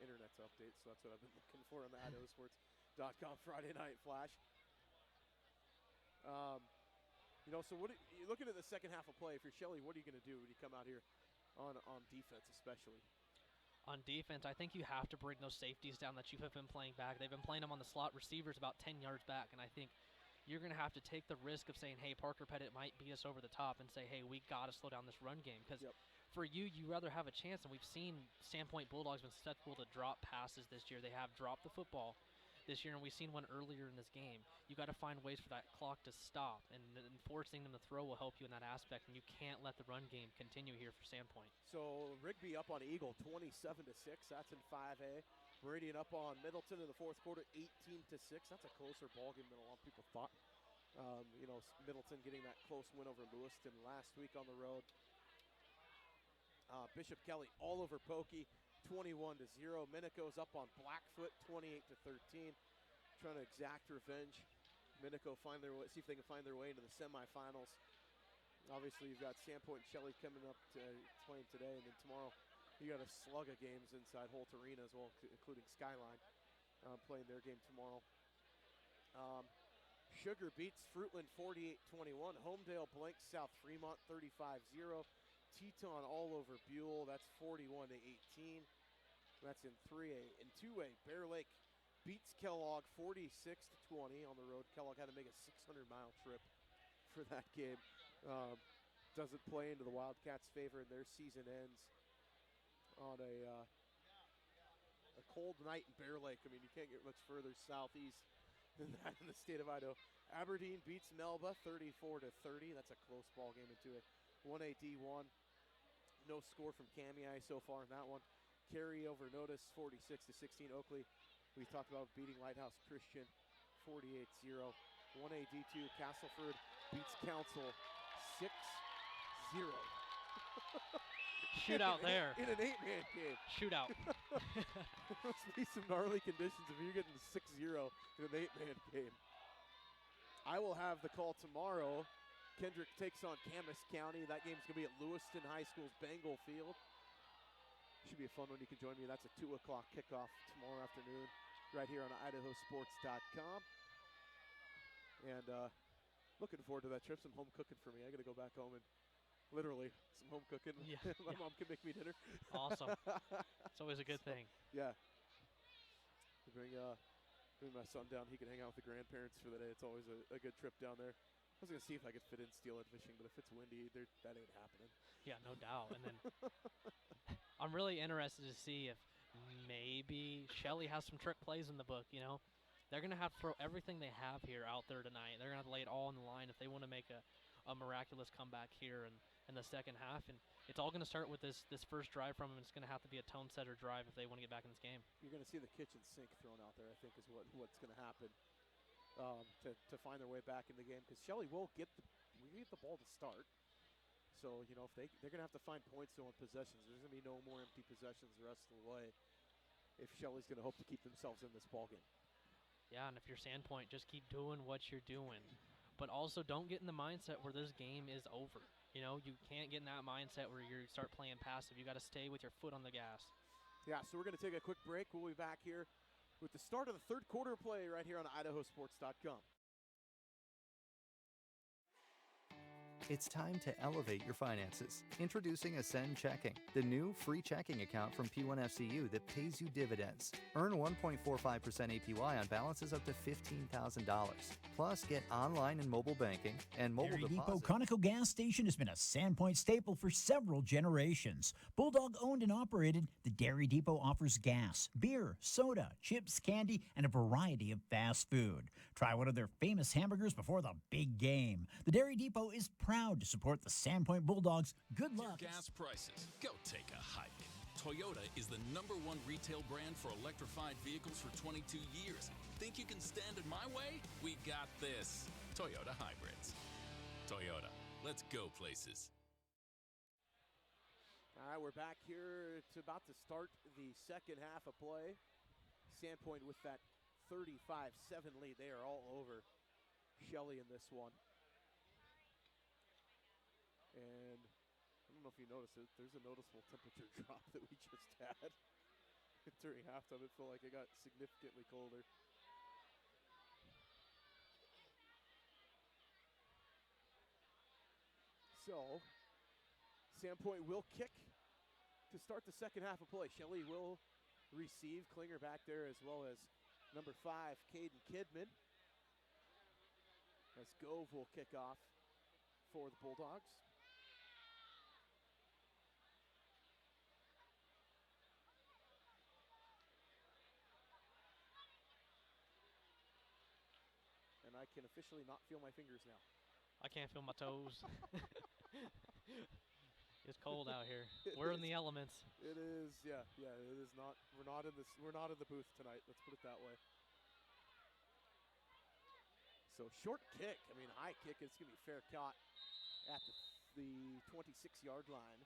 internet to update, so that's what I've been looking for on the IdahoSports.com Friday Night Flash. So what you're looking at the second half of play. If you're Shelley, what are you going to do when you come out here on defense, especially? On defense, I think you have to bring those safeties down that you have been playing back. They've been playing them on the slot receivers about 10 yards back, and I think you're going to have to take the risk of saying, hey, Parker Pettit might beat us over the top, and say, hey, we got to slow down this run game. Because for you rather have a chance, and we've seen Sandpoint Bulldogs been susceptible to drop passes this year. They have dropped the football this year, and we've seen one earlier in this game. You got to find ways for that clock to stop, and forcing them to throw will help you in that aspect, and you can't let the run game continue here for Sandpoint. So Rigby up on Eagle 27-6. That's in 5A. Meridian up on Middleton in the fourth quarter 18-6. That's a closer ball game than a lot of people thought. Middleton getting that close win over Lewiston last week on the road. Bishop Kelly all over Pokey 21-0. Minico's up on Blackfoot 28-13. Trying to exact revenge. Minico see if they can find their way into the semifinals. Obviously, you've got Sandpoint and Shelley coming up to playing today, and then tomorrow you got a slug of games inside Holt Arena as well, including Skyline playing their game tomorrow. Sugar beats Fruitland 48-21. Homedale blanks South Fremont 35-0. Teton all over Buell. That's 41-18. That's in 3A. In 2A, Bear Lake beats Kellogg 46-20 on the road. Kellogg had to make a 600-mile trip for that game. Doesn't play into the Wildcats' favor, and their season ends on a cold night in Bear Lake. I mean, you can't get much further southeast than that in the state of Idaho. Aberdeen beats Melba 34-30. That's a close ball game into a 1A D1. No score from Kamiai so far in that one. Carry over Notice 46-16. Oakley, we talked about beating Lighthouse Christian 48-0. 1A D2, Castleford beats Council 6-0. Shootout there. In an 8-man game. Shootout. There must be some gnarly conditions if you're getting 6-0 in an 8-man game. I will have the call tomorrow. Kendrick takes on Camas County. That game's going to be at Lewiston High School's Bengal Field. Should be a fun one. You can join me. That's a 2 o'clock kickoff tomorrow afternoon right here on IdahoSports.com. And looking forward to that trip. Some home cooking for me. I got to go back home and literally some home cooking. Yeah. My mom can make me dinner. Awesome. It's always a good thing. Yeah. Bring my son down. He can hang out with the grandparents for the day. It's always a good trip down there. I was going to see if I could fit in steelhead fishing, but if it's windy, that ain't happening. Yeah, no doubt. And then I'm really interested to see if maybe Shelley has some trick plays in the book, you know. They're going to have to throw everything they have here out there tonight. They're going to have to lay it all on the line if they want to make a miraculous comeback here in the second half. And it's all going to start with this first drive from them. It's going to have to be a tone-setter drive if they want to get back in this game. You're going to see the kitchen sink thrown out there, I think, is what's going to happen to find their way back in the game. Because Shelley will get the ball to start. So, you know, if they're going to have to find points on possessions. There's going to be no more empty possessions the rest of the way if Shelley's going to hope to keep themselves in this ballgame. Yeah, and if you're Sandpoint, just keep doing what you're doing. But also don't get in the mindset where this game is over. You know, you can't get in that mindset where you start playing passive. You got to stay with your foot on the gas. Yeah, so we're going to take a quick break. We'll be back here with the start of the third quarter play right here on IdahoSports.com. It's time to elevate your finances. Introducing Ascend Checking, the new free checking account from P1FCU that pays you dividends. Earn 1.45% APY on balances up to $15,000. Plus, get online and mobile banking and mobile Dairy Depot deposit. Conoco gas station has been a Sandpoint staple for several generations. Bulldog owned and operated, the Dairy Depot offers gas, beer, soda, chips, candy, and a variety of fast food. Try one of their famous hamburgers before the big game. The Dairy Depot is proud to support the Sandpoint Bulldogs. Good luck. Gas prices. Go take a hike. Toyota is the #1 retail brand for electrified vehicles for 22 years. Think you can stand in my way? We got this. Toyota Hybrids. Toyota. Let's go places. All right, we're back here to about to start the second half of play. Sandpoint with that 35-7 lead. They are all over Shelley in this one. And I don't know if you noticed it, there's a noticeable temperature drop that we just had during halftime. It felt like it got significantly colder. So, Sandpoint will kick to start the second half of play. Shelley will receive. Klinger back there as well as number 5, Caden Kidman. As Gove will kick off for the Bulldogs. And I can officially not feel my fingers now. I can't feel my toes. It's cold out here. We're in the elements. It is, yeah, it is not. We're not in the booth tonight. Let's put it that way. So short kick. I mean, high kick. It's gonna be fair caught at the 26-yard line.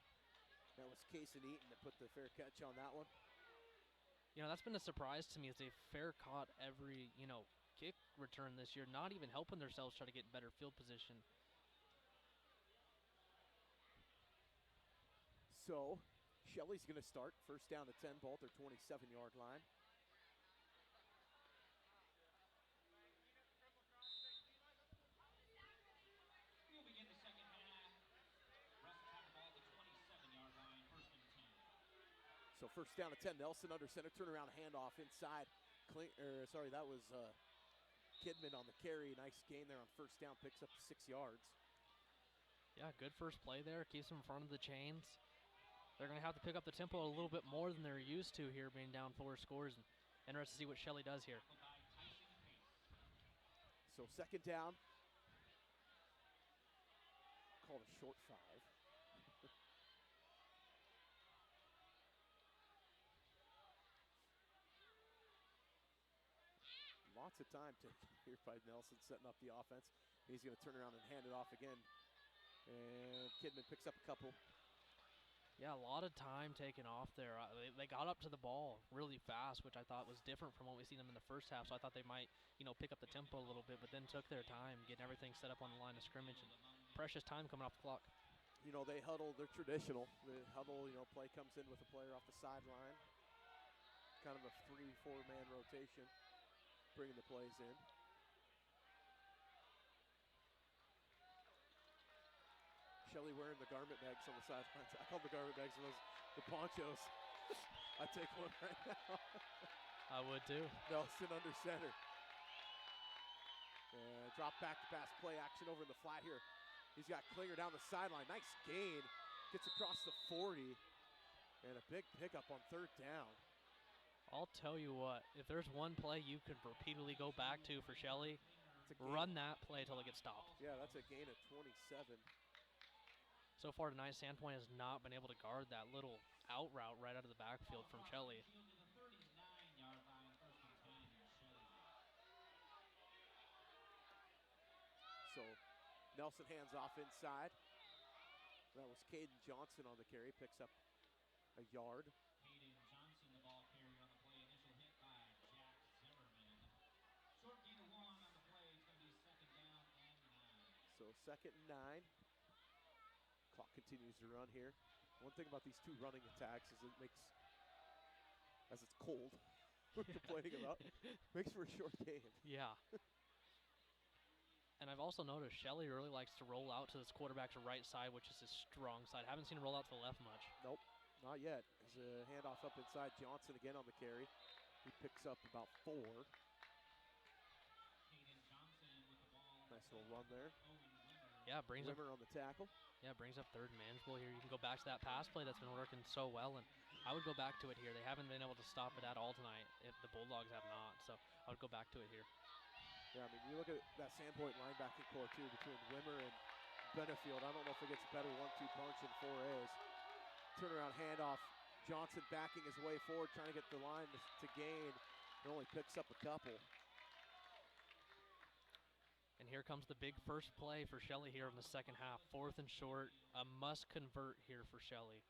That was Kason Eaton that put the fair catch on that one. You know, that's been a surprise to me. Is they fair caught every kick return this year, not even helping themselves try to get better field position. So, Shelley's going to start. First down to 10, ball at their 27-yard line. We'll begin the second half. Russ will have the ball at the 27-yard line, first and 10. So first down to 10, Nelson under center, turnaround handoff inside. That was Kidman on the carry. Nice gain there on first down, picks up 6 yards. Yeah, good first play there. Keeps them in front of the chains. They're going to have to pick up the tempo a little bit more than they're used to here, being down 4 scores. And interested to see what Shelley does here. So second down. Called a short 5. Lots of time taken here by Nelson setting up the offense. He's going to turn around and hand it off again. And Kidman picks up a couple. Yeah, a lot of time taken off there. They got up to the ball really fast, which I thought was different from what we've seen them in the first half. So I thought they might, pick up the tempo a little bit, but then took their time, getting everything set up on the line of scrimmage. And precious time coming off the clock. They huddle. They're traditional. They huddle. Play comes in with a player off the sideline. Kind of a 3-4-man rotation, bringing the plays in. Shelley wearing the garment bags on the sidelines. I call the garment bags the ponchos. I take one right now. I would too. Nelson under center. And drop back to pass play action over in the flat here. He's got Klinger down the sideline. Nice gain. Gets across the 40. And a big pickup on third down. I'll tell you what, if there's one play you could repeatedly go back to for Shelley, run that play until it gets stopped. Yeah, that's a gain of 27. So far tonight, Sandpoint has not been able to guard that little out route right out of the backfield from Shelley. So Nelson hands off inside. That was Caden Johnson on the carry, picks up a yard. Caden Johnson, the ball carrier on the play. Initial hit by Jack Zimmerman. Short gain of 1 on the play. It's going to be 2nd down and 9. So 2nd and 9. Clock continues to run here. One thing about these two running attacks is it makes, as it's cold, we're complaining about, makes for a short game. Yeah. And I've also noticed Shelley really likes to roll out to this quarterback's right side, which is his strong side. Haven't seen him roll out to the left much. Nope, not yet. There's a handoff up inside. Johnson again on the carry. He picks up about 4. Nice little run there. Yeah, brings Wimmer on the tackle. Yeah, brings up third and manageable here. You can go back to that pass play that's been working so well, and I would go back to it here. They haven't been able to stop it at all tonight. If the Bulldogs have not, so I would go back to it here. Yeah, I mean, you look at that Sandpoint linebacking core, too, between Wimmer and Benefield. I don't know if it gets a better 1-2 punch in 4As. Turnaround handoff. Johnson backing his way forward, trying to get the line to gain. It only picks up a couple. And here comes the big first play for Shelley here in the second half. 4th and short, a must convert here for Shelley.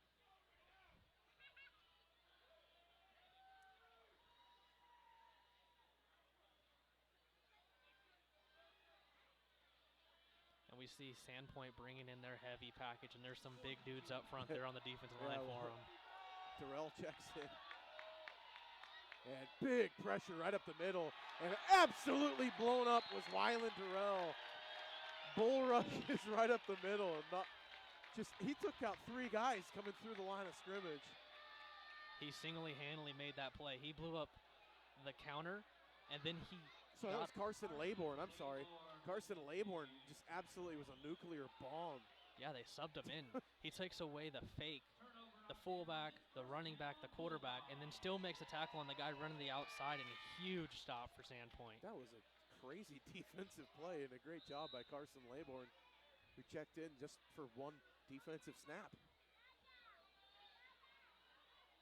And we see Sandpoint bringing in their heavy package, and there's some big dudes up front there on the defensive line for them. Terrell checks in. And big pressure right up the middle. And absolutely blown up was Wyland Terrell. Bull rushes right up the middle. And he took out 3 guys coming through the line of scrimmage. He single-handedly made that play. He blew up the counter, and then he So that was Carson Laybourne, I'm sorry. Carson Laybourne just absolutely was a nuclear bomb. Yeah, they subbed him in. He takes away the fake, the fullback, the running back, the quarterback, and then still makes a tackle on the guy running the outside, and a huge stop for Sandpoint. That was a crazy defensive play and a great job by Carson Laybourne, who checked in just for 1 defensive snap.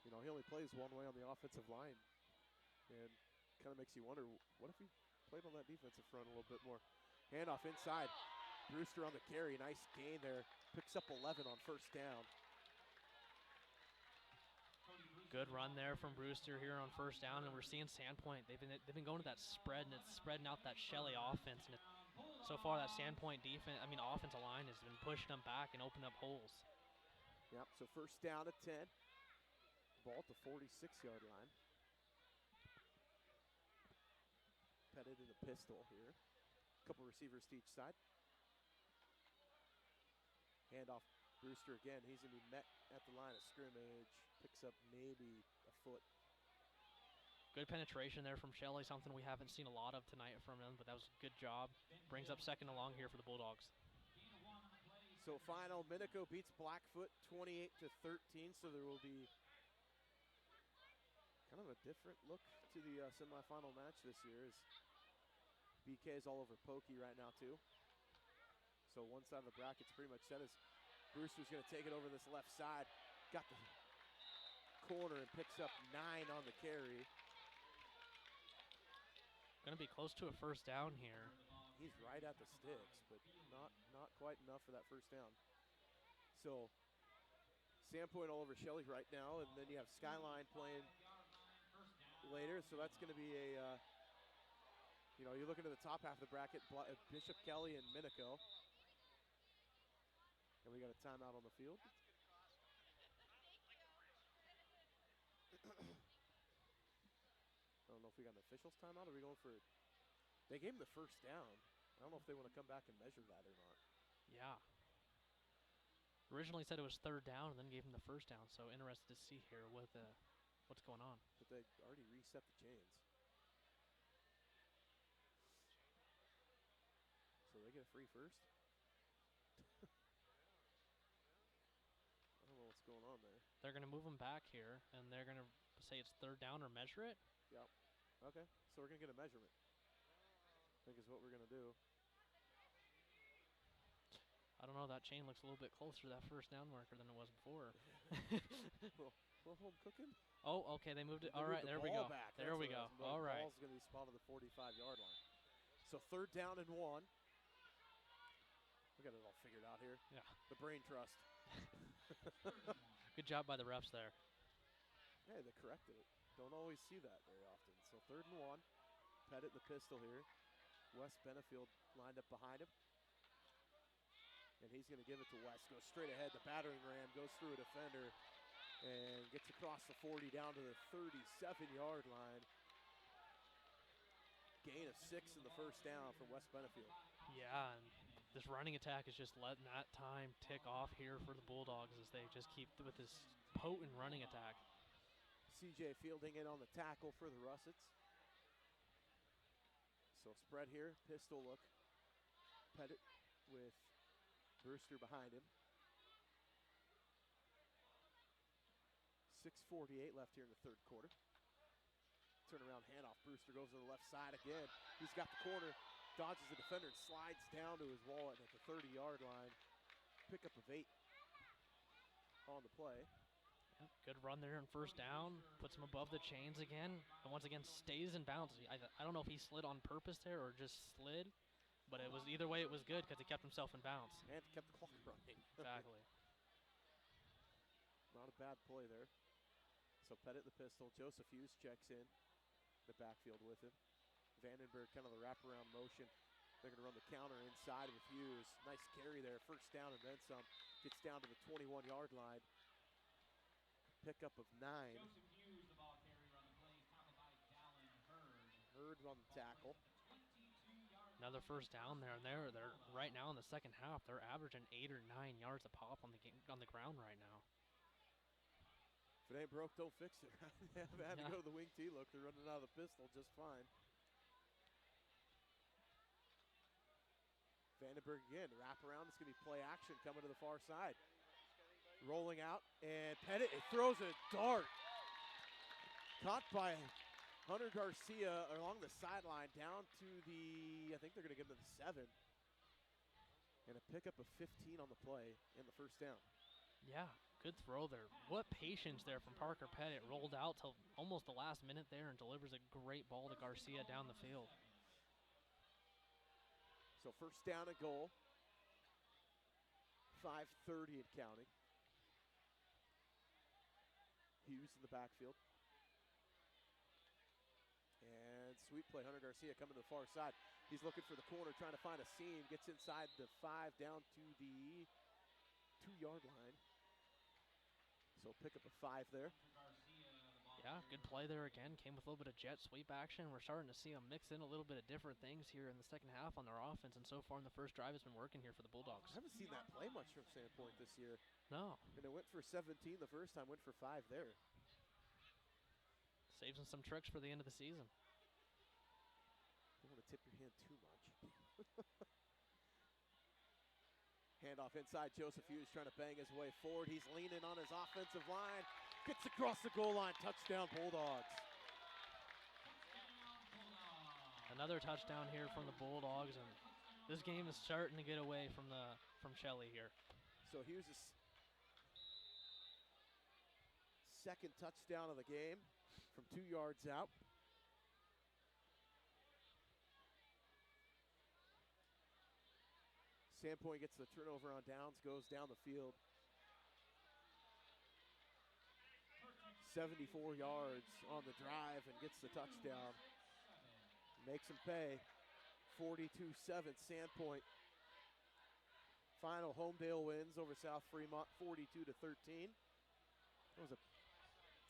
He only plays one way on the offensive line, and kind of makes you wonder, what if he played on that defensive front a little bit more? Handoff inside. Brewster on the carry. Nice gain there. Picks up 11 on first down. Good run there from Brewster here on first down, and we're seeing Sandpoint. They've been going to that spread, and it's spreading out that Shelley offense. And so far, that Sandpoint offensive line has been pushing them back and opening up holes. Yep. So first down at 10. Ball at the 46-yard line. Pettit in the pistol here. Couple receivers to each side. Handoff Brewster again. He's going to be met at the line of scrimmage. Picks up maybe a foot. Good penetration there from Shelley, something we haven't seen a lot of tonight from him, but that was a good job. Brings up second and long here for the Bulldogs. So final, Minico beats Blackfoot 28-13, so there will be kind of a different look to the semifinal match this year, as BK is all over Pokey right now too. So one side of the bracket's pretty much set as Brewster's going to take it over this left side. Got the corner and picks up 9 on the carry. Going to be close to a first down here. He's right at the sticks, but not quite enough for that first down. So Sandpoint all over Shelley right now, and then you have Skyline playing later, so that's going to be a, you're looking at the top half of the bracket, Bishop, Kelly, and Minico. And we got a timeout on the field. I don't know if we got an officials timeout, or are we going for, they gave him the first down. I don't know if they want to come back and measure that or not. Yeah. Originally said it was third down and then gave him the first down, so interested to see here with what's going on. But they already reset the chains. So they get a free first? I don't know what's going on there. They're going to move him back here, and they're going to say it's third down or measure it? Yep. Okay, so we're going to get a measurement. I think is what we're going to do. I don't know, that chain looks a little bit closer to that first down marker than it was before. Little home cooking? Oh, okay, they moved it. All right, there we go. Back. There we go. All right. The ball's going to be spotted at the 45-yard line. So third down and 1. We got it all figured out here. Yeah. The brain trust. Good job by the refs there. Hey, they corrected it. Don't always see that very often. So third and 1. Pettit the pistol here. Wes Benefield lined up behind him. And he's going to give it to West. Goes straight ahead. The battering ram goes through a defender and gets across the 40 down to the 37-yard line. Gain of 6 in the first down from West Benefield. Yeah, and this running attack is just letting that time tick off here for the Bulldogs as they just keep with this potent running attack. CJ fielding in on the tackle for the Russets. So spread here, pistol look. Pettit with Brewster behind him. 6:48 left here in the third quarter. Turnaround handoff. Brewster goes to the left side again. He's got the corner, dodges the defender, and slides down to his wallet at the 30-yard line. Pickup of 8 on the play. Yep, good run there on first down. Puts him above the chains again. And once again, stays in bounds. I don't know if he slid on purpose there or just slid. But it was either way, it was good because he kept himself in bounds. And kept the clock running. Exactly. Not a bad play there. So Pettit the pistol. Joseph Hughes checks in the backfield with him. Vandenberg kind of the wraparound motion. They're going to run the counter inside with Hughes. Nice carry there. First down and then some. Gets down to the 21-yard line. Pickup of 9. Joseph Hughes, the ball carrier on the play, tackled by Dallin Hurd. Hurd on the tackle. Another first down there, and they're right now in the second half. They're averaging 8 or 9 yards a pop on the ground right now. If it ain't broke, don't fix it. They had to go to the wing T look. They're running out of the pistol just fine. Vandenberg again, wrap around. It's going to be play action coming to the far side. Rolling out, and Pettit throws a dart. Caught by Hunter Garcia along the sideline down to the, I think they're going to give him the 7. And a pickup of 15 on the play in the first down. Yeah, good throw there. What patience there from Parker Pettit. Rolled out till almost the last minute there and delivers a great ball to Garcia down the field. So first down and goal. 5:30 and counting. Hughes in the backfield. And sweep play, Hunter Garcia coming to the far side. He's looking for the corner, trying to find a seam. Gets inside the 5 down to the 2-yard line. So pick up a 5 there. Yeah, good play there again. Came with a little bit of jet sweep action. We're starting to see them mix in a little bit of different things here in the second half on their offense. And so far in the first drive, it's been working here for the Bulldogs. I haven't seen that play much from Sandpoint this year. No. And it went for 17 the first time, went for 5 there. Saves them some tricks for the end of the season. Don't want to tip your hand too much. Handoff inside, Joseph Hughes trying to bang his way forward. He's leaning on his offensive line. Gets across the goal line, touchdown Bulldogs. Another touchdown here from the Bulldogs, and this game is starting to get away from Shelley here. So Hughes' second touchdown of the game from 2 yards out. Sandpoint gets the turnover on downs, goes down the field. 74 yards on the drive and gets the touchdown. Makes them pay. 42-7 Sandpoint. Final Homedale wins over South Fremont 42-13. That was a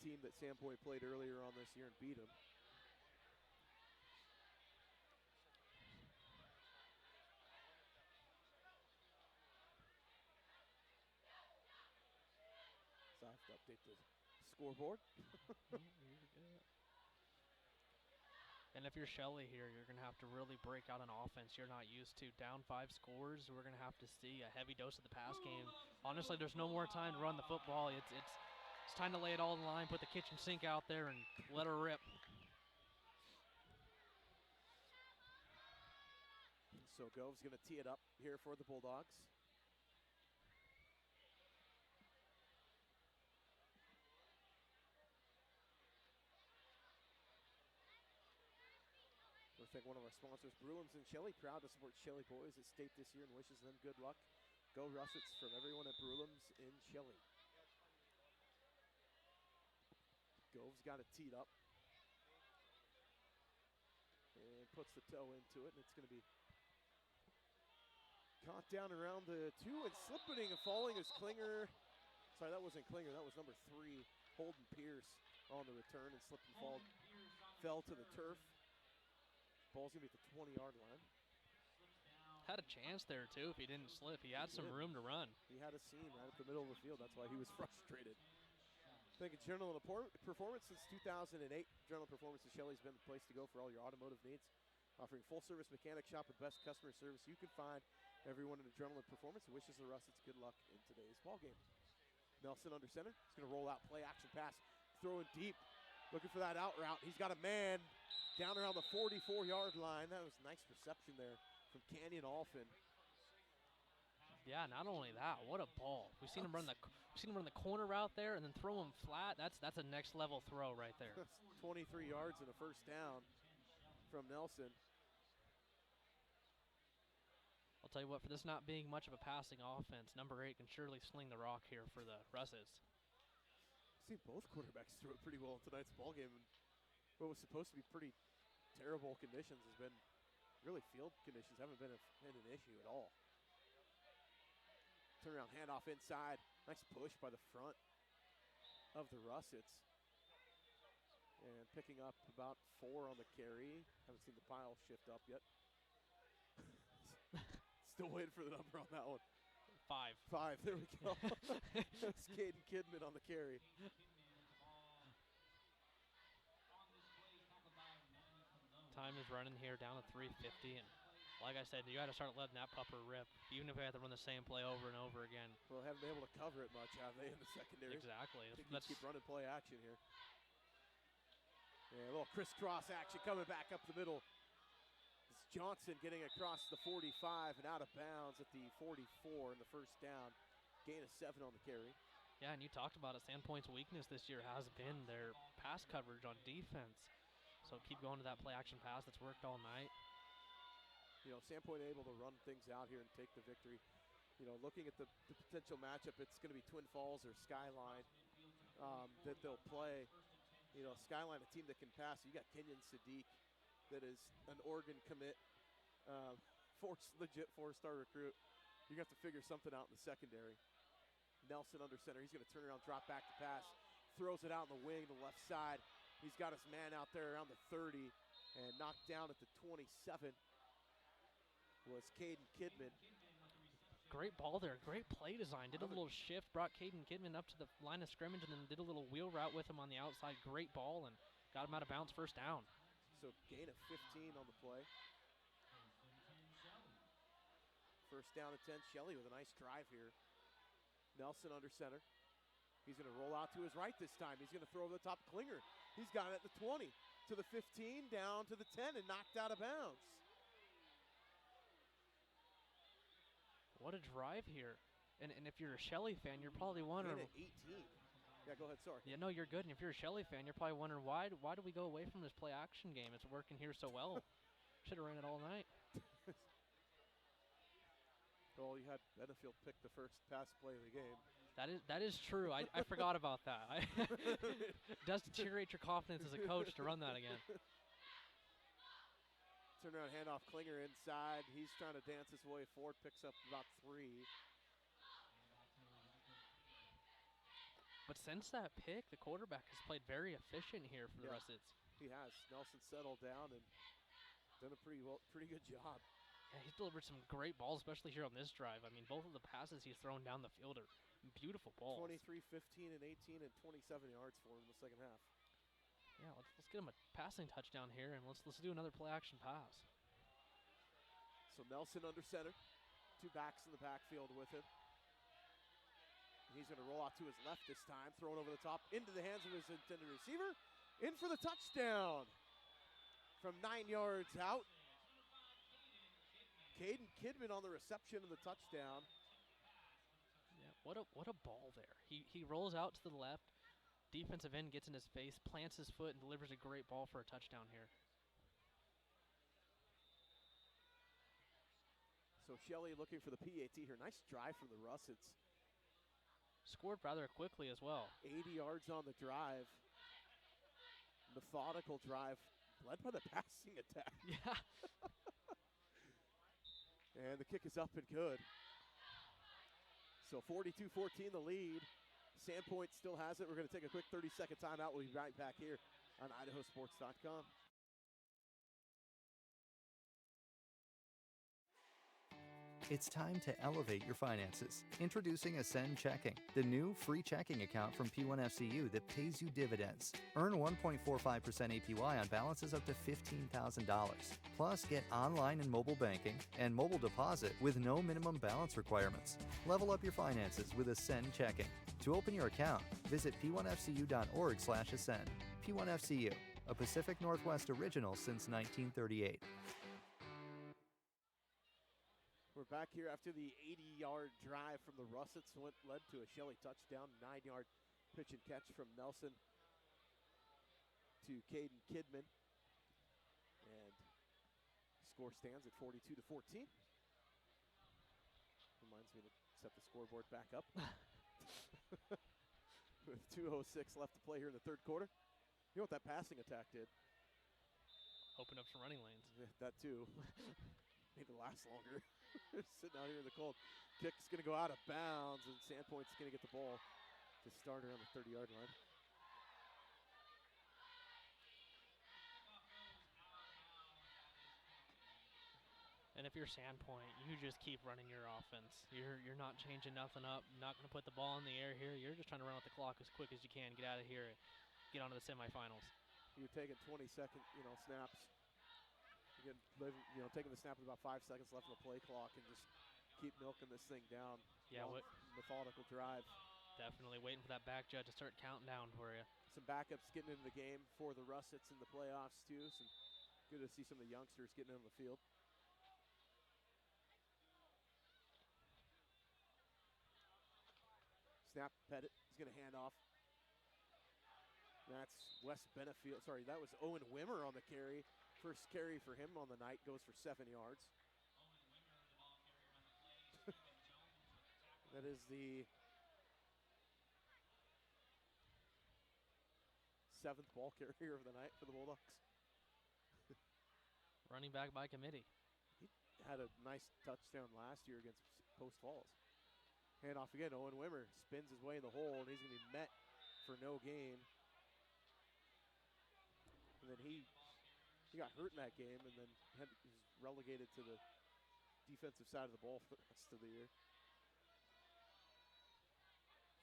team that Sandpoint played earlier on this year and beat them. So I have to update the scoreboard. And if you're Shelley here, you're going to have to really break out an offense you're not used to. Down 5 scores, we're going to have to see a heavy dose of the pass game. Honestly, there's no more time to run the football. It's time to lay it all in line, put the kitchen sink out there, and let her rip. So Gove's going to tee it up here for the Bulldogs. I think one of our sponsors, Brewins and Shelley, proud to support Shelley boys at state this year and wishes them good luck. Go Russets from everyone at Brewins in Shelley. Gove's got it teed up. And puts the toe into it, and it's going to be caught down around the 2 and slipping and falling is Klinger. Sorry, that wasn't Klinger, that was number 3, Holden Pierce on the return and slipped and fell to the turf. Ball's going to be at the 20-yard line. Had a chance there, too, if he didn't slip. He had some room to run. He had a seam right at the middle of the field. That's why he was frustrated. Thinking General Performance since 2008. General Performance in Shelley's been the place to go for all your automotive needs. Offering full-service mechanic shop and best customer service you can find. Everyone in Adrenaline Performance wishes the Russets good luck in today's ballgame. Nelson under center. He's going to roll out, play action pass, throwing deep, looking for that out route. He's got a man down around the 44-yard line. That was nice reception there from Canyon Alphin. Yeah, not only that, what a ball. We've seen him run the corner route there and then throw him flat. That's a next level throw right there. 23 yards and a first down from Nelson. I'll tell you what, for this not being much of a passing offense, number 8 can surely sling the rock here for the Russes. I've seen both quarterbacks throw it pretty well in tonight's ballgame. What was supposed to be pretty terrible conditions has been, really field conditions haven't been an issue at all. Turnaround handoff inside. Nice push by the front of the Russets. And picking up about 4 on the carry. Haven't seen the pile shift up yet. Still waiting for the number on that one. 5. There we go. That's Caden Kidman on the carry. Time is running here down to 3:50, and like I said, you got to start letting that pupper rip, even if we have to run the same play over and over again. Well, haven't been able to cover it much, have they, in the secondary? Exactly. Let's keep running play action here. Yeah, a little crisscross action coming back up the middle. It's Johnson getting across the 45 and out of bounds at the 44 in the first down. Gain of 7 on the carry. Yeah, and you talked about it. Sandpoint's weakness this year has been their pass coverage on defense. So keep going to that play action pass that's worked all night. You know, Sandpoint able to run things out here and take the victory. You know, looking at the potential matchup, it's going to be Twin Falls or Skyline that they'll play. You know, Skyline, a team that can pass. You got Kenyon Sadiq, that is an Oregon commit, legit 4-star recruit. You're going to have to figure something out in the secondary. Nelson under center. He's going to turn around, drop back to pass. Throws it out in the wing, the left side. He's got his man out there around the 30 and knocked down at the 27 was Caden Kidman. Great ball there, great play design. Did a little shift, brought Caden Kidman up to the line of scrimmage and then did a little wheel route with him on the outside. Great ball and got him out of bounds first down. So gain of 15 on the play. First down at 10, Shelley with a nice drive here. Nelson under center. He's going to roll out to his right this time. He's going to throw over the top. Klinger. He's got it at the 20, to the 15, down to the 10, and knocked out of bounds. What a drive here. And if you're a Shelley fan, you're probably wondering. 18. Yeah, go ahead, sorry. Yeah, no, you're good. And if you're a Shelley fan, you're probably wondering, why do we go away from this play action game? It's working here so well. Should have ran it all night. Well, you had Benefield pick the first pass play of the game. That is true. I forgot about that. It does deteriorate your confidence as a coach to run that again. Turnaround handoff, Klinger inside. He's trying to dance his way forward, picks up about 3. But since that pick, the quarterback has played very efficient here for the Russets. He has. Nelson settled down and done a pretty good job. Yeah, he's delivered some great balls, especially here on this drive. I mean, both of the passes he's thrown down the field are beautiful balls. 23, 15, and 18, and 27 yards for him in the second half. Yeah, let's get him a passing touchdown here, and let's do another play-action pass. So Nelson under center. 2 backs in the backfield with him. He's going to roll out to his left this time, throw it over the top, into the hands of his intended receiver. In for the touchdown from 9 yards out. Caden Kidman on the reception of the touchdown. Yeah, what a ball there. He rolls out to the left. Defensive end gets in his face, plants his foot, and delivers a great ball for a touchdown here. So Shelley looking for the PAT here. Nice drive from the Russets. Scored rather quickly as well. 80 yards on the drive. Methodical drive led by the passing attack. Yeah. And the kick is up and good. So 42-14 the lead. Sandpoint still has it. We're going to take a quick 30-second timeout. We'll be right back here on IdahoSports.com. It's time to elevate your finances. Introducing Ascend Checking, the new free checking account from P1FCU that pays you dividends. Earn 1.45% APY on balances up to $15,000. Plus, get online and mobile banking and mobile deposit with no minimum balance requirements. Level up your finances with Ascend Checking. To open your account, visit p1fcu.org/ascend. P1FCU, a Pacific Northwest original since 1938. We're back here after the 80-yard drive from the Russets led to a Shelley touchdown. 9-yard pitch and catch from Nelson to Caden Kidman. And score stands at 42-14. Reminds me to set the scoreboard back up. With 2:06 left to play here in the third quarter. You know what that passing attack did? Open up some running lanes. That too. Made it last longer. Sitting out here in the cold. Kick's going to go out of bounds, and Sandpoint's going to get the ball to start around the 30-yard line. And if you're Sandpoint, you just keep running your offense. You're not changing nothing up, not going to put the ball in the air here. You're just trying to run out the clock as quick as you can, get out of here, get on to the semifinals. You're taking 20-second, snaps. Again, taking the snap with about 5 seconds left on the play clock and just keep milking this thing down. Yeah, methodical drive. Definitely waiting for that back judge to start counting down for you. Some backups getting into the game for the Russets in the playoffs too. Good to see some of the youngsters getting on the field. Snap, Pettit is going to hand off. That's Wes Benefield. Sorry, that was Owen Wimmer on the carry. First carry for him on the night goes for 7 yards. That is the 7th ball carrier of the night for the Bulldogs. Running back by committee. He had a nice touchdown last year against Post Falls. Hand off again, Owen Wimmer spins his way in the hole, and he's going to be met for no gain. And then he got hurt in that game and then was relegated to the defensive side of the ball for the rest of the year.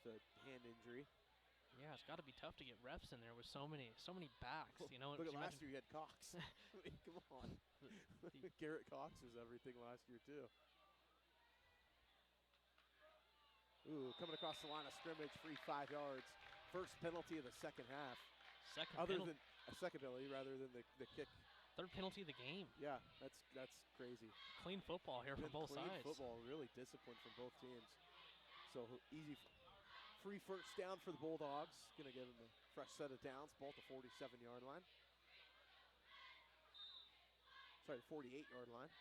It's a hand injury. Yeah, it's got to be tough to get refs in there with so many backs. Look at last year, you had Cox. I mean, come on. Garrett Cox was everything last year, too. Ooh, coming across the line of scrimmage, free 5 yards. First penalty of the second half. Second penalty rather than the kick. Third penalty of the game. Yeah, that's crazy. Clean football here from both sides. Clean football, really disciplined from both teams. So easy, free first down for the Bulldogs. Going to give them a fresh set of downs. Ball at the 47-yard line. Sorry, 48-yard line.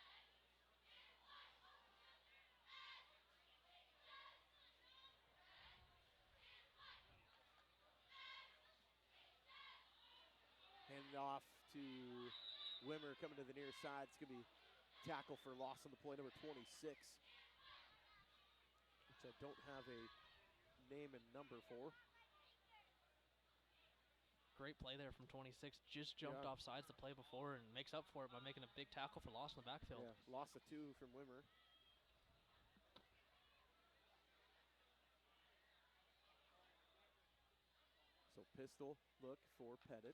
it off to Wimmer coming to the near side. It's going to be tackle for loss on the play, number 26, which I don't have a name and number for. Great play there from 26. Just jumped off sides the play before and makes up for it by making a big tackle for loss in the backfield. Yeah, loss of 2 from Wimmer. So pistol look for Pettit.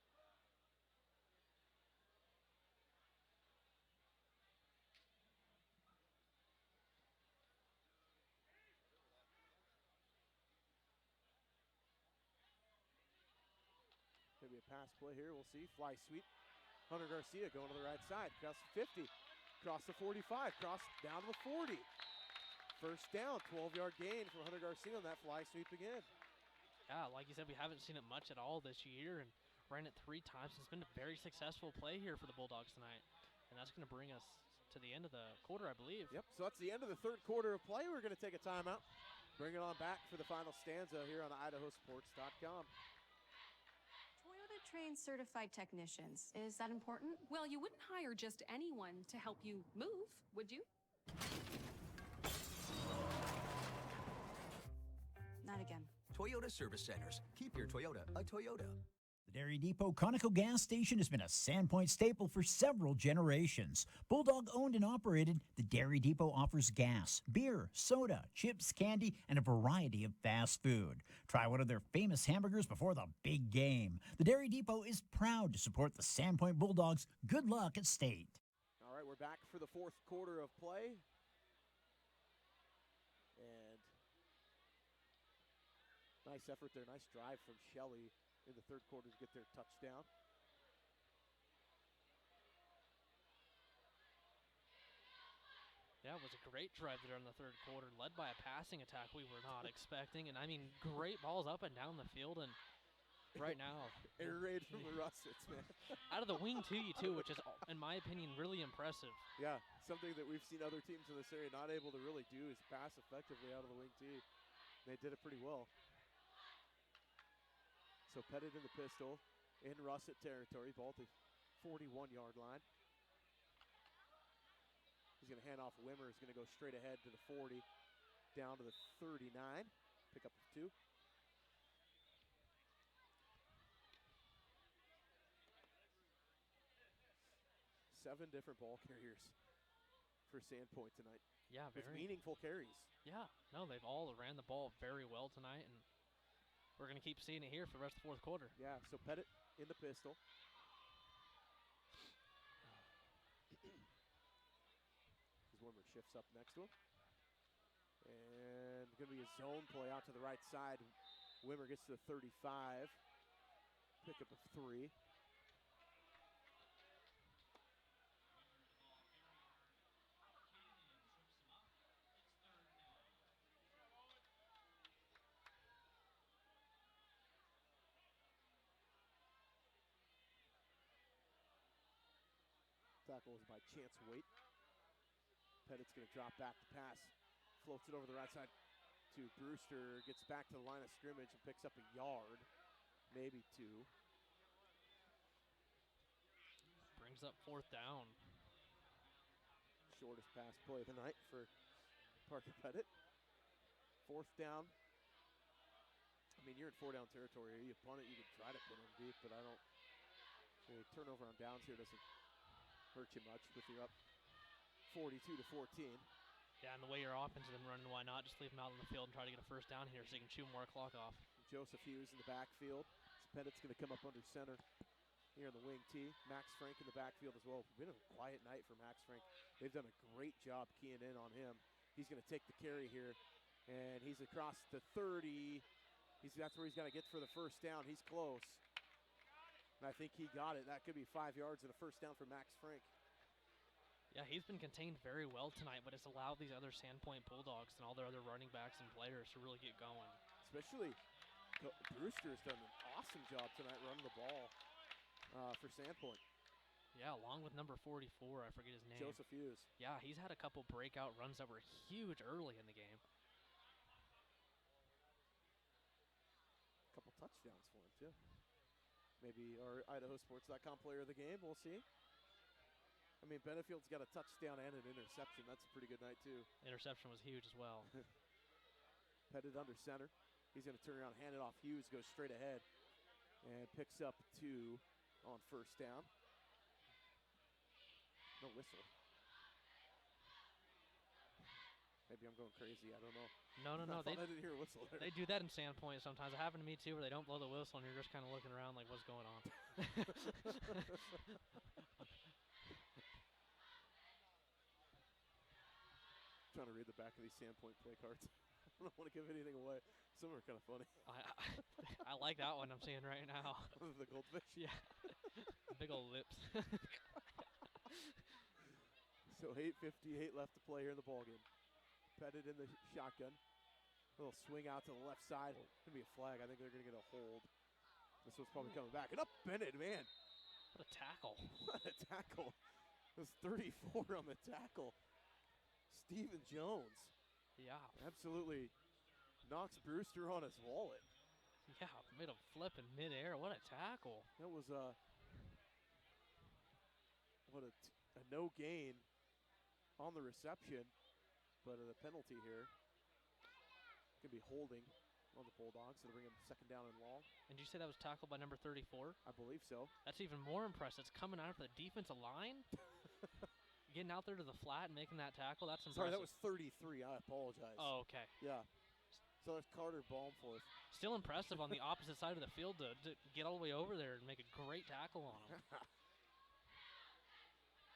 Maybe a pass play here. We'll see. Fly sweep. Hunter Garcia going to the right side. Across the 50. Across the 45. Cross down to the 40. First down. 12-yard gain from Hunter Garcia on that fly sweep again. Yeah, like you said, we haven't seen it much at all this year and ran it 3 times. It's been a very successful play here for the Bulldogs tonight. And that's going to bring us to the end of the quarter, I believe. Yep, so that's the end of the third quarter of play. We're going to take a timeout. Bring it on back for the final stanza here on IdahoSports.com. Toyota trains certified technicians. Is that important? Well, you wouldn't hire just anyone to help you move, would you? Not again. Toyota Service Centers. Keep your Toyota a Toyota. The Dairy Depot Conoco gas station has been a Sandpoint staple for several generations. Bulldog owned and operated, the Dairy Depot offers gas, beer, soda, chips, candy, and a variety of fast food. Try one of their famous hamburgers before the big game. The Dairy Depot is proud to support the Sandpoint Bulldogs. Good luck at state. All right, we're back for the fourth quarter of play. And nice effort there, nice drive from Shelley in the third quarter to get their touchdown. Yeah, it was a great drive there in the third quarter, led by a passing attack we were not expecting. And, I mean, great balls up and down the field. And right now, air raid from the Russets, man. Out of the wing to you, too, which is, in my opinion, really impressive. Yeah, something that we've seen other teams in this area not able to really do is pass effectively out of the wing tee. They did it pretty well. So Pettit in the pistol in Russet territory, ball to 41-yard line. He's going to hand off Wimmer. He's going to go straight ahead to the 40, down to the 39. Pick up 2. Seven different ball carriers for Sandpoint tonight. Yeah, with very meaningful carries. Yeah, no, they've all ran the ball very well tonight, and we're going to keep seeing it here for the rest of the fourth quarter. Yeah, so Pettit in the pistol. Wimmer shifts up next to him. And going to be a zone play out to the right side. Wimmer gets to the 35. Pickup of 3. Tackle was by Chance Waite. Pettit's going to drop back to pass. Floats it over the right side to Brewster. Gets back to the line of scrimmage and picks up a yard, maybe 2. Brings up fourth down. Shortest pass play of the night for Parker Pettit. Fourth down. I mean, you're in 4-down territory. You punt it, you can try to pin them deep, but I don't. The turnover on downs here doesn't hurt you much with your up 42-14. Yeah, and the way your offense has been running, why not just leave them out on the field and try to get a first down here so you can chew more clock off. Joseph Hughes in the backfield. Pettit's going to come up under center here in the wing tee. Max Frank in the backfield as well. Been a quiet night for Max Frank. They've done a great job keying in on him. He's going to take the carry here, and he's across the 30. That's where he's got to get for the first down. He's close. And I think he got it. That could be 5 yards and a first down for Max Frank. Yeah, he's been contained very well tonight, but it's allowed these other Sandpoint Bulldogs and all their other running backs and players to really get going. Especially Brewster's done an awesome job tonight running the ball for Sandpoint. Yeah, along with number 44, I forget his name. Joseph Hughes. Yeah, he's had a couple breakout runs that were huge early in the game. A couple touchdowns for him, too. maybe our IdahoSports.com player of the game. We'll see. I mean, Benefield's got a touchdown and an interception. That's a pretty good night, too. Interception was huge as well. Pettit under center. He's going to turn around, hand it off. Hughes goes straight ahead and picks up 2 on first down. No whistle. Maybe I'm going crazy. I don't know. No. I didn't hear a whistle there. They do that in Sandpoint sometimes. It happened to me, too, where they don't blow the whistle, and you're just kind of looking around like, what's going on? Trying to read the back of these Sandpoint play cards. I don't want to give anything away. Some are kind of funny. I like that one I'm seeing right now. The goldfish? Yeah. Big old lips. So 8:58 left to play here in the ballgame. Pettit in the shotgun. A little swing out to the left side. Going to be a flag. I think they're going to get a hold. This one's probably coming back. And up Bennett, man. What a tackle. What a tackle. It was 34 on the tackle. Stephen Jones. Yeah. Absolutely knocks Brewster on his wallet. Yeah, made him flip in midair. What a tackle. That was a no gain on the reception, but the penalty here could be holding on the Bulldogs. It'll bring him second down and long. And did you say that was tackled by number 34? I believe so. That's even more impressive. It's coming out of the defensive line. Getting out there to the flat and making that tackle, that's impressive. Sorry, that was 33. I apologize. Oh, okay. Yeah. So there's Carter Baumforth. Still impressive on the opposite side of the field to get all the way over there and make a great tackle on him.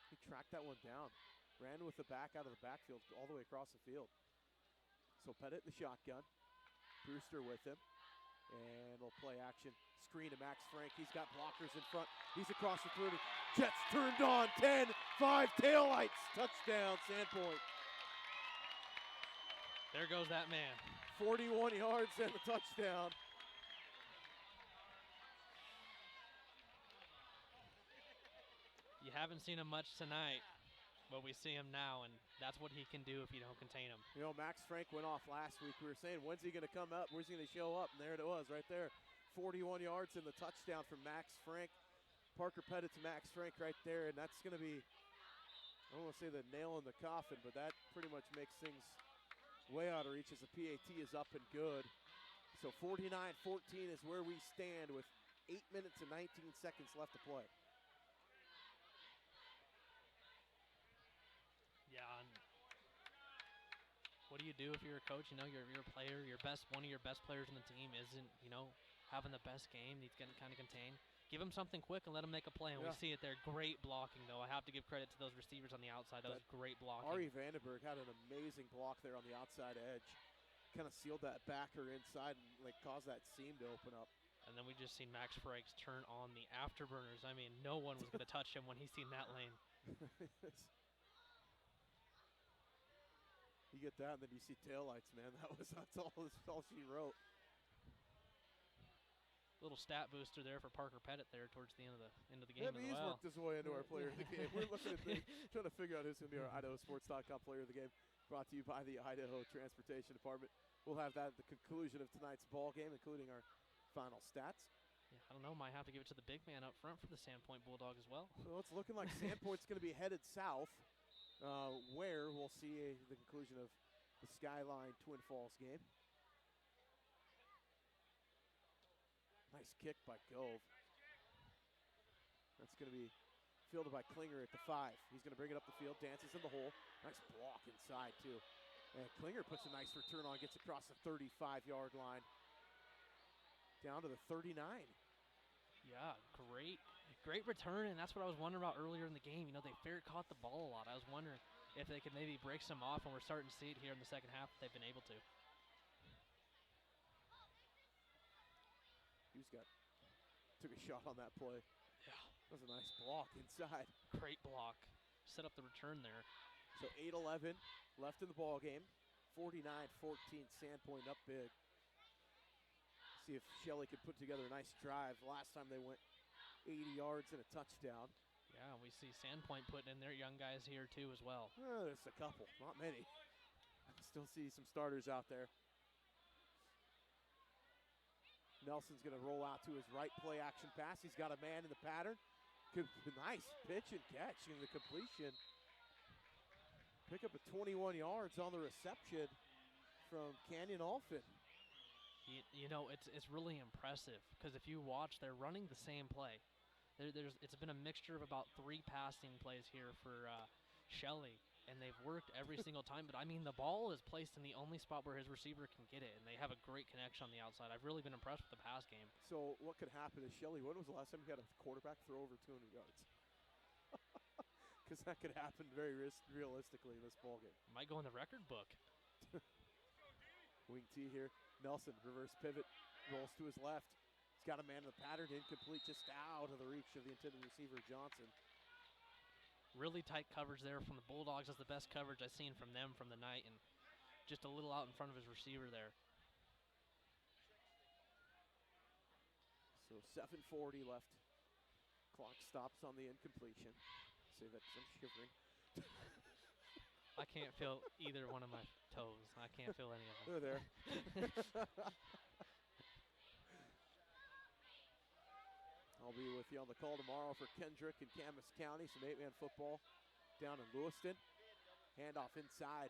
He tracked that one down. Ran with the back out of the backfield all the way across the field. So Pettit in the shotgun. Brewster with him. And they'll play action. Screen to Max Frank. He's got blockers in front. He's across the 30. Jets turned on. 10, 5, taillights. Touchdown, Sandpoint. There goes that man. 41 yards and the touchdown. You haven't seen him much tonight, but we see him now, and that's what he can do if you don't contain him. You know, Max Frank went off last week. We were saying, when's he going to come up? Where's he going to show up? And there it was right there. 41 yards and the touchdown from Max Frank. Parker Pettit to Max Frank right there, and that's going to be, I don't want to say the nail in the coffin, but that pretty much makes things way out of reach as the PAT is up and good. So 49-14 is where we stand with 8 minutes and 19 seconds left to play. Yeah, and what do you do if you're a coach? You know, you're a player, one of your best players in the team isn't, you know, having the best game. He's getting kind of contained. Give him something quick and let him make a play, and we see it there. Great blocking, though. I have to give credit to those receivers on the outside. That was great blocking. Ari Vandenberg had an amazing block there on the outside edge. Kind of sealed that backer inside and like caused that seam to open up. And then we just seen Max Franks turn on the afterburners. I mean, no one was going to touch him when he seen that lane. You get that, and then you see taillights, man. That's all she wrote. Little stat booster there for Parker Pettit there towards the end of the game. Yeah, he's worked his way into our player of the game. We're looking at trying to figure out who's going to be our IdahoSports.com player of the game. Brought to you by the Idaho Transportation Department. We'll have that at the conclusion of tonight's ball game, including our final stats. Yeah, I don't know. Might have to give it to the big man up front for the Sandpoint Bulldog as well. Well, it's looking like Sandpoint's going to be headed south, where we'll see the conclusion of the Skyline Twin Falls game. Nice kick by Gove. That's going to be fielded by Klinger at the 5. He's going to bring it up the field, dances in the hole. Nice block inside, too. And Klinger puts a nice return on, gets across the 35-yard line. Down to the 39. Yeah, great return, and that's what I was wondering about earlier in the game. You know, they caught the ball a lot. I was wondering if they could maybe break some off, and we're starting to see it here in the second half. They've been able to. Took a shot on that play. Yeah. That was a nice block inside. Great block. Set up the return there. So 8:11 left in the ball game. 49-14, Sandpoint up big. See if Shelley could put together a nice drive. Last time they went 80 yards and a touchdown. Yeah, we see Sandpoint putting in their young guys here too as well. There's a couple, not many. Still see some starters out there. Nelson's going to roll out to his right, play action pass. He's got a man in the pattern. Nice pitch and catch in the completion. Pick up a 21 yards on the reception from Canyon Alfin. You know, it's really impressive because if you watch, they're running the same play. It's been a mixture of about 3 passing plays here for Shelley, and they've worked every single time. But, I mean, the ball is placed in the only spot where his receiver can get it, and they have a great connection on the outside. I've really been impressed with the pass game. So what could happen is, Shelley, when was the last time you had a quarterback throw over 200 yards? Because that could happen very realistically in this ballgame. Might go in the record book. Wing T here. Nelson, reverse pivot, rolls to his left. He's got a man in the pattern, incomplete, just out of the reach of the intended receiver, Johnson. Really tight coverage there from the Bulldogs. That's the best coverage I've seen from them from the night, and just a little out in front of his receiver there. So 7:40 left. Clock stops on the incompletion. Say that 'cause I'm shivering. I can't feel either one of my toes. I can't feel any of them. They're there. I'll be with you on the call tomorrow for Kendrick and Camas County, some 8-man football down in Lewiston. Handoff inside.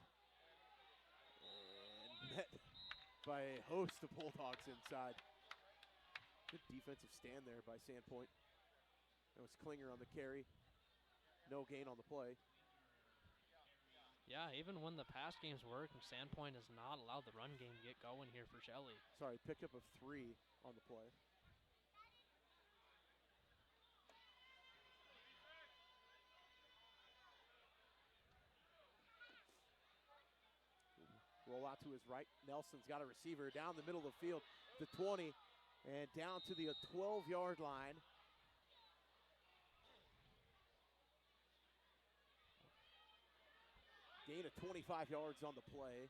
And met by a host of Bulldogs inside. Good defensive stand there by Sandpoint. That was Klinger on the carry. No gain on the play. Yeah, even when the pass games work, and Sandpoint has not allowed the run game to get going here for Shelley. Sorry, pickup of 3 on the play. Roll out to his right. Nelson's got a receiver down the middle of the field, the 20, and down to the 12-yard line. Gain of 25 yards on the play.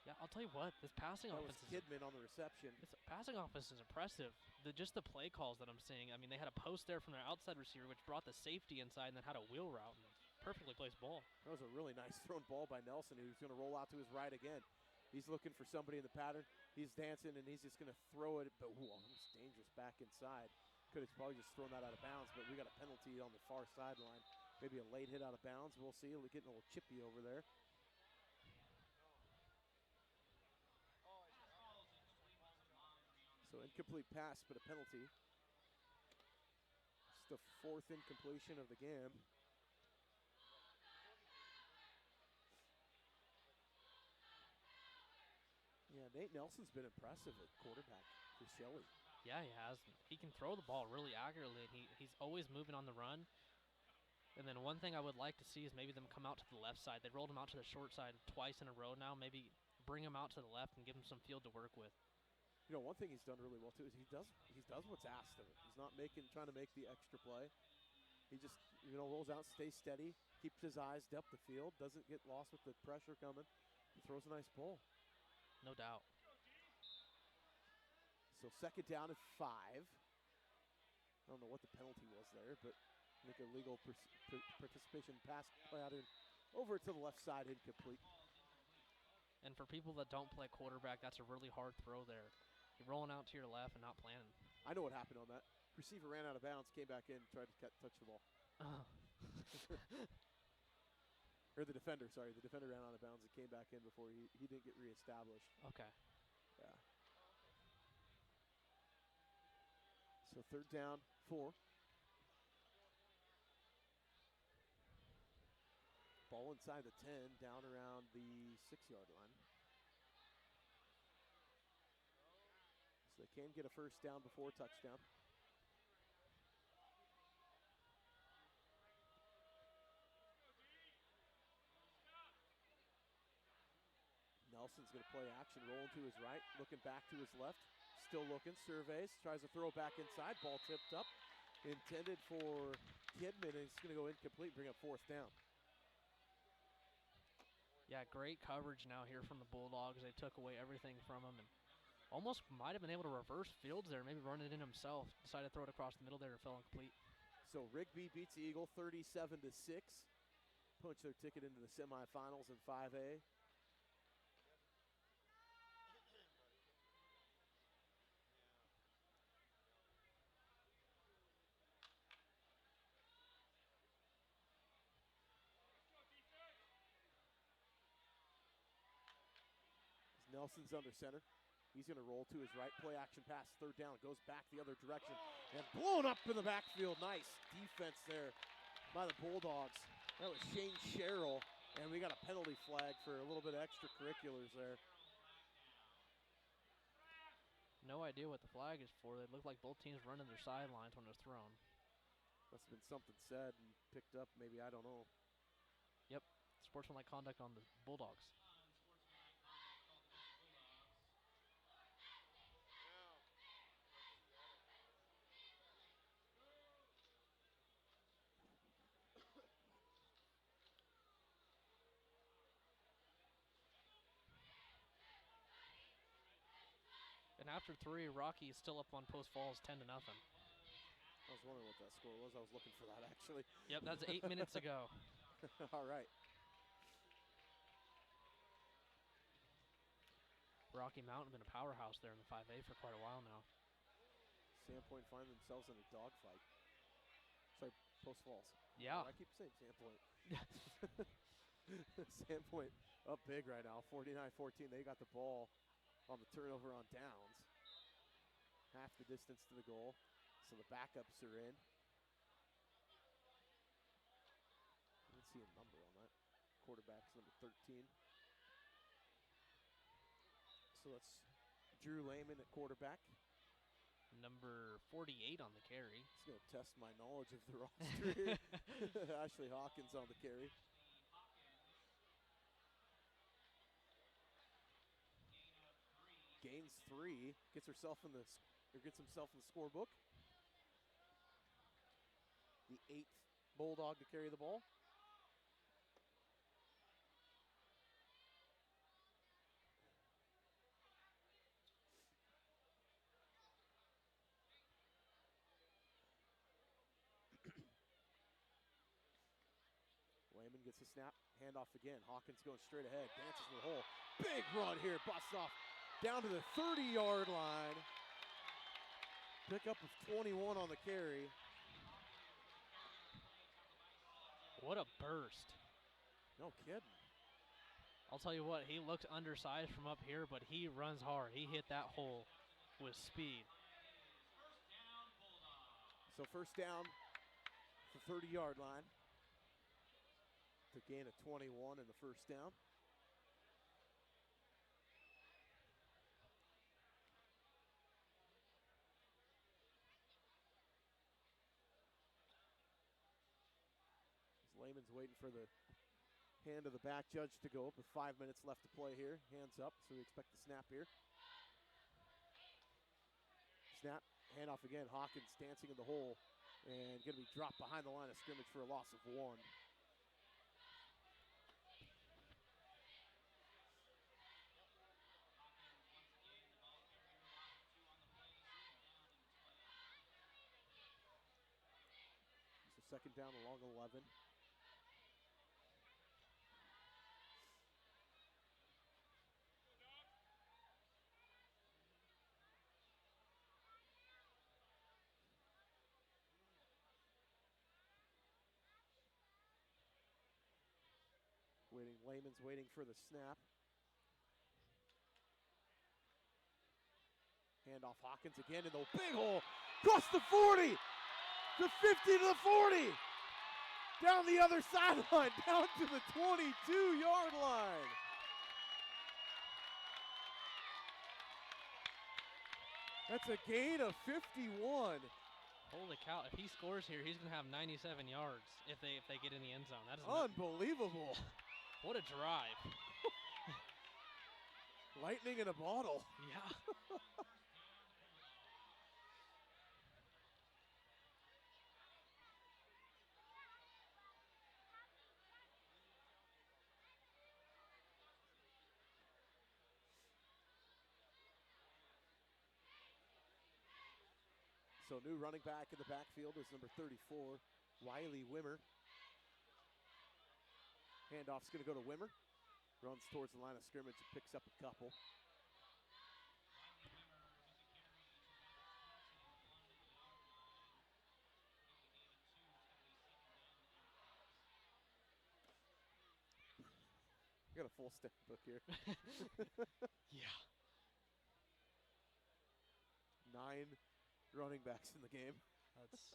Yeah, I'll tell you what, this passing offense is Kidman on the reception. This passing offense is impressive. Just the play calls that I'm seeing. I mean, they had a post there from their outside receiver, which brought the safety inside and then had a wheel route. And perfectly placed ball. That was a really nice thrown ball by Nelson, who's going to roll out to his right again. He's looking for somebody in the pattern. He's dancing, and he's just going to throw it, but it's dangerous back inside. Could have probably just thrown that out of bounds, but we got a penalty on the far sideline. Maybe a late hit out of bounds. We'll see. We're getting a little chippy over there. So incomplete pass, but a penalty. It's the 4th incompletion of the game. Yeah, Nate Nelson's been impressive at quarterback for Shelley. Yeah, he has. He can throw the ball really accurately, and he's always moving on the run. And then one thing I would like to see is maybe them come out to the left side. They rolled him out to the short side twice in a row now. Maybe bring him out to the left and give him some field to work with. You know, one thing he's done really well too is he does what's asked of him. He's not trying to make the extra play. He just rolls out, stays steady, keeps his eyes depth the field, doesn't get lost with the pressure coming. He throws a nice ball. No doubt. So 2nd down and 5. I don't know what the penalty was there, but I think illegal participation pass play out over to the left side, incomplete. And for people that don't play quarterback, that's a really hard throw there. You're rolling out to your left and not planning. I know what happened on that. Receiver ran out of bounds, came back in, tried to touch the ball. Oh. Or the defender, sorry. The defender ran out of bounds and came back in before he didn't get reestablished. Okay. Yeah. So 3rd down, 4. Ball inside the 10, down around the 6-yard line. So they can get a 1st down before touchdown. Nelson's going to play action, rolling to his right, looking back to his left, still looking, surveys, tries to throw back inside, ball tipped up, intended for Kidman, and it's going to go incomplete, bring up 4th down. Yeah, great coverage now here from the Bulldogs. They took away everything from him and almost might have been able to reverse fields there, maybe run it in himself. Decided to throw it across the middle there and fell incomplete. So Rigby beats the Eagle 37-6. Punch their ticket into the semifinals in 5A. Nelson's under center. He's going to roll to his right. Play action pass, third down. Goes back the other direction. And blown up in the backfield. Nice defense there by the Bulldogs. That was Shane Sherrill. And we got a penalty flag for a little bit of extracurriculars there. No idea what the flag is for. They look like both teams running their sidelines when it was thrown. Must have been something said and picked up, maybe, I don't know. Yep, sportsmanlike conduct on the Bulldogs. And after 3, Rocky is still up on Post Falls 10-0. I was wondering what that score was. I was looking for that, actually. Yep, that's 8 minutes ago. All right. Rocky Mountain been a powerhouse there in the 5A for quite a while now. Sandpoint find themselves in a dogfight. Sorry, Post Falls. Yeah. I keep saying Sandpoint. Sandpoint up big right now, 49-14. They got the ball on the turnover on downs. Half the distance to the goal. So the backups are in. I didn't see a number on that. Quarterback's number 13. So that's Drew Lehman at quarterback. Number 48 on the carry. Just going to test my knowledge of the roster here. Ashley Hawkins on the carry. Gains 3, gets himself in the scorebook. The 8th Bulldog to carry the ball. Lehman gets a snap, handoff again. Hawkins going straight ahead, dances in the hole. Big run here, busts off down to the 30-yard line. Pickup of 21 on the carry. What a burst. No kidding. I'll tell you what, he looks undersized from up here, but he runs hard. He hit that hole with speed. So first down, the 30-yard line. To gain a 21 in the first down. Lehman's waiting for the hand of the back judge to go up with 5 minutes left to play here. Hands up, so we expect the snap here. Snap, handoff again. Hawkins dancing in the hole and going to be dropped behind the line of scrimmage for a loss of 1. So second down along 11. Lehman's waiting for the snap. Handoff Hawkins again in the big hole. Across the 40. The 50 to the 40. Down the other sideline. Down to the 22-yard line. That's a gain of 51. Holy cow, if he scores here, he's going to have 97 yards if they get in the end zone. That is unbelievable. What a drive. Lightning in a bottle. Yeah. So new running back in the backfield is number 34, Wiley Wimmer. Handoff's going to go to Wimmer. Runs towards the line of scrimmage and picks up a couple. I got a full stat book here. Yeah. 9 running backs in the game. That's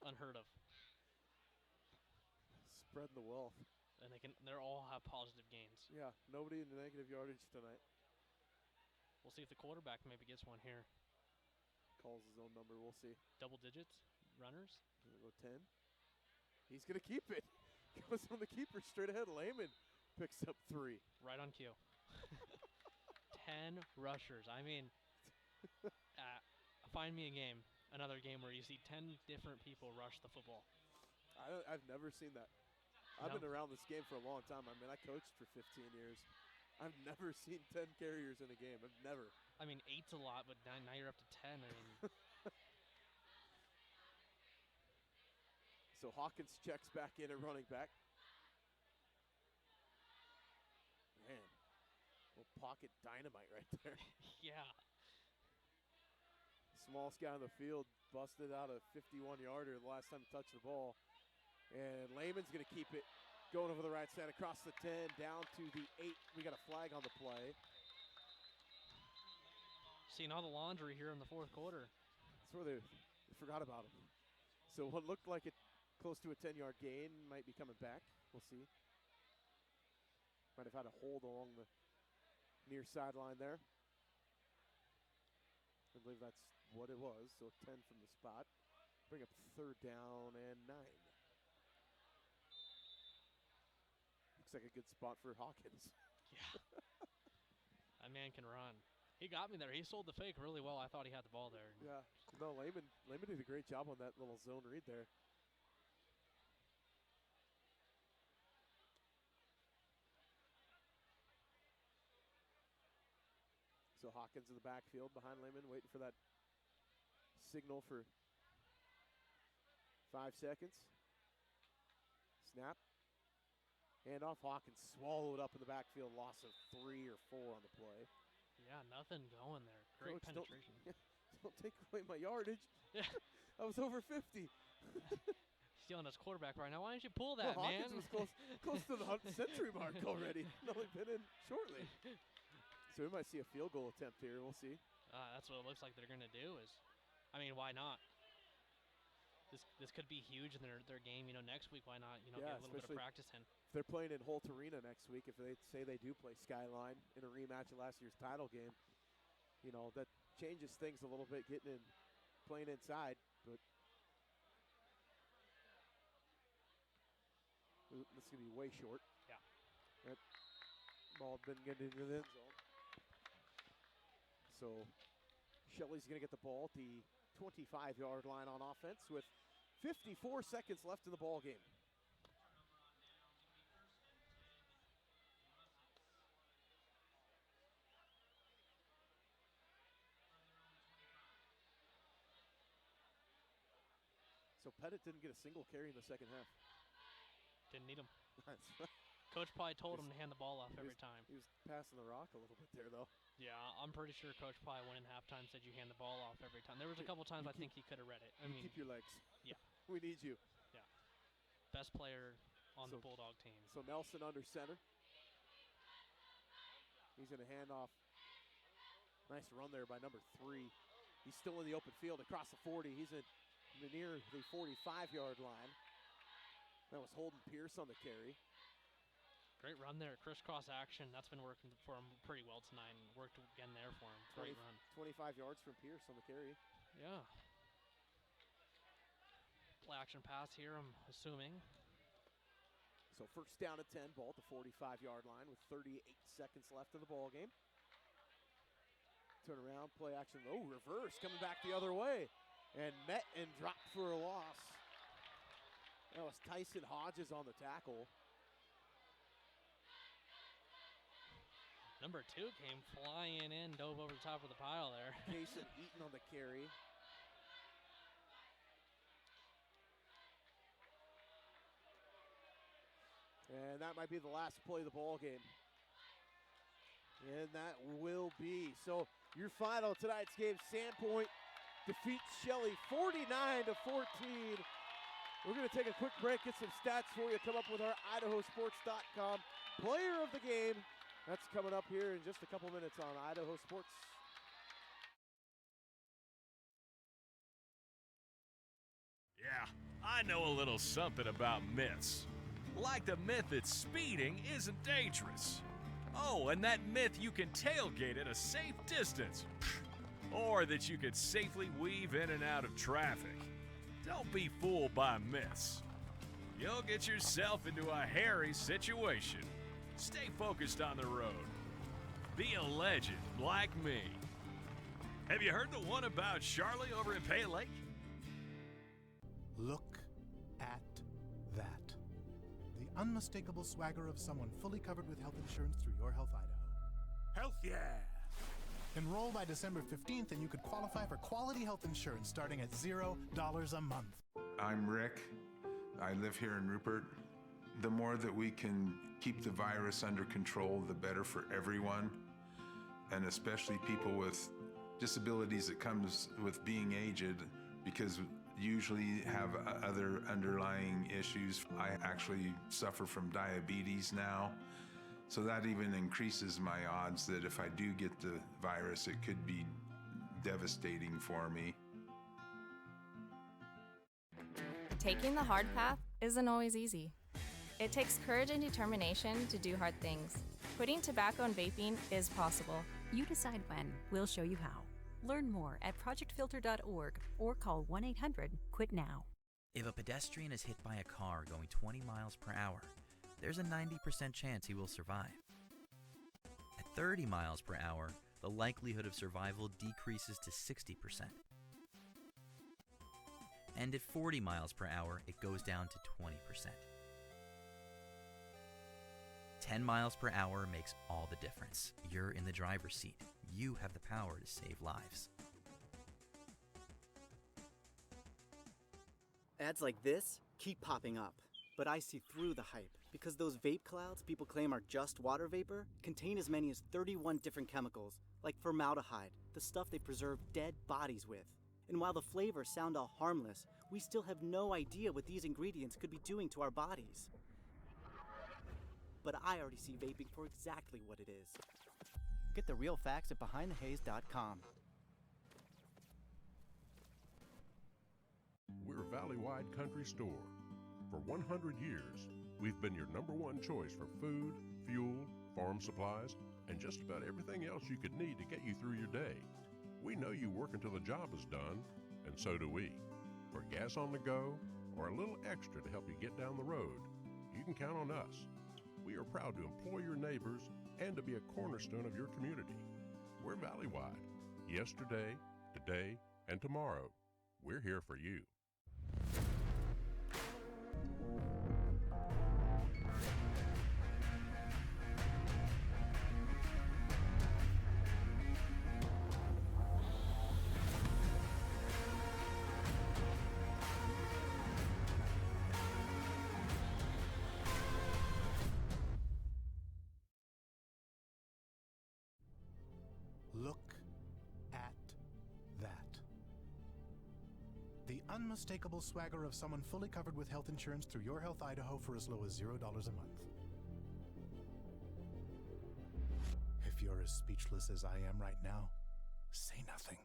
unheard of. Spreading the wealth. And they're all have positive gains. Yeah, nobody in the negative yardage tonight. We'll see if the quarterback maybe gets one here. Calls his own number, we'll see. Double digits, runners. Go 10. He's going to keep it. Goes on the keeper straight ahead. Lehman picks up 3. Right on cue. 10 rushers. I mean, find me another game where you see 10 different people rush the football. I've never seen that. I've been around this game for a long time. I mean, I coached for 15 years. I've never seen 10 carriers in a game. I've never. I mean, 8's a lot, but now you're up to 10. I mean. So Hawkins checks back in at running back. Man, little pocket dynamite right there. Yeah. Smallest guy on the field busted out a 51-yarder the last time he touched the ball. And Lehman's going to keep it going over the right side across the 10, down to the 8. We got a flag on the play. Seeing all the laundry here in the fourth quarter. That's where they forgot about him. So what looked like it close to a 10-yard gain might be coming back. We'll see. Might have had a hold along the near sideline there. I believe that's what it was. So 10 from the spot. Bring up 3rd down and 9. Looks like a good spot for Hawkins. Yeah. That man can run. He got me there. He sold the fake really well. I thought he had the ball there. Yeah. No, Lehman did a great job on that little zone read there. So Hawkins in the backfield behind Lehman, waiting for that signal for 5 seconds. Snap. Handoff. Hawkins swallowed up in the backfield. Loss of 3 or 4 on the play. Yeah, nothing going there. Great Coach, penetration. Don't take away my yardage. Yeah. I was over 50. He's yelling at his quarterback right now. Why didn't you pull that, Well, man? Hawkins was close to the century mark already. Only been in shortly. So we might see a field goal attempt here. We'll see. That's what it looks like they're going to do. I mean, why not? This could be huge in their game. Next week, why not? Get a little bit of practice in. If they're playing in Holt Arena next week, if they say they do play Skyline in a rematch of last year's title game, that changes things a little bit, playing inside. But this is going to be way short. Yeah. That ball been getting into the end zone. So Shelley's going to get the ball at the 25-yard line on offense with 54 seconds left in the ball game. So Pettit didn't get a single carry in the second half. Didn't need him. Coach probably told him to hand the ball off every time. He was passing the rock a little bit there, though. Yeah, I'm pretty sure Coach probably went in halftime, said you hand the ball off every time. There was a couple times I think he could have read it. I mean, keep your legs. Yeah. We need you. Yeah. Best player on the Bulldog team. So Nelson under center. He's going to hand off. Nice run there by number 3. He's still in the open field across the 40. He's near the 45-yard line. That was Holden Pierce on the carry. Great run there, crisscross action. That's been working for him pretty well tonight, and worked again there for him. Great run. 25 yards from Pierce on the carry. Yeah. Play action pass here, I'm assuming. So first down at 10, ball at the 45-yard line with 38 seconds left in the ball game. Turn around, play action. Oh, reverse, coming back the other way. And met and dropped for a loss. That was Tyson Hodges on the tackle. Number 2 came flying in, dove over the top of the pile there. Jason Eaton on the carry. And that might be the last play of the ball game. And that will be. So your final of tonight's game, Sandpoint defeats Shelley 49-14 We're going to take a quick break, get some stats for you, come up with our IdahoSports.com player of the game. That's coming up here in just a couple minutes on Idaho Sports. Yeah, I know a little something about myths. Like the myth that speeding isn't dangerous. Oh, and that myth you can tailgate at a safe distance. Or that you could safely weave in and out of traffic. Don't be fooled by myths. You'll get yourself into a hairy situation. Stay focused on the road. Be a legend like me. Have you heard the one about Shelley over in Pay Lake? Look at that. The unmistakable swagger of someone fully covered with health insurance through Your Health Idaho. Health yeah! Enroll by December 15th and you could qualify for quality health insurance starting at $0 a month. I'm Rick. I live here in Rupert. The more that we can keep the virus under control, the better for everyone, and especially people with disabilities that comes with being aged, because usually have other underlying issues. I actually suffer from diabetes now, so that even increases my odds that if I do get the virus, it could be devastating for me. Taking the hard path isn't always easy. It takes courage and determination to do hard things. Quitting tobacco and vaping is possible. You decide when. We'll show you how. Learn more at projectfilter.org or call 1-800-QUIT-NOW. If a pedestrian is hit by a car going 20 miles per hour, there's a 90% chance he will survive. At 30 miles per hour, the likelihood of survival decreases to 60%. And at 40 miles per hour, it goes down to 20%. 10 miles per hour makes all the difference. You're in the driver's seat. You have the power to save lives. Ads like this keep popping up, but I see through the hype because those vape clouds people claim are just water vapor contain as many as 31 different chemicals, like formaldehyde, the stuff they preserve dead bodies with. And while the flavors sound all harmless, we still have no idea what these ingredients could be doing to our bodies. But I already see vaping for exactly what it is. Get the real facts at BehindTheHaze.com. We're a valley-wide country store. For 100 years, we've been your #1 choice for food, fuel, farm supplies, and just about everything else you could need to get you through your day. We know you work until the job is done, and so do we. For gas on the go, or a little extra to help you get down the road, you can count on us. We are proud to employ your neighbors and to be a cornerstone of your community. We're valley-wide. Yesterday, today, and tomorrow. We're here for you. Look at that. The unmistakable swagger of someone fully covered with health insurance through Your Health Idaho for as low as $0 a month. If you're as speechless as I am right now, say nothing.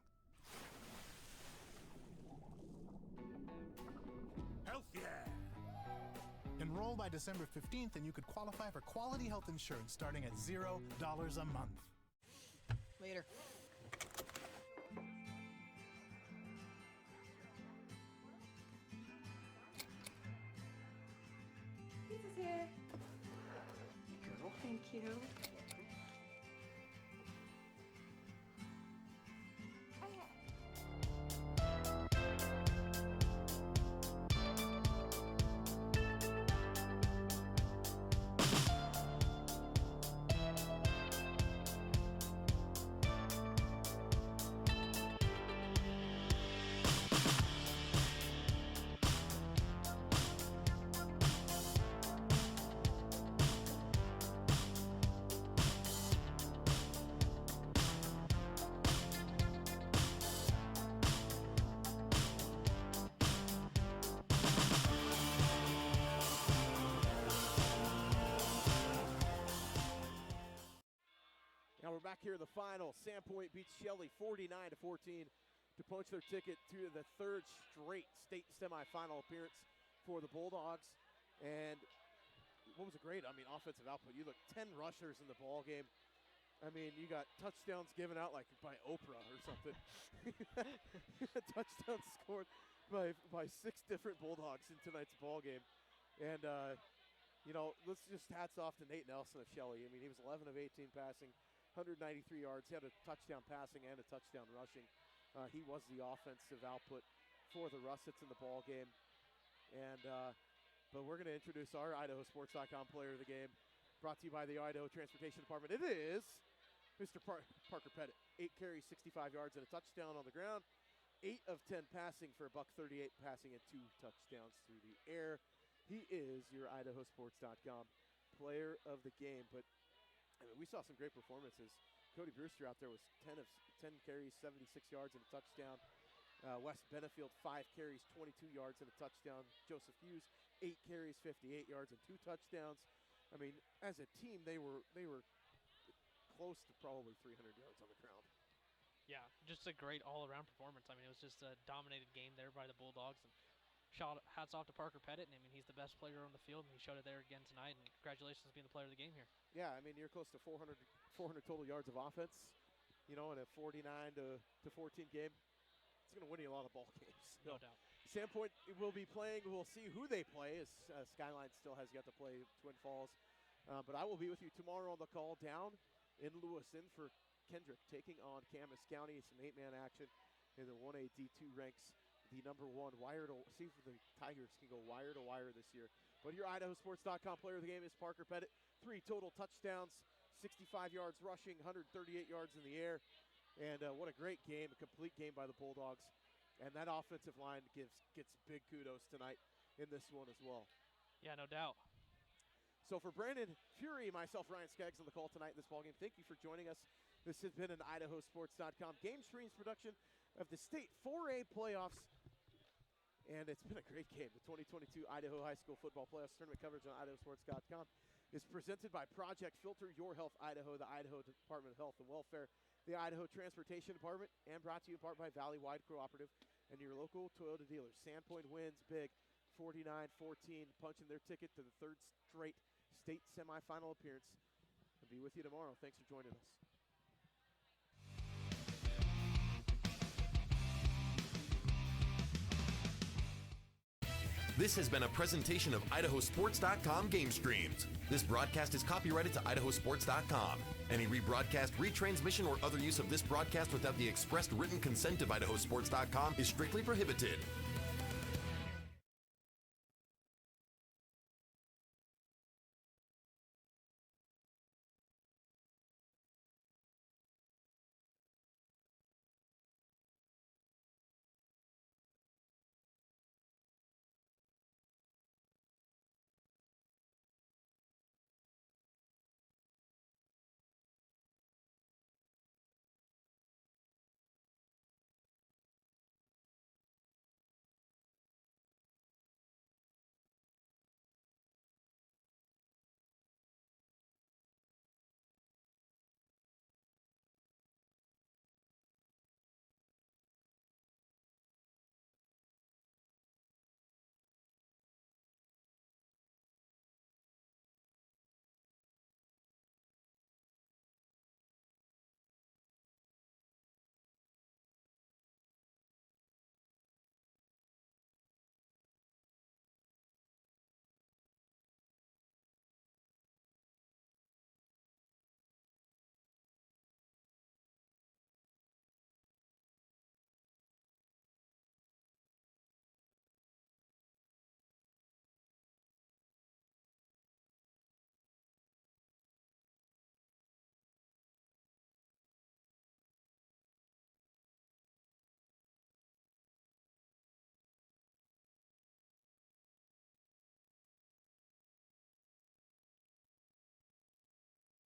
Health yeah! Enroll by December 15th and you could qualify for quality health insurance starting at $0 a month. Later. Pizza's here. Girl, thank you. back here in the final. Sandpoint beats Shelley 49-14 to punch their ticket to the third straight state semifinal appearance for the Bulldogs. And what was a great, offensive output. You look 10 rushers in the ball game. You got touchdowns given out like by Oprah or something. Touchdowns scored by 6 different Bulldogs in tonight's ball game. And, let's just hats off to Nate Nelson of Shelley. He was 11 of 18 passing, 193 yards. He had a touchdown passing and a touchdown rushing. He was the offensive output for the Russets in the ball game. And but we're going to introduce our IdahoSports.com player of the game, brought to you by the Idaho Transportation Department. It is Mr. Parker Pettit. 8 carries, 65 yards, and a touchdown on the ground. 8 of 10 passing for a $138 passing and 2 touchdowns through the air. He is your IdahoSports.com player of the game. But we saw some great performances. Cody Brewster out there was 10 carries, 76 yards, and a touchdown. Wes Benefield, 5 carries, 22 yards, and a touchdown. Joseph Hughes, 8 carries, 58 yards, and 2 touchdowns. As a team, they were close to probably 300 yards on the ground. Yeah, just a great all-around performance. It was just a dominated game there by the Bulldogs. And hats off to Parker Pettit. He's the best player on the field, and he showed it there again tonight. And congratulations on being the player of the game here. Yeah, you're close to 400 total yards of offense, in a 49-14 game. It's going to win you a lot of ball games. No doubt. Sandpoint will be playing. We'll see who they play, as Skyline still has yet to play Twin Falls. But I will be with you tomorrow on the call down in Lewiston for Kendrick taking on Camas County. Some 8-man action in the 1A D2 ranks. The number 1 wire to see if the Tigers can go wire to wire this year. But your IdahoSports.com player of the game is Parker Pettit. 3 total touchdowns, 65 yards rushing, 138 yards in the air. And what a great game, a complete game by the Bulldogs. And that offensive line gets big kudos tonight in this one as well. Yeah, no doubt. So for Brandon Fury, myself, Ryan Skaggs, on the call tonight in this ballgame, thank you for joining us. This has been an IdahoSports.com GameStreams production of the State 4A playoffs. And it's been a great game. The 2022 Idaho High School Football Playoffs tournament coverage on IdahoSports.com is presented by Project Filter Your Health Idaho, the Idaho Department of Health and Welfare, the Idaho Transportation Department, and brought to you in part by Valley Wide Cooperative and your local Toyota dealers. Sandpoint wins big, 49-14, punching their ticket to the third straight state semifinal appearance. I'll be with you tomorrow. Thanks for joining us. This has been a presentation of IdahoSports.com GameStreams. This broadcast is copyrighted to IdahoSports.com. Any rebroadcast, retransmission, or other use of this broadcast without the expressed written consent of IdahoSports.com is strictly prohibited.